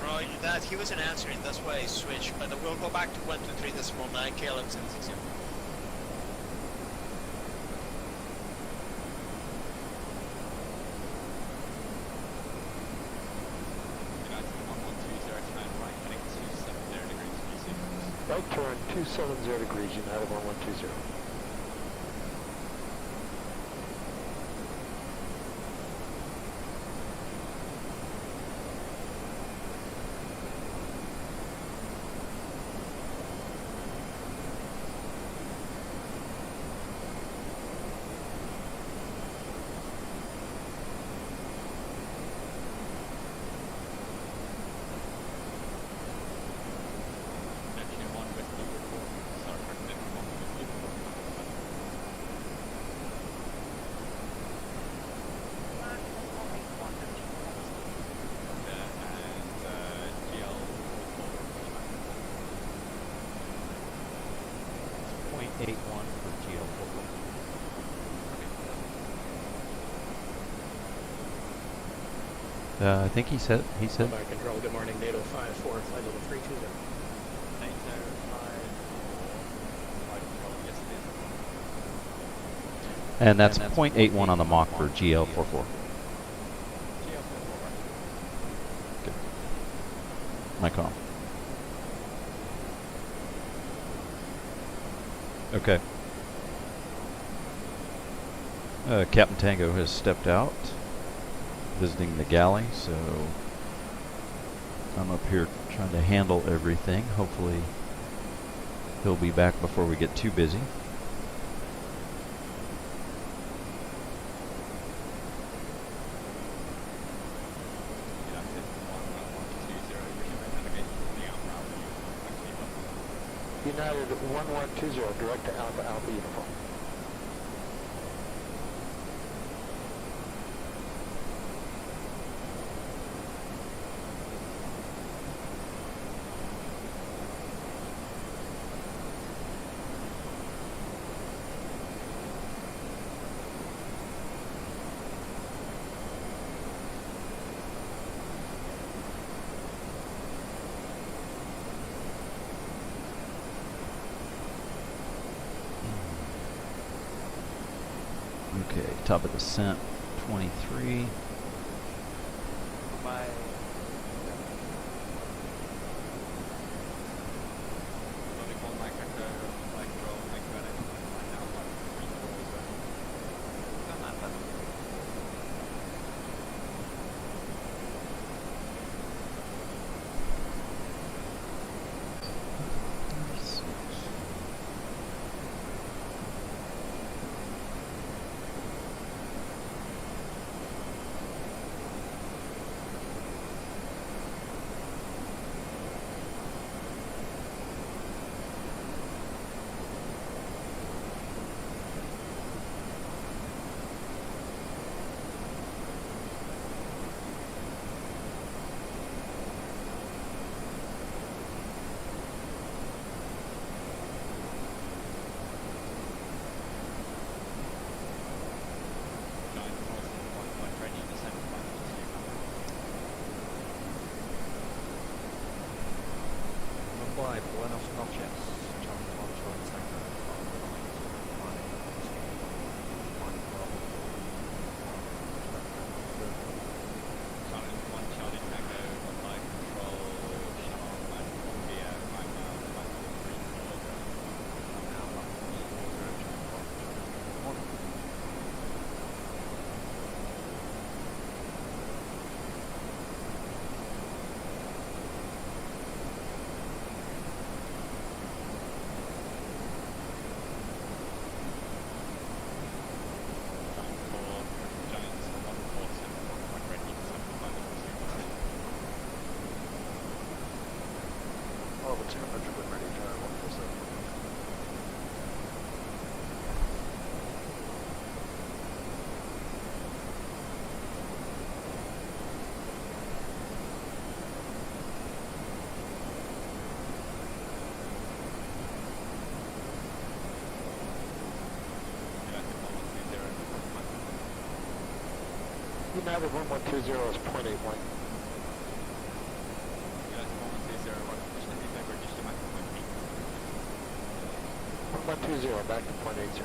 123.9. Roger that, he wasn't answering, that's why I switched, but we'll go back to 123.9, KLM 760. Right turn 270 degrees, United 1120. I think he said. Mumbai Control, good morning, NATO 54, flight level 320. And that's 0.81 on the Mach for GL44. Good. My call. Okay. Captain Tango has stepped out, visiting the galley, so I'm up here trying to handle everything. Hopefully he'll be back before we get too busy. United 1120, direct to Alpha Alpha Uniform. Okay, top of descent, 23. Bye. Buenos noches, Charlie 1 short Tango. United 1120 is 0.81. United 1120 back to 0.80.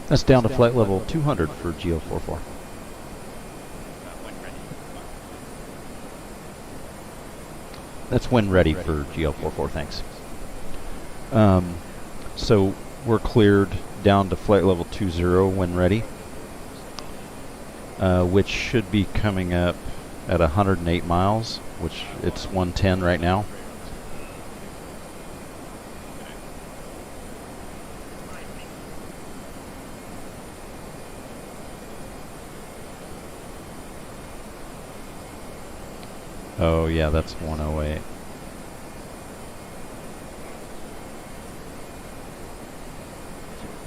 That's down to flight level 200 for GO44. That's when ready for GO44, thanks. So we're cleared down to flight level 20 when ready, which should be coming up at 108 miles, which it's 110 right now. Oh yeah, that's 108.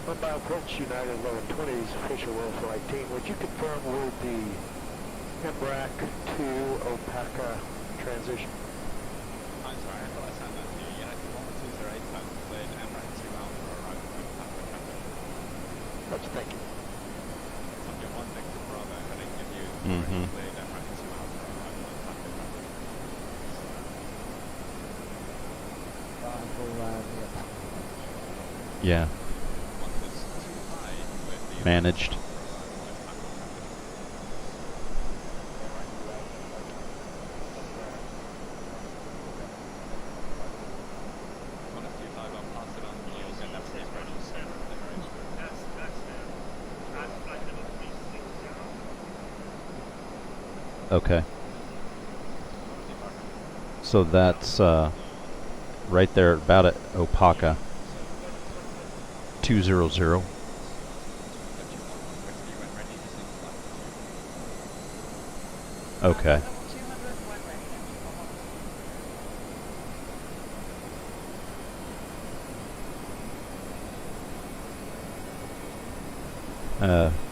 Mumbai approach United 1120's official WorldFlight team. Would you confirm with the MRAC to Opaka transition? I'm sorry, I thought I signed that to you. United 1208 times cleared MRAC 2 Alpha arrived at Opaka transition. Let's thank you. Subject 1 Victor Bravo heading give you cleared MRAC 2 Alpha arrived at Opaka transition. Yeah. Managed. Okay. So that's right there about at Opaka 200. Okay.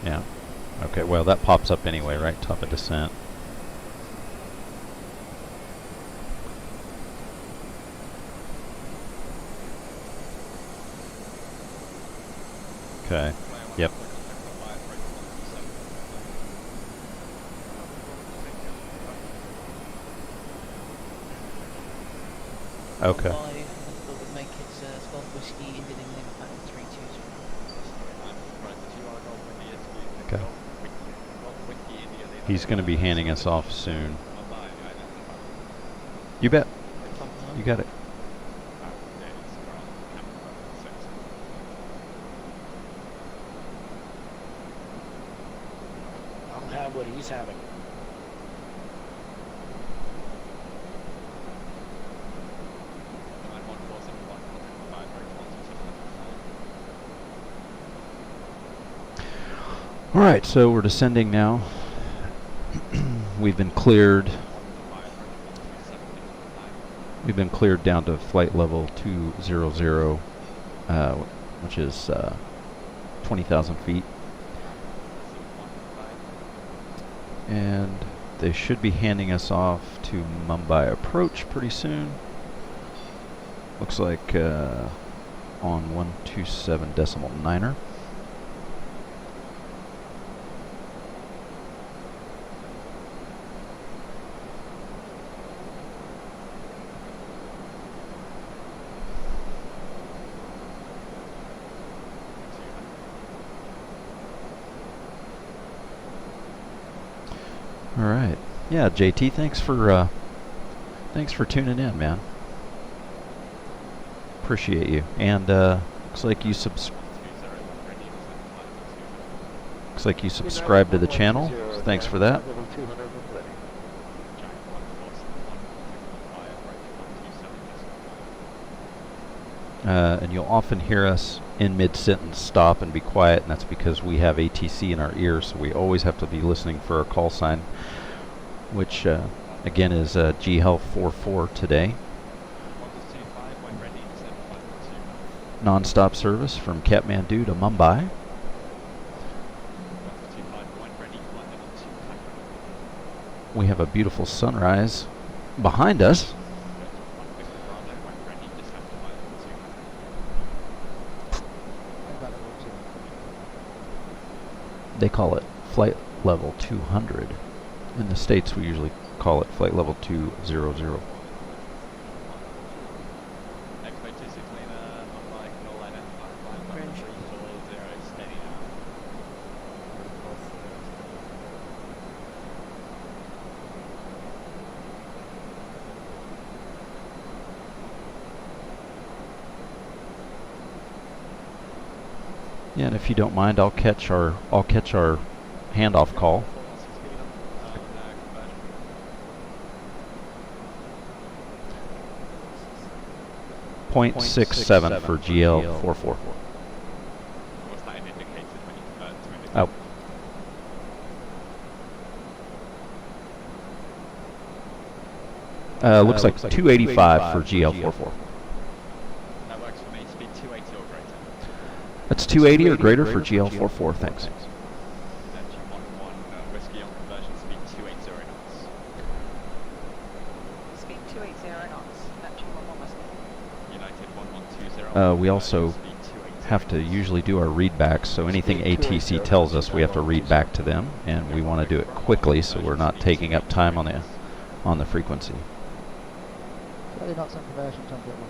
Yeah. Okay, well that pops up anyway, right? Top of descent. Okay. Yep. Okay. Mumbai, but would make it Golf Whiskey Indian Impact 320. Okay. He's going to be handing us off soon. You bet. You got it. I'll have what he's having. All right, so we're descending now. We've been cleared. We've been cleared down to flight level 200, which is 20,000 feet. And they should be handing us off to Mumbai approach pretty soon. Looks like on 127.9er. All right. Yeah, JT, thanks for tuning in, man. Appreciate you. And looks like you subscribed to the channel. So thanks for that. And you'll often hear us in mid-sentence stop and be quiet, and that's because we have ATC in our ears, so we always have to be listening for our call sign, which again is JeeHell 44 today. Non-stop service from Kathmandu to Mumbai. We have a beautiful sunrise behind us. They call it flight level 200. In the States, we usually call it flight level 200. Yeah, and if you don't mind, I'll catch our handoff call. .67 for JeeHell 44. Oh. Looks like 285 for JeeHell 44. That's 280 or greater for JeeHell 44, thanks. Speed 280 knots. Neptune 11 We also have to usually do our readbacks, so anything ATC tells us we have to read back to them, and we want to do it quickly so we're not taking up time on the frequency. 30 knots on conversion, time to get one.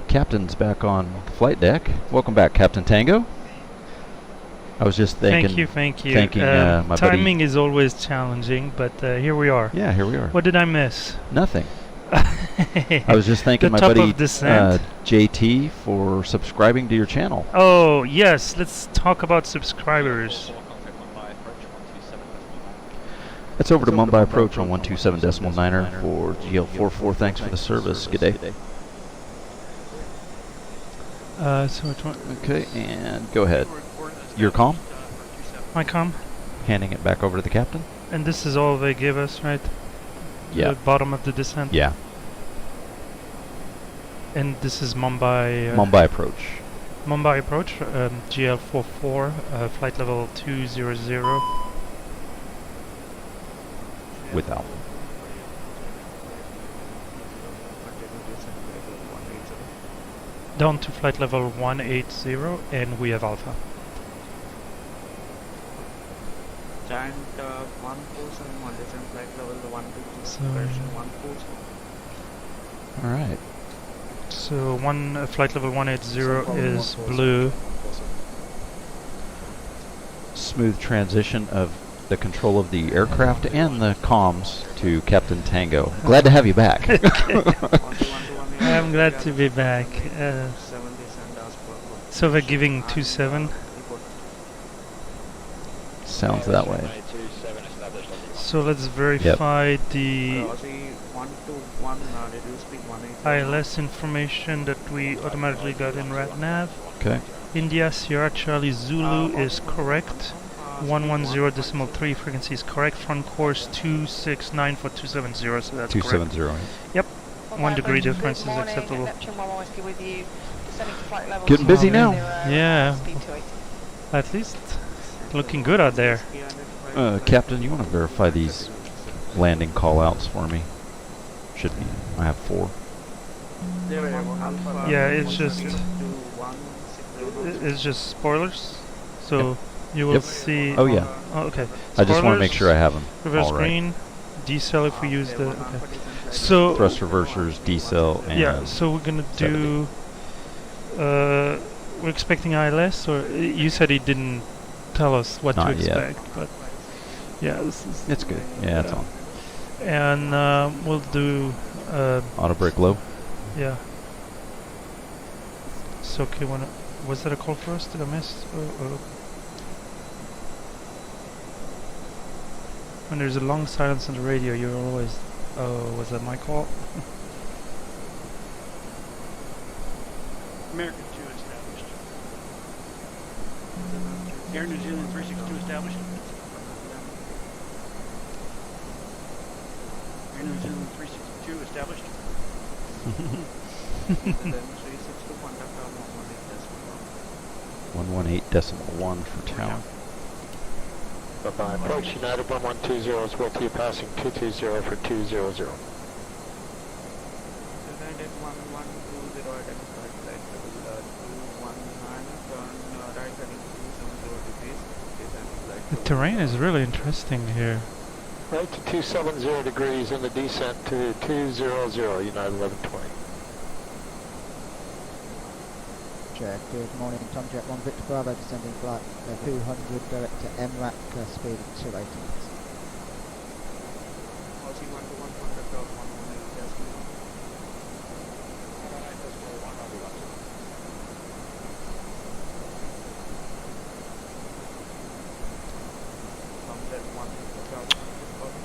Captain's back on the flight deck. Welcome back, Captain Tango. I was just thanking. Thank you. Thanking my buddy. Timing is always challenging, but here we are. Yeah, here we are. What did I miss? Nothing. I was just thanking my buddy JT for subscribing to your channel. Oh yes, let's talk about subscribers. That's over to Mumbai approach on 127.9er for JeeHell 44. Thanks for the service. Good day. So which one? Okay, and go ahead. Your comm? My comm. Handing it back over to the captain. And this is all they give us, right? Yeah. The bottom of the descent. Yeah. And this is Mumbai. Mumbai approach. Mumbai approach. JeeHell 44, flight level 200. With Alpha. Down to flight level 180, and we have Alpha. Giant 1471, descent flight level 126, So- version 140. All right. So flight level 180 is blue. Smooth transition of the control of the aircraft and the comms to Captain Tango. Glad to have you back. I'm glad to be back. So we're giving 27. Sounds that way. So let's verify the ILS information that we automatically got in RadNav. Okay. India Sierra Charlie Zulu is correct. 110.3 frequency is correct. Front course 269 for 270, so that's 270. correct. Yep. 1 degree difference is acceptable. Getting busy now. Yeah. At least looking good out there. Captain, you want to verify these landing call-outs for me? Should be. I have 4. Yeah, it's just spoilers. So you will see. Oh yeah. Oh, okay. I just want to make Spoilers, sure I have them. Reverse all right. green, decel if we use the. Okay. So Thrust reversers, decel, and yeah. So we're gonna do. We're expecting ILS, or you said he didn't tell us what Not to yet. expect, but yeah, this is. It's good. Yeah, it's on. And we'll do. Auto brake low. Yeah. So okay, was that a call for us? Did I miss? When there's a long silence on the radio, you're always, oh, was that my call? American 2 established. Air New Zealand 362 established. Air New Zealand 362 established. And then 362 contact our 118.1 for tower. Bye-bye. Approach United 1120 is with you, passing 220 for 200. The terrain is really interesting here. Right to 270 degrees in the descent to 200, United 1120. Check. Good morning, Tomjet 1 Victor Bravo, descending flight 200 direct to MRAC, speed 280 knots.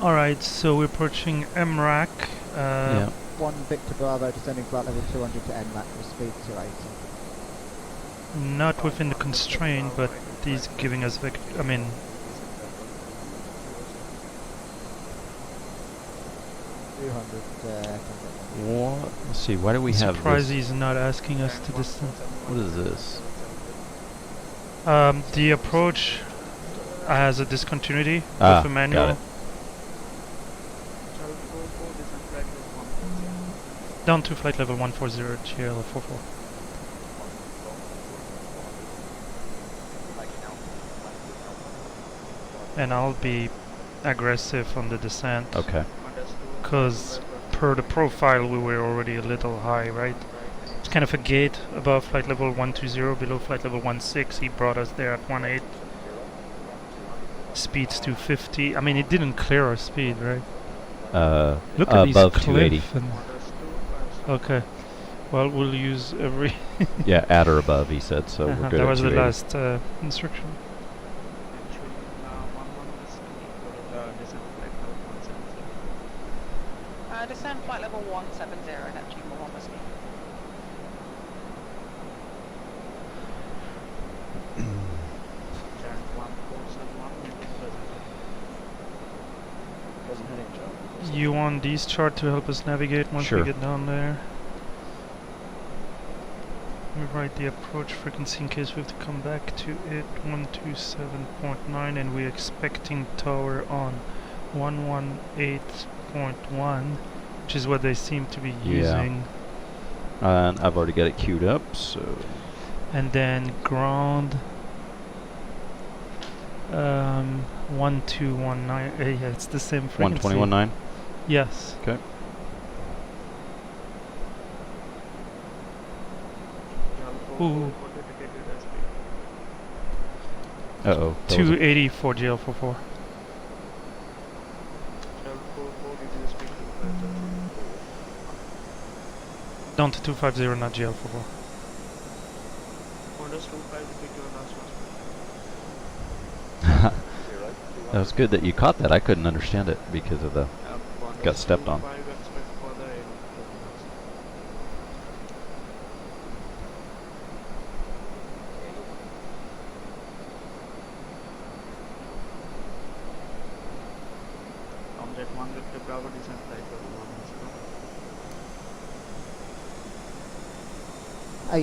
Alright, so we're approaching MRAC. Yeah. 1 Victor Bravo, descending flight level 200 to MRAC with speed 280. Not within the constraint, but he's giving us 200, What? Let's see. Why do we have surprised this? he's not asking us to distance. What is this? The approach has a discontinuity Ah, with a manual. got it. Down to flight level 140, JeeHell 44. And I'll be aggressive on the descent. Okay. Because per the profile we were already a little high, right? It's kind of a gate above flight level 120, below flight level 16. He brought us there at 18. Speed's 250. I mean, it didn't clear our speed, right? Look at these above cliff 280. Okay. Well, we'll use every... Yeah, at or above, he said, so we're good that at was the 280. last instruction. Descend flight level 170, Neptune 1 whiskey. You want these chart to help us navigate once Sure. we get down there? Let me write the approach frequency in case we have to come back to it. 127.9, and we're expecting tower on 118.1, which is what they seem to be using. And I've already got it queued up, so... And then ground. 1219. Yeah, it's the same frequency. 121.9? Yes. Okay. Ooh. Uh-oh. 280 for JL44. Down to 250, not JL44. That was good that you caught that. I couldn't understand it because of the... got stepped on.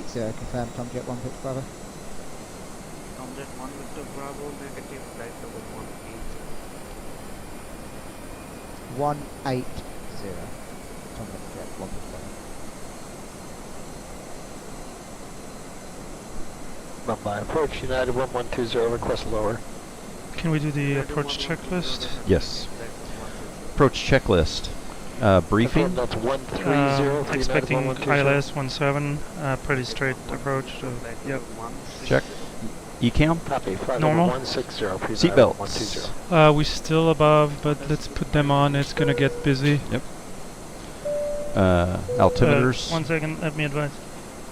Zero confirmed, Tomjet 1 Victor Bravo. Tomjet 1 Victor Bravo, negative flight level 180. Tomjet 1 Victor Bravo. Mumbai approach United 1120, request lower. Can we do the approach checklist? Yes. Approach checklist. Briefing? Expecting ILS 17, pretty straight approach. So, yep. Check. ECAM? Copy. Normal. 160. Seatbelts. We're still above, but let's put them on. It's gonna get busy. Yep. Altimeters. 1 second. Let me advise.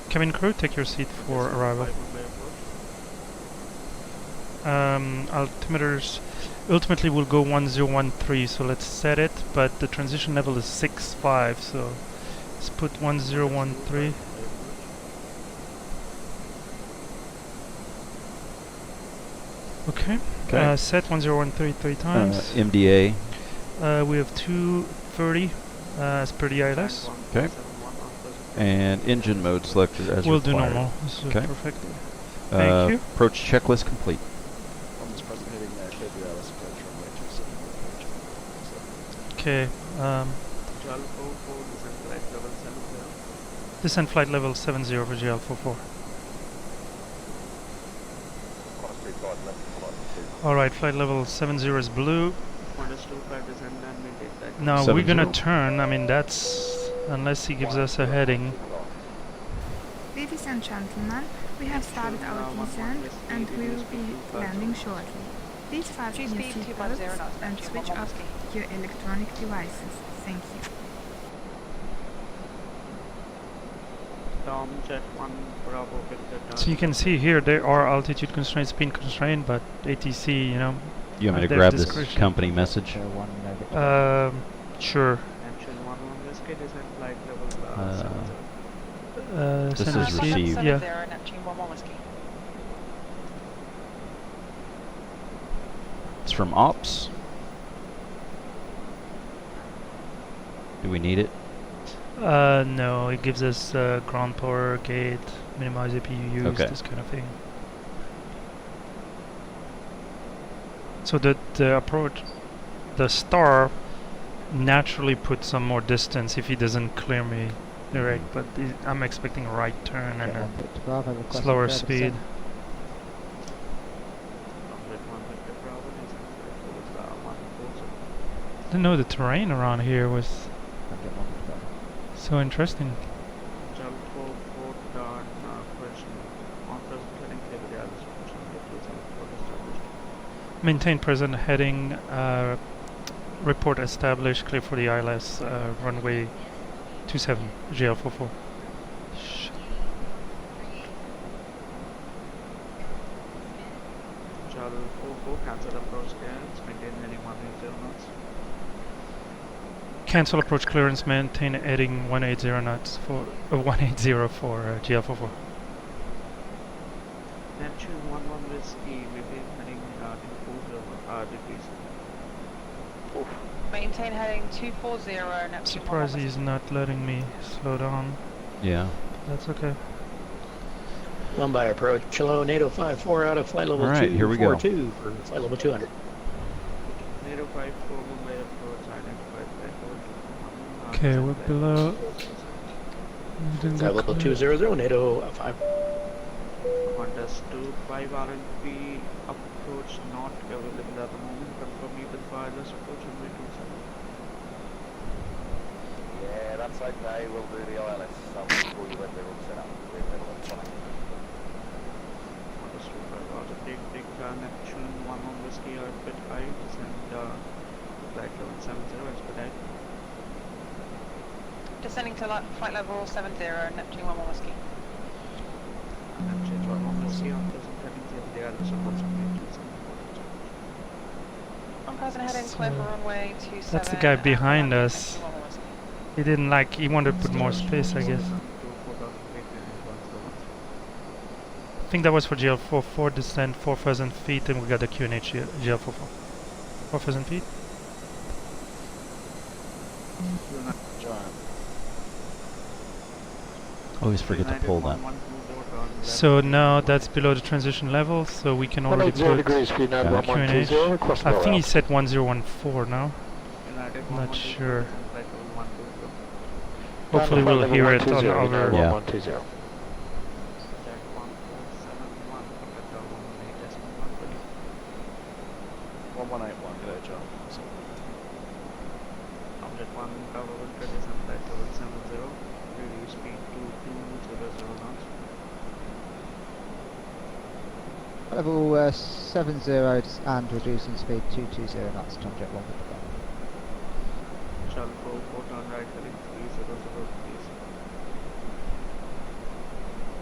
Cabin crew, take your seat for arrival. Altimeters ultimately will go 1013, so let's set it, but the transition level is 65, so let's put 1013. Okay. Set 1013 3 times. MDA. We have 230 as per the ILS. Okay. And engine mode selected as we'll required. do normal. This is okay. Perfect. Thank you. Approach checklist complete. Okay. Descent flight level 70 for JL44. Alright, flight level 70 is blue. Now we're gonna turn, I mean that's, unless he gives us a heading. Ladies and gentlemen, we have started our descent and we will be landing shortly. Please fasten your seatbelts and switch off your electronic devices. Thank you. So you can see here there are altitude constraints, speed constraint, but ATC, you know. You want me to grab this company message? Sure. This is received. Yeah. It's from Ops. Do we need it? No, it gives us ground power, gate, minimize APU use, this kind of thing. So the approach, the star naturally puts some more distance if he doesn't clear me direct, but I'm expecting a right turn and a slower speed. I didn't know the terrain around here was so interesting. Maintain present heading, report established, clear for the ILS, runway 27, JL44. Cancel approach clearance, maintain heading 180 knots for 180 for JL44. Neptune 11 whiskey, we've been heading degrees. Maintain heading 240, Neptune. Surprised he's not letting me slow down. Yeah. That's okay. Mumbai approach, hello, NATO 54 out of flight level 2. Alright, here we go. 2 for flight level 200. NATO 54, Mumbai approach, identified flight level 2. Okay, we're below. Flight level 200, NATO 5. Qantas 25 RNP, approach approach not available at the moment. Confirm me with wireless approach and return. Yeah, that's okay. We'll do the ILS. Before you let the room set up. We're level at 20. Understood. Roger. Big Neptune 1 on whiskey are a bit high. Descend flight level 70 expedite. Descending to flight level 70, Neptune 1 whiskey. Neptune 1 whiskey on present heading to the ILS approach and return. On present heading clear for runway 27. That's the guy behind us. He didn't like, he wanted to put more space, I guess. I think that was for JeeHell descent 4,000 feet, and we got the QNH JeeHell 4,000 feet. Always forget to pull that. So now that's below the transition level, so we can already put QNH. I think he said 1014 now. Not sure. Hopefully we'll hear it on our... Yeah. 110. Level 70 and reducing speed 220 knots, Tomjet 1 with the Shall go turn right heading 300 please.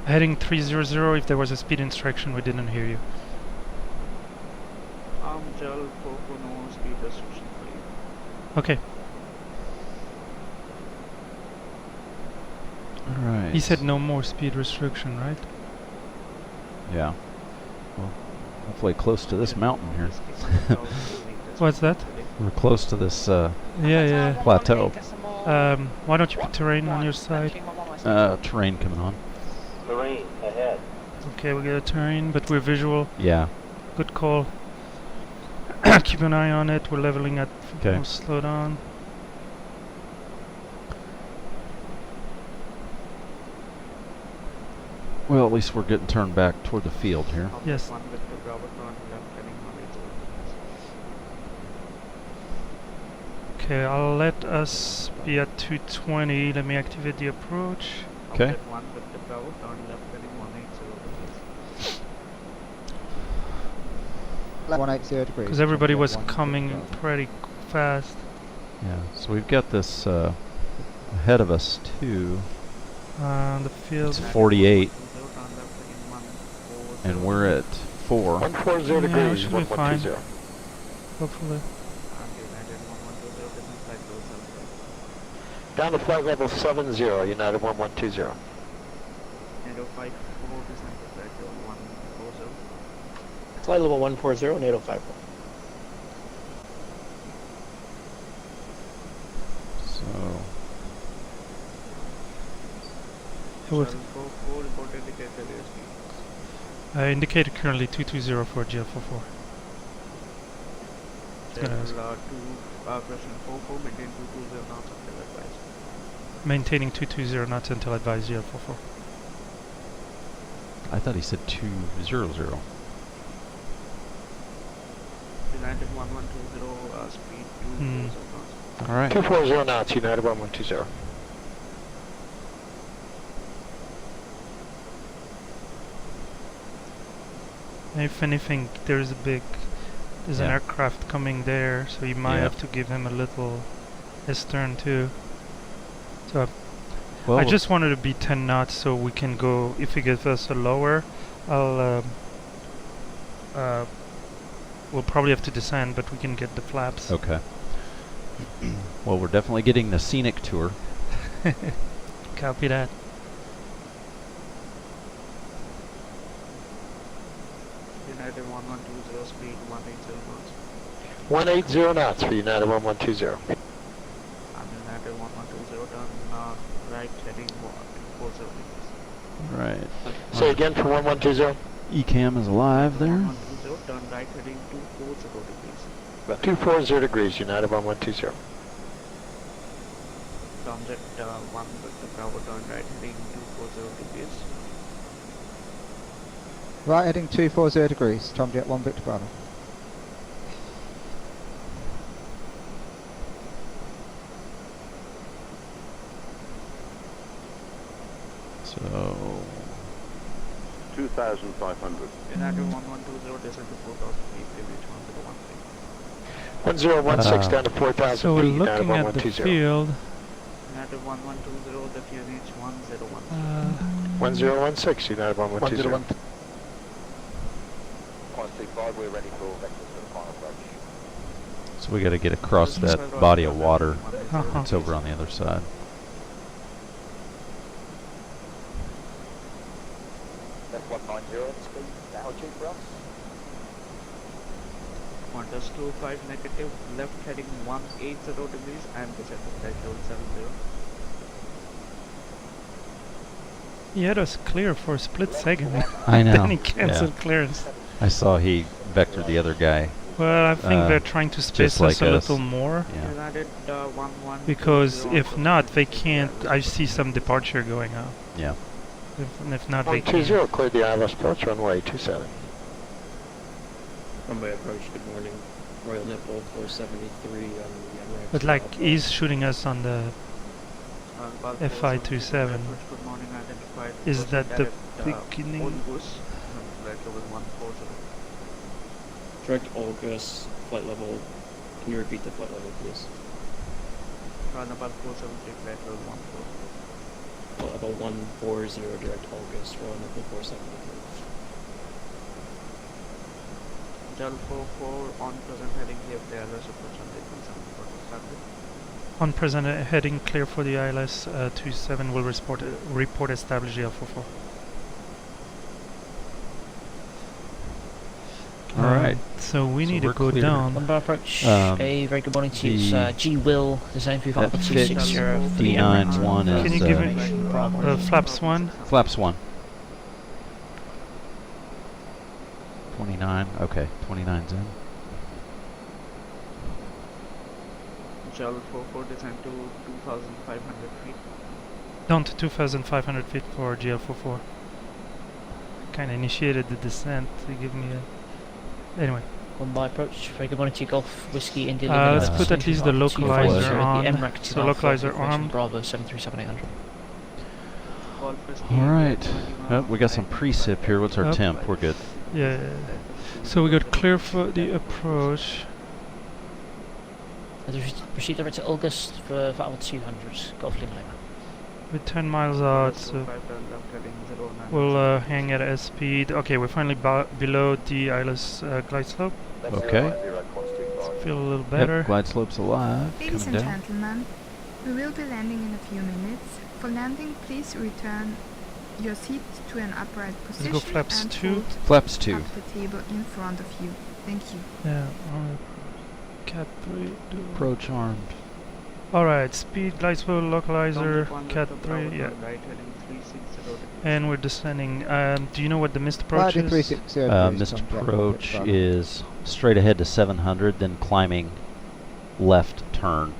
Heading 300, if there was a speed instruction, we didn't hear you. Shall go for no speed restriction for you. Okay. Alright. He said no more speed restriction, right? Yeah. Well, hopefully close to this mountain here. What's that? We're close to this plateau. Why don't you put terrain on your side? Terrain coming on. Terrain ahead. Okay, we get a terrain, but we're visual. Yeah. Good call. Keep an eye on it. We're leveling at. Okay. Slow down. Well, at least we're getting turned back toward the field here. Yes. Okay, I'll let us be at 220. Let me activate the approach. Okay. 180 degrees. Because everybody was coming pretty fast. Yeah, so we've got this ahead of us too. The field. It's 48. And we're at 4. 140 degrees, should be fine. 1120. Hopefully. Down to flight level 70, United 1120. Flight level 140, NATO 54. So. Indicated currently 220 for JeeHell 44. Maintaining 220 knots until advised JeeHell 44. I thought he said 200. United 1120 speed 240 knots. Alright. 240 knots, United 1120. If anything, there's an aircraft coming there, so you might have to give him a little astern too. So I just wanted to be 10 knots so we can go. If he gives us a lower, we'll probably have to descend, but we can get the flaps. Okay. Well, we're definitely getting the scenic tour. Copy that. United 1120 speed 180 knots. 180 knots for United 1120. And United 1120 turn right heading 40 degrees. Right. Say again for 1120. ECAM is alive there. 1120 turn right heading 240 degrees. 240 degrees, United 1120. Tomjet 1 with the Bravo turn right heading 240 degrees. Right heading 240 degrees, Tomjet 1 Victor Bravo. So 2,500. United 1120 descent to 4,000 feet, reach 1013. 1016 down to 4,000 So we're feet, looking at the field. United 1120, the fuel reach 101. 1016, United 1120. We're ready for vectors for the final approach. So we got to get across that body of water. It's over on the other side. That's 190 speed, altitude for us. Qantas 25 negative, left heading 180 degrees and descent to flight level 70. Yeah, it was clear for a split second. I know. Then he cancelled clearance. I saw he vectored the other guy. Well, I think they're trying to space us a little more. Yeah. United Because if not, they can't. I see some departure going on. Yeah. If not, they can't. 120 cleared the ILS approach runway 27. Runway approach, good morning. Royal Nipple 473 on the Emirates. But like, he's shooting us on the FI-27. Is that the beginning? Direct August, flight level. Can you repeat the flight level, please? About 473, flight level 14. Flight level 140, direct August, Royal Nipple 473. JeeHell 44 on present heading clear for the ILS approach on the 27. On present heading clear for the ILS 27 will report established JeeHell 44. Alright. So we need to go down. One bar approach. A very good morning to you. It's JeeHell, design 260 D91 is... Can you give it flaps 1? Flaps 1. 29, okay, 29's in. JeeHell 44 descend to 2,500 feet. Down to 2,500 feet for JeeHell 44. Kind of initiated the descent to give me a... Anyway. One by approach. Very good morning to you, Golf Whiskey India. Let's put at least the localizer on. So localizer armed. Bravo 737-800. Alright. Oh, we got some precip here. What's our temp? We're good. Yeah. So we got clear for the approach. Proceed over to August for VABB 200. Golf Lima. We're 10 miles out, so we'll hang at S speed. Okay, we're finally below the ILS glide slope. Okay. Feel a little better. Yep, glide slope's alive. Ladies and Coming down. gentlemen, we will be landing in a few minutes. For landing, please return your seat to an upright position. Let's go flaps and 2. hold Flaps 2. up the table in front of you. Thank you. Yeah. Cat 3. Approach armed. Alright, speed, glide slope, localizer, Cat 3, yeah. And we're descending. Do you know what the missed approach is? Missed approach is straight ahead to 700, then climbing left turn.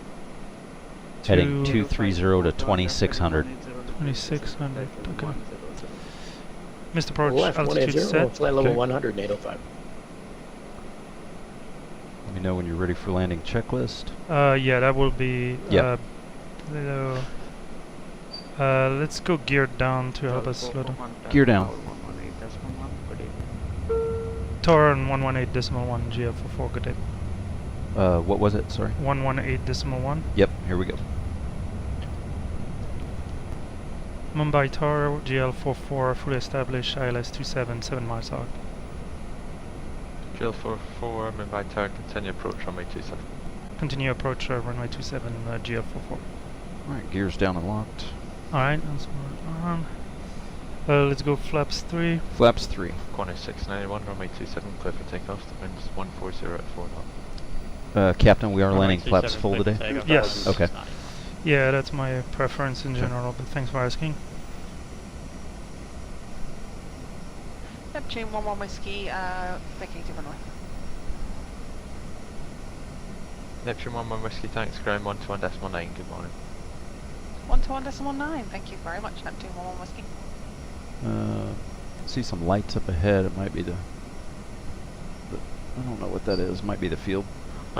Heading 230 to 2600. 2600, okay. Missed approach, Left altitude 180, set. flight level 100, 805. Let me know when you're ready for landing checklist. Yeah, that will be... Yep. Let's go gear down to help us slow down. Gear down. Tower on 118.1, JeeHell 44, good day. What was it, sorry? 118.1. Yep, here we go. Mumbai Tower, JeeHell 44, fully established, ILS 27, 7 miles out. JeeHell 44, Mumbai Tower, continue approach runway 27. Continue approach runway 27, JeeHell 44. Alright, gears down and locked. Alright, that's on. Let's go flaps 3. Flaps 3. Qantas 691, runway 27, clear for takeoff. The wind's 140 at 4 knots. Captain, we are landing flaps full today? Yes. Okay. Yeah, that's my preference in general, but thanks for asking. Neptune 11 Whiskey, vacating runway. Neptune 11 Whiskey, thanks, ground 121.9, good morning. 121.9, thank you very much, Neptune 11 Whiskey. See some lights up ahead. It might be the I don't know what that is. Might be the field.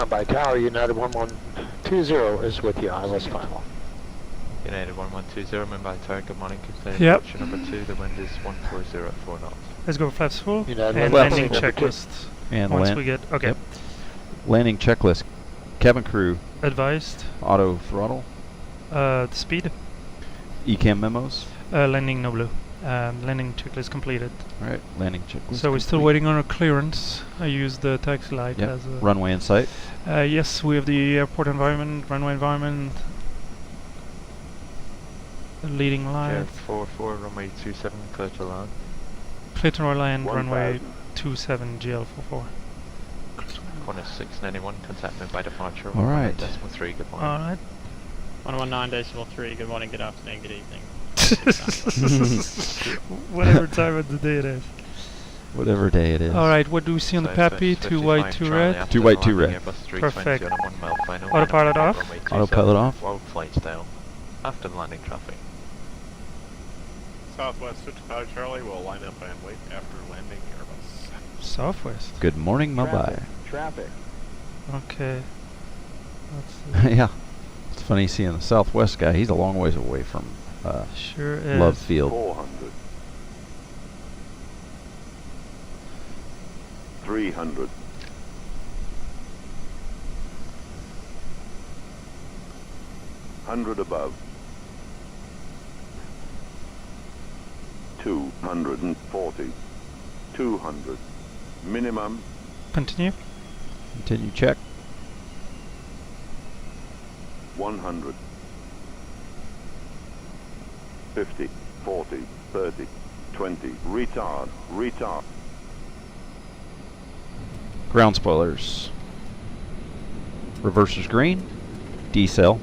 By Tower, United 1120 is with you, ILS final. United 1120, Mumbai Tower, good morning. Container Yep. option number 2, the wind is 140 at 4 knots. Let's go flaps full. United And flaps landing full. checklist. And once land- we get okay. Yep. Landing checklist. Cabin crew. Advised. Auto throttle. The speed. ECAM memos. Landing no blue. Landing checklist completed. Alright, landing checklist. So we're still waiting on our clearance. I used the taxi light Yep. as a Runway in sight. yes, we have the airport environment, runway environment, the leading light. 44, runway 27, clear to land. Clear to land, 1000. runway 27, GL44. Corner 691, contact me by departure. All right. 1.3, good morning. Alright. 119.3, good morning, good afternoon, good evening. Whatever time of the day it is. Whatever day it is. Alright, what do we see on the PAPI? 2 white, 2 red. 2 white, 2 red. Perfect. Autopilot off. Autopilot off. WorldFlight down. After landing traffic. Southwest 55 Charlie will line up and wait after landing Airbus. Southwest. Good morning, Mumbai. Traffic. Okay. Yeah. It's funny seeing the Southwest guy. He's a long ways away from sure is. Love Field. 400. 300. 100 above. 240. 200. Minimum. Continue. Continue check. 100. 50, 40, 30, 20. Retard. Retard. Ground spoilers. Reverser's green. Decel.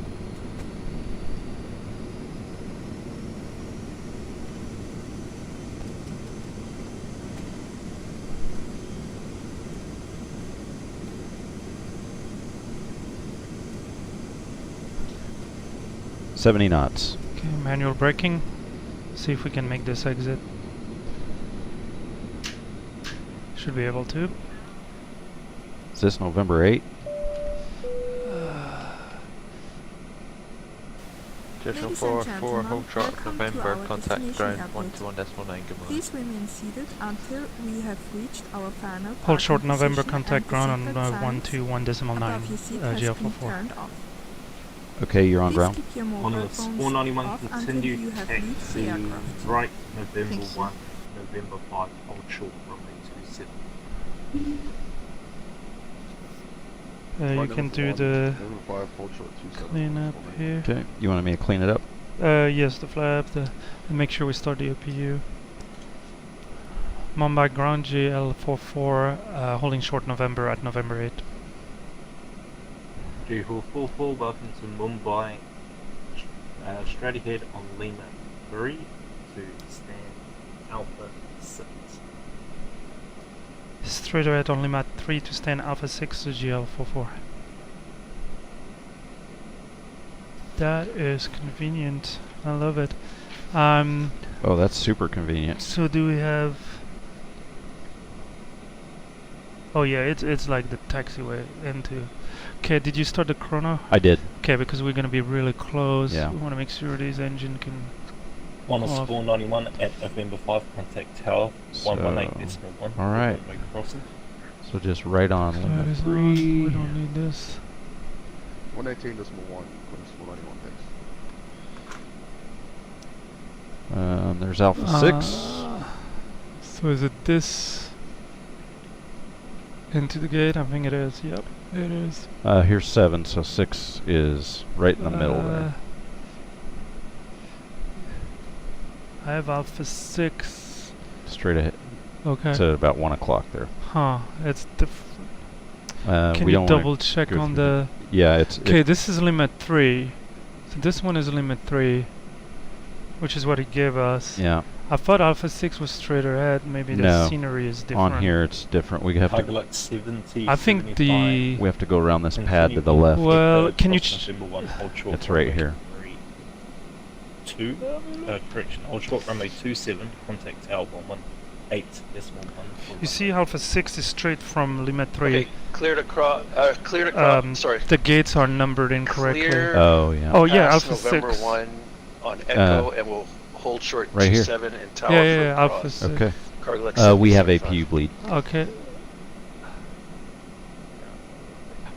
.70 knots. Okay, manual braking. See if we can make this exit. Should be able to. Is this November 8? Additional 44, hold short November, contact ground 121.9, good morning. Please remain seated until we have reached our final Hold short parking November, position contact and the ground on seatbelt signs 121.9 above your seat has been GL44. turned off. Okay, you're on Please ground. keep your mobile One of phones 491 off until continue you have taxi reached the aircraft. right November Thank you. 1, November 5, hold short runway 27. You can do the clean up here. Okay, you wanted me to clean it up? Yes, the flap, and make sure we start the OPU. Mumbai ground GL44, holding short November at November 8. JeeHell 44, welcome to Mumbai. Straight ahead on Lima 3 to stand Alpha 6. Straight ahead on Lima 3 to stand Alpha 6 to GL44. That is convenient. I love it. Oh, that's super convenient. So do we have... Oh yeah, it's like the taxiway into... Okay, did you start the chrono? I did. Okay, because we're gonna be really close. Yeah. We want to make sure this engine can... One of off. Spawn 91 at November 5, contact Tower 118.1. Alright. Crossing. So just right on That Lima is 3. on. We don't need this. 118.1, Spawn 91, thanks. There's Alpha 6. So is it this into the gate? I think it is. Yep, it is. Here's 7, so 6 is right in the middle there. I have Alpha 6. Straight ahead. Okay. To about 1 o'clock there. Huh, it's can we you don't wanna double check go on through the... Yeah, it's... Okay, this is limit 3. So this one is limit 3, which is what it gave us. Yeah. I thought Alpha 6 was straight ahead. Maybe the No, scenery is different. on here it's different. We have to... Like 70, I think the... We have to go around this pad to the left. Well, can you... It's right here. 2, correction, hold short runway 27, contact Tower 11. You see Alpha 6 is straight from Lima 3. Okay, clear to cross. Sorry. The gates are numbered incorrectly. Clear Oh, yeah. Oh, yeah, past Alpha November 6. 1 on Echo, and we'll hold short right here. G7 and Tower Yeah, for Alpha cross. 6. Okay. Carglax We have 75. APU bleed. Okay.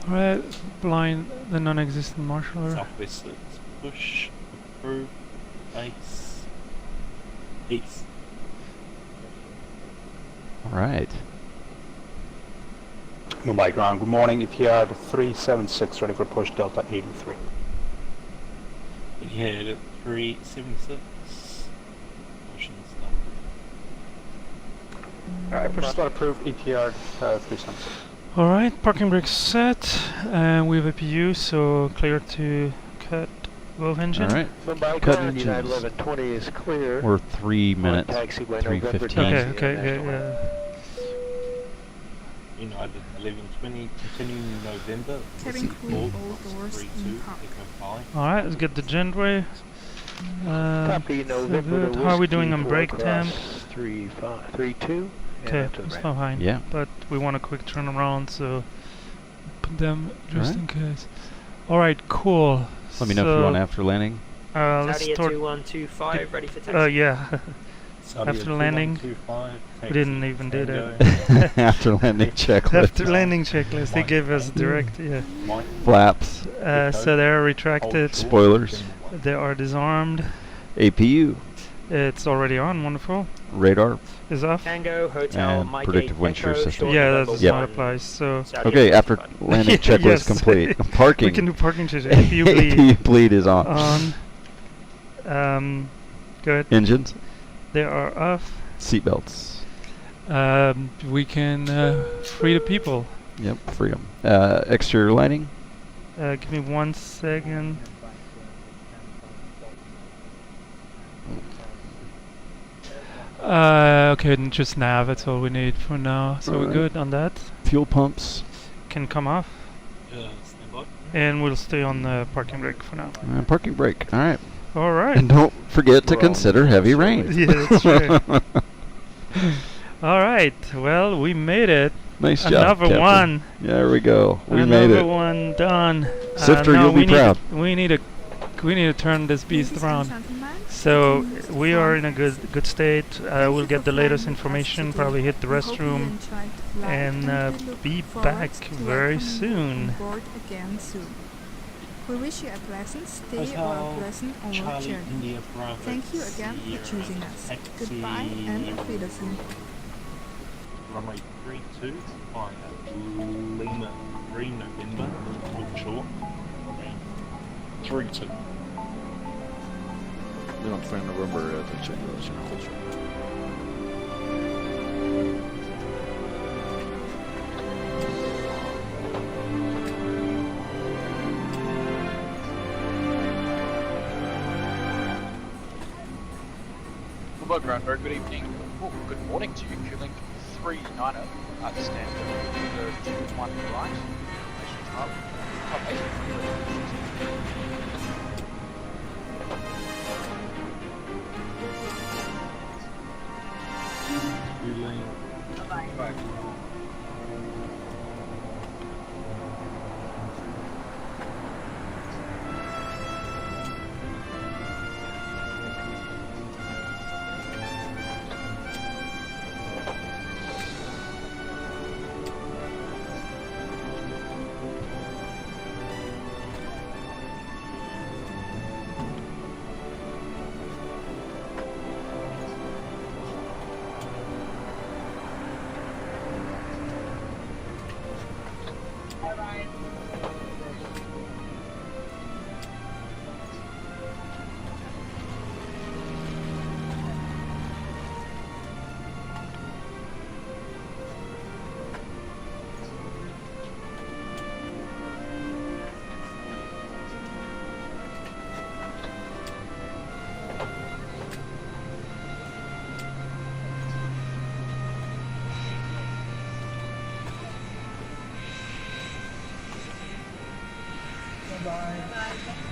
Alright, blind the non-existent marshaller. Southwest 6, push, approve, base, east. All right. Mumbai ground, good morning. Etihad 376, ready for push Delta 83. Etihad 376, motion start. Alright, push start approved, Etihad 376. Alright, parking brake set, and we have APU, so clear to cut both engine. All right. Mumbai Cut ground, United engines. 1120 is clear. We're 3 minutes. Taxiway November 3:15. Okay, yeah. United 1120, continuing November. Cabin crew, all doors in park. Alright, let's get the gentry. Copy, November Good. How are we doing on Whiskey, brake four temp? cross, 3532. Okay, it's fine. Yeah. But we want a quick turnaround, so put them just Alright. in case. Alright, cool. Let me know if you want after landing. Let's Saudi at start. 2125, ready for taxi. Yeah. Saudi After at landing, 2125, we didn't even do that. After landing checklist. After landing checklist, they gave us direct, yeah. Flaps. So they're retracted. Spoilers. They are disarmed. APU. It's already on, wonderful. Radar. Is off. Tango, Hotel, And Mike predictive 8, wind shear Echo, system. short Yeah, that level does Yep. not 1, apply, so... Saudi Okay, at after 25. landing checklist Yes. complete. Parking. We can do parking change. APU bleed. APU bleed is on. Go ahead. Engines. They are off. Seatbelts. We can free the people. Yep, freedom. Exterior lighting. Give me 1 second. Okay, and just nav, that's all we need for now. So we're Alright. good on that. Fuel pumps. Can come off. stand by. And we'll stay on the parking brake for now. Parking brake. All right. Alright. And don't forget to We're on consider heavy rain. Yeah, that's true. Alright, well, we made it. Nice job, Another Captain. one. There we go. We Another made it. one done. Sifter, now you'll be proud. We need to turn this beast Ladies around. and gentlemen, So taking we this are flight in a message. good state. Thank We'll you get for the latest flying with us information. today. Probably hit the We hope you restroom, enjoyed the flight and we look be forward back to very welcoming you soon. on board again soon. We wish you a pleasant stay or Hotel, a pleasant onward Charlie, journey. India, Bravo, Thank you again Sierra, for choosing us. Taxi, Goodbye and auf Wiedersehen. runway 32, flying at Lima 3 November, hold short, and 32. Then I'm trying to remember to check those. Mumbai ground, very good evening. Oh, good morning to you. Q-Link 39er, stand the 2-1 right. Information hub. Bye.